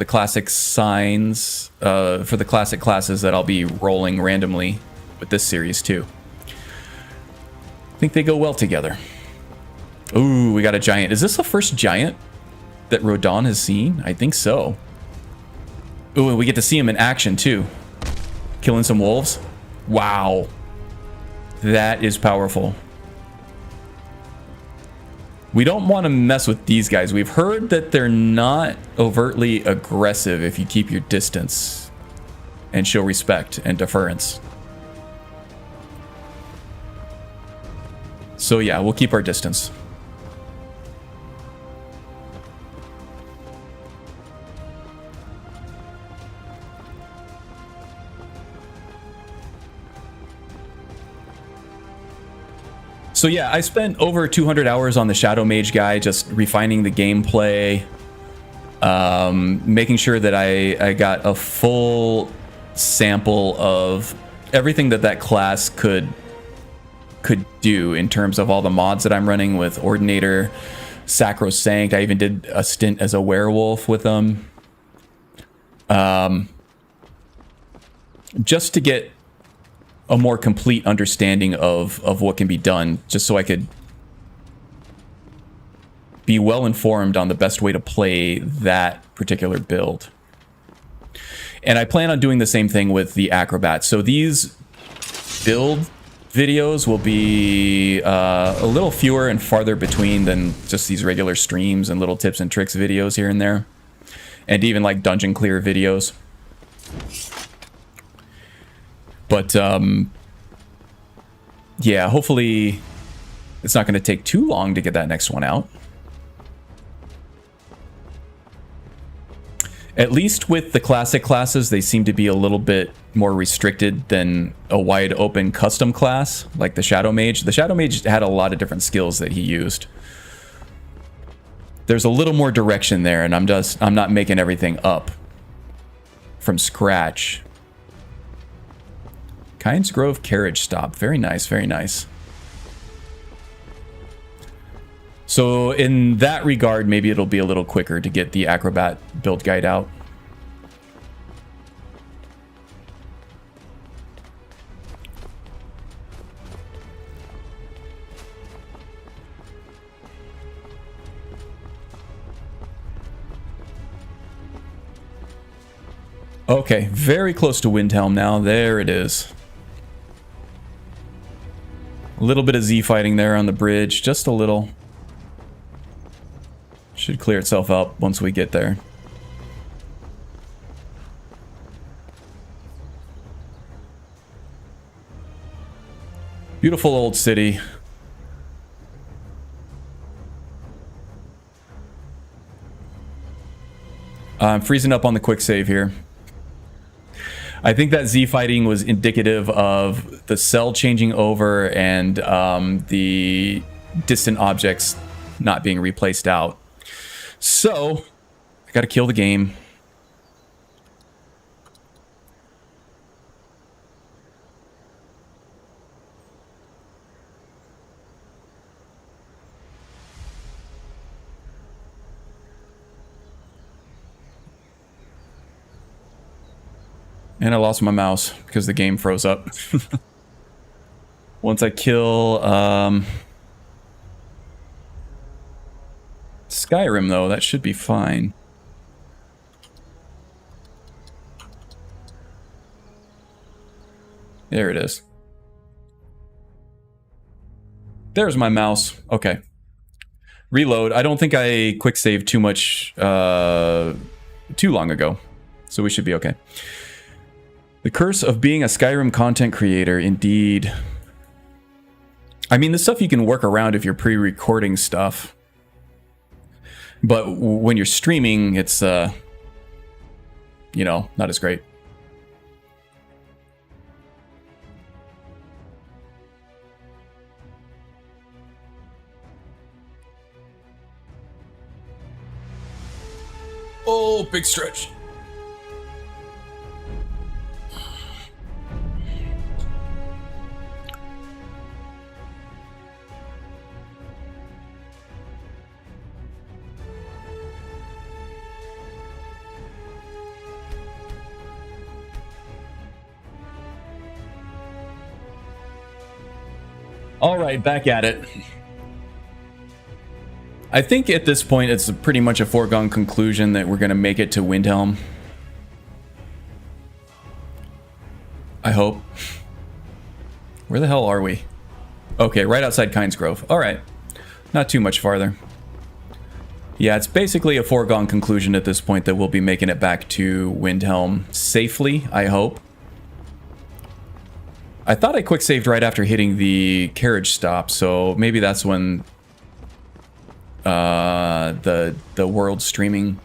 classic signs, for the classic classes that I'll be rolling randomly with this series too. I think they go well together. Ooh, we got a giant. Is this the first giant that Rodon has seen? I think so. Ooh, and we get to see him in action too. Killing some wolves. Wow. That is powerful. We don't want to mess with these guys. We've heard that they're not overtly aggressive if you keep your distance and show respect and deference. So yeah, we'll keep our distance. So yeah, I spent over 200 hours on the Shadow Mage guy, just refining the gameplay, making sure that I got a full sample of everything that class could do in terms of all the mods that I'm running with Ordinator, Sacrosanct. I even did a stint as a werewolf with them, just to get a more complete understanding of what can be done, just so I could be well informed on the best way to play that particular build. And I plan on doing the same thing with the Acrobat. So these build videos will be a little fewer and farther between than just these regular streams and little tips and tricks videos here and there. And even like dungeon clear videos. But yeah, hopefully it's not going to take too long to get that next one out. At least with the classic classes, they seem to be a little bit more restricted than a wide open custom class, like the Shadow Mage. The Shadow Mage had a lot of different skills that he used. There's a little more direction there, and I'm not making everything up from scratch. Kynes Grove carriage stop. Very nice, very nice. So in that regard, maybe it'll be a little quicker to get the Acrobat build guide out. Okay, very close to Windhelm now. There it is. A little bit of Z fighting there on the bridge, just a little. Should clear itself up once we get there. Beautiful old city. I'm freezing up on the quick save here. I think that Z fighting was indicative of the cell changing over and the distant objects not being replaced out. So, I gotta kill the game. And I lost my mouse because the game froze up. Once I kill Skyrim, though, that should be fine. There it is. There's my mouse. Okay. Reload. I don't think I quick saved too much too long ago, so we should be okay. The curse of being a Skyrim content creator, indeed. I mean, the stuff you can work around if you're pre-recording stuff. But when you're streaming, it's, you know, not as great. Oh, big stretch. All right, back at it. I think at this point it's pretty much a foregone conclusion that we're going to make it to Windhelm. I hope. Where the hell are we? Okay, right outside Kynes Grove. All right, not too much farther. Yeah, it's basically a foregone conclusion at this point that we'll be making it back to Windhelm safely, I hope. I thought I quick saved right after hitting the carriage stop, so maybe that's when the world streaming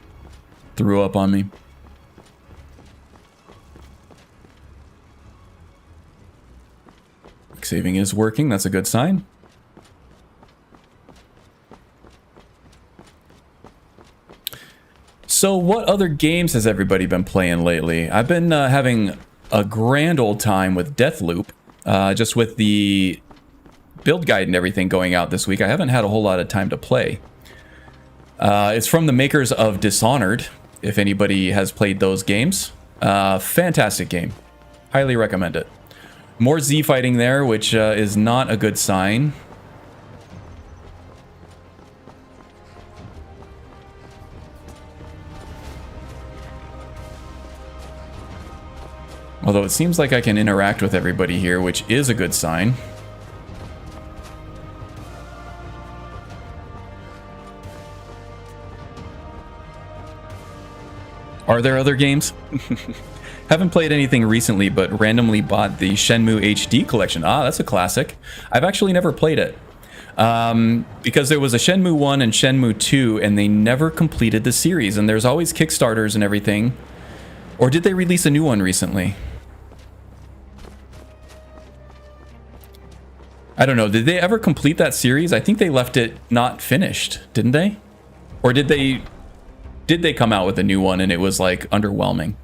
threw up on me. Quick saving is working, that's a good sign. So what other games has everybody been playing lately? I've been having a grand old time with Deathloop, just with the build guide and everything going out this week. I haven't had a whole lot of time to play. It's from the makers of Dishonored, if anybody has played those games. Fantastic game. Highly recommend it. More Z fighting there, which is not a good sign. Although it seems like I can interact with everybody here, which is a good sign. Are there other games? Haven't played anything recently, but randomly bought the Shenmue HD collection. Ah, that's a classic. I've actually never played it. Because there was a Shenmue 1 and Shenmue 2, and they never completed the series. And there's always Kickstarters and everything. Or did they release a new one recently? I don't know. Did they ever complete that series? I think they left it not finished, didn't they? Or did they come out with a new one and it was like underwhelming?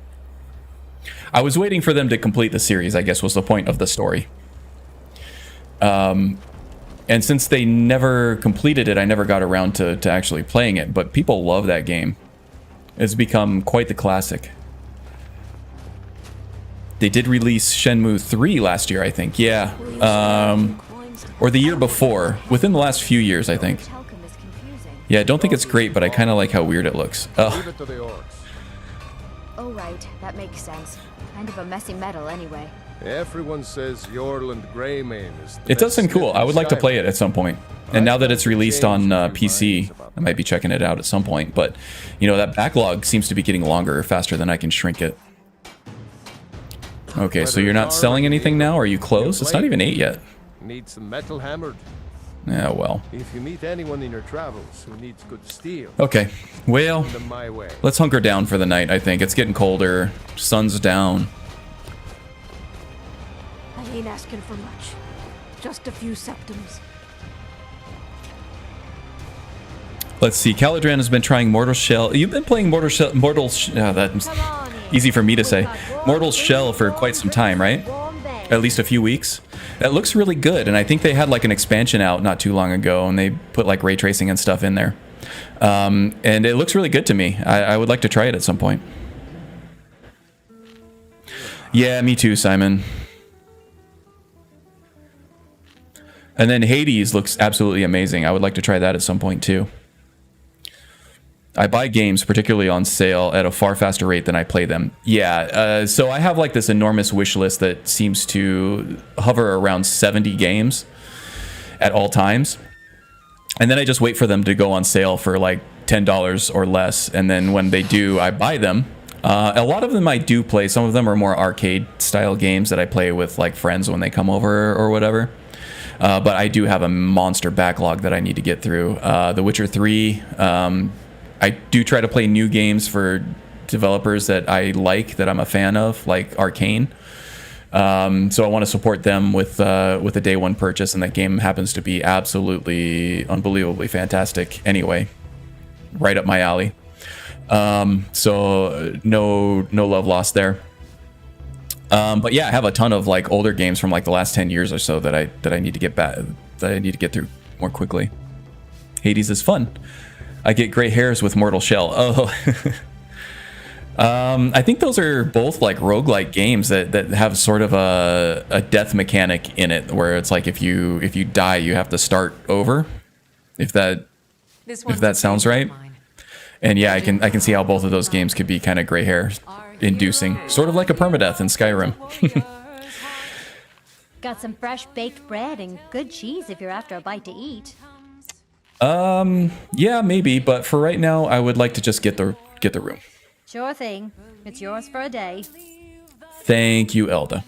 I was waiting for them to complete the series, I guess was the point of the story. And since they never completed it, I never got around to actually playing it. But people love that game. It's become quite the classic. They did release Shenmue 3 last year, I think. Yeah. Or the year before. Within the last few years, I think. Yeah, I don't think it's great, but I kind of like how weird it looks. Oh. Oh, right. That makes sense. Kind of a messy metal, anyway. Everyone says Yorland Greymane is It does seem cool. I would like to play it at some point. And now that it's released on PC, I might be checking it out at some point. But, you know, that backlog seems to be getting longer faster than I can shrink it. Okay, so you're not selling anything now? Are you closed? It's not even 8 yet. Need some metal hammered. Yeah, well. If you meet anyone in your travels who needs good steel, okay, well, send them my way. Let's hunker down for the night, I think. It's getting colder. Sun's down. I ain't asking for much. Just a few septims. Let's see. Caladran has been trying Mortal Shell. You've been playing Mortal Shell. That's easy for me to say. Mortal Shell for quite some time, right? At least a few weeks. That looks really good, and I think they had like an expansion out not too long ago, and they put like ray tracing and stuff in there. And it looks really good to me. I would like to try it at some point. Yeah, me too, Simon. And then Hades looks absolutely amazing. I would like to try that at some point too. I buy games, particularly on sale, at a far faster rate than I play them. Yeah, so I have like this enormous wish list that seems to hover around 70 games at all times. And then I just wait for them to go on sale for like $10 or less. And then when they do, I buy them. A lot of them I do play. Some of them are more arcade style games that I play with like friends when they come over or whatever. But I do have a monster backlog that I need to get through. The Witcher 3... I do try to play new games for developers that I like, that I'm a fan of, like Arcane. So I want to support them with a day one purchase, and that game happens to be absolutely, unbelievably fantastic anyway. Right up my alley. So no love lost there. But yeah, I have a ton of like older games from like the last 10 years or so that I need to get back, that I need to get through more quickly. Hades is fun. I get gray hairs with Mortal Shell. Oh. I think those are both like roguelike games that have sort of a death mechanic in it, where it's like if you die, you have to start over. If that sounds right. And yeah, I can see how both of those games could be kind of gray hair inducing, sort of like a permadeath in Skyrim. Got some fresh baked bread and good cheese if you're after a bite to eat. Yeah, maybe, but for right now, I would like to just get the room. Sure thing. It's yours for a day. Thank you, Elda.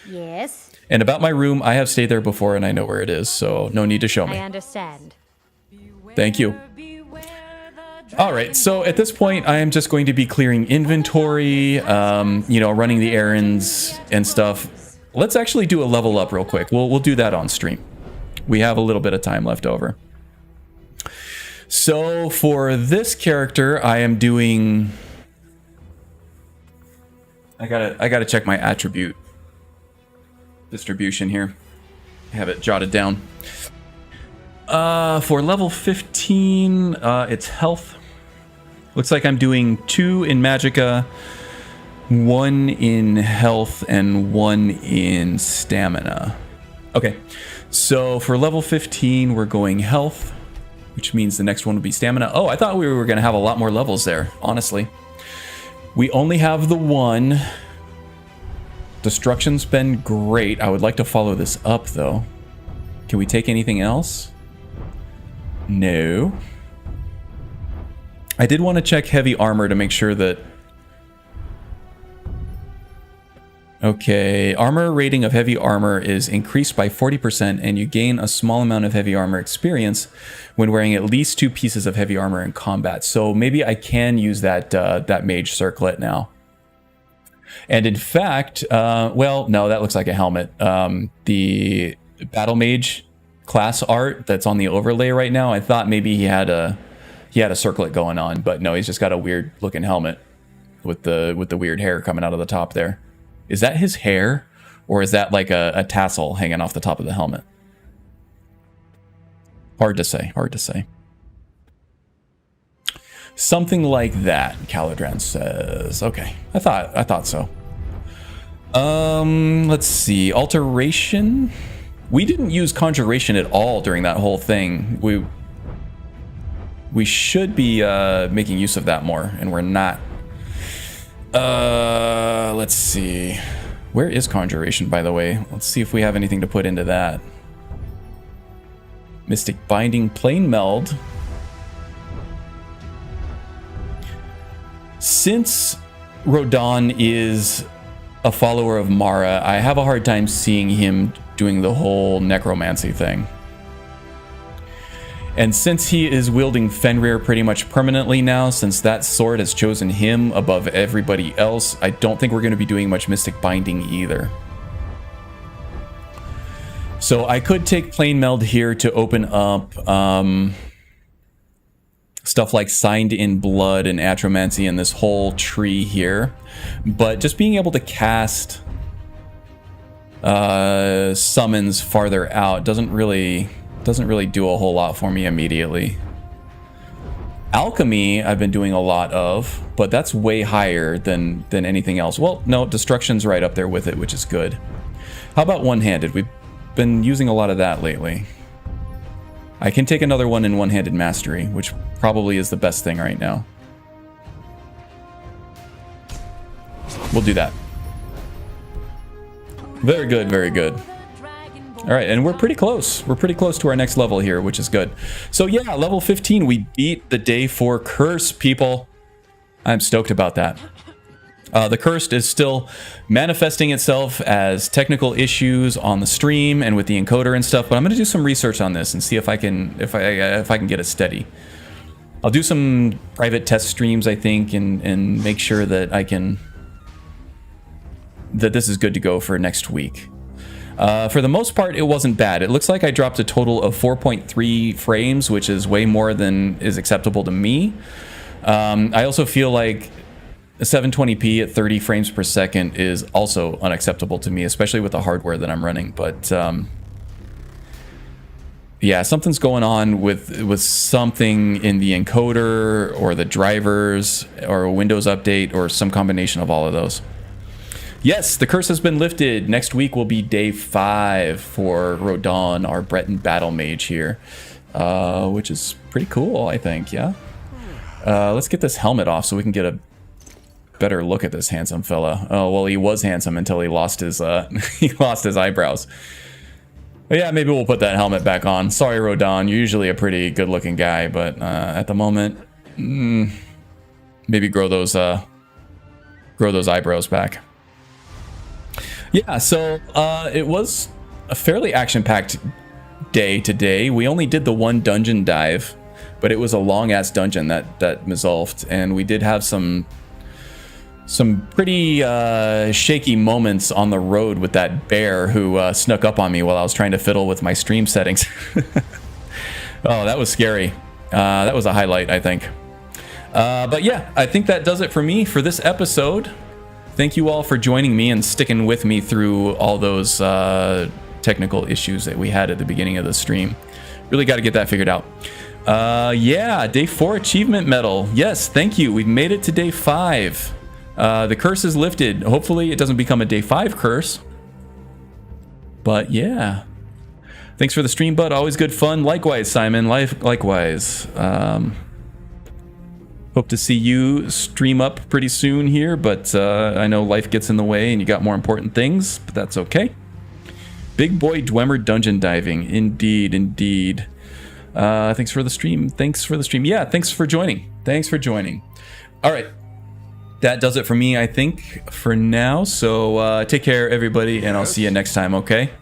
Yes. And about my room, I have stayed there before and I know where it is, so no need to show me. I understand. Thank you. All right, so at this point, I am just going to be clearing inventory, running the errands and stuff. Let's actually do a level up real quick. We'll do that on stream. We have a little bit of time left over. So for this character, I am doing... I gotta check my attribute distribution here. I have it jotted down. For level 15, it's health. Looks like I'm doing 2 in Magicka, 1 in health, and 1 in stamina. Okay, so for level 15, we're going health, which means the next one will be stamina. Oh, I thought we were going to have a lot more levels there, honestly. We only have the 1. Destruction's been great. I would like to follow this up, though. Can we take anything else? No. I did want to check heavy armor to make sure that... Okay, armor rating of heavy armor is increased by 40%, and you gain a small amount of heavy armor experience when wearing at least 2 pieces of heavy armor in combat. So maybe I can use that that mage circlet now. And in fact, well, no, that looks like a helmet. The Battlemage class art that's on the overlay right now, I thought maybe he had a circlet going on, but no, he's just got a weird looking helmet with the weird hair coming out of the top there. Is that his hair, or is that like a tassel hanging off the top of the helmet? Hard to say, hard to say. Something like that, Caladran says. Okay, I thought so. Let's see. Alteration. We didn't use conjuration at all during that whole thing. We should be making use of that more, and we're not. Let's see. Where is conjuration, by the way? Let's see if we have anything to put into that. Mystic Binding, Plane Meld. Since Rodan is a follower of Mara, I have a hard time seeing him doing the whole necromancy thing. And since he is wielding Fenrir pretty much permanently now, since that sword has chosen him above everybody else, I don't think we're going to be doing much Mystic Binding either. So I could take Plane Meld here to open up stuff like Signed in Blood and Atromancy and this whole tree here. But just being able to cast summons farther out doesn't really do a whole lot for me immediately. Alchemy I've been doing a lot of, but that's way higher than anything else. Well, no, Destruction's right up there with it, which is good. How about one-handed? We've been using a lot of that lately. I can take another one in one-handed mastery, which probably is the best thing right now. We'll do that. Very good, very good. All right, and we're pretty close. We're pretty close to our next level here, which is good. So yeah, level 15, we beat the day 4 curse, people. I'm stoked about that. The cursed is still manifesting itself as technical issues on the stream and with the encoder and stuff, but I'm going to do some research on this and see if I can get it steady. I'll do some private test streams, I think, and make sure that that this is good to go for next week. For the most part, it wasn't bad. It looks like I dropped a total of 4.3 frames, which is way more than is acceptable to me. I also feel like 720p at 30 frames per second is also unacceptable to me, especially with the hardware that I'm running. But yeah, something's going on with something in the encoder or the drivers or a Windows update or some combination of all of those. Yes, the curse has been lifted. Next week will be day 5 for Rodan, our Breton Battlemage here, which is pretty cool, I think. Yeah. Let's get this helmet off so we can get a better look at this handsome fella. Oh well, he was handsome until he lost his eyebrows. But yeah, maybe we'll put that helmet back on. Sorry, Rodan, you're usually a pretty good-looking guy, but at the moment, maybe grow those eyebrows back. Yeah, so it was a fairly action-packed day today. We only did the one dungeon dive, but it was a long-ass dungeon, that Mzulft, and we did have some pretty shaky moments on the road with that bear who snuck up on me while I was trying to fiddle with my stream settings. Oh, that was scary. That was a highlight, I think. But yeah, I think that does it for me for this episode. Thank you all for joining me and sticking with me through all those technical issues that we had at the beginning of the stream. Really got to get that figured out. Yeah, day 4 achievement medal. Yes, thank you. We've made it to day 5. The curse is lifted. Hopefully it doesn't become a day 5 curse. But yeah. Thanks for the stream, bud. Always good fun. Likewise, Simon. Likewise. Hope to see you stream up pretty soon here, but I know life gets in the way and you got more important things, but that's okay. Big Boy Dwemer Dungeon Diving. Indeed, indeed. Thanks for the stream. Thanks for the stream. Yeah, thanks for joining. Thanks for joining. All right. That does it for me, I think, for now. So take care, everybody, and I'll see you next time, okay?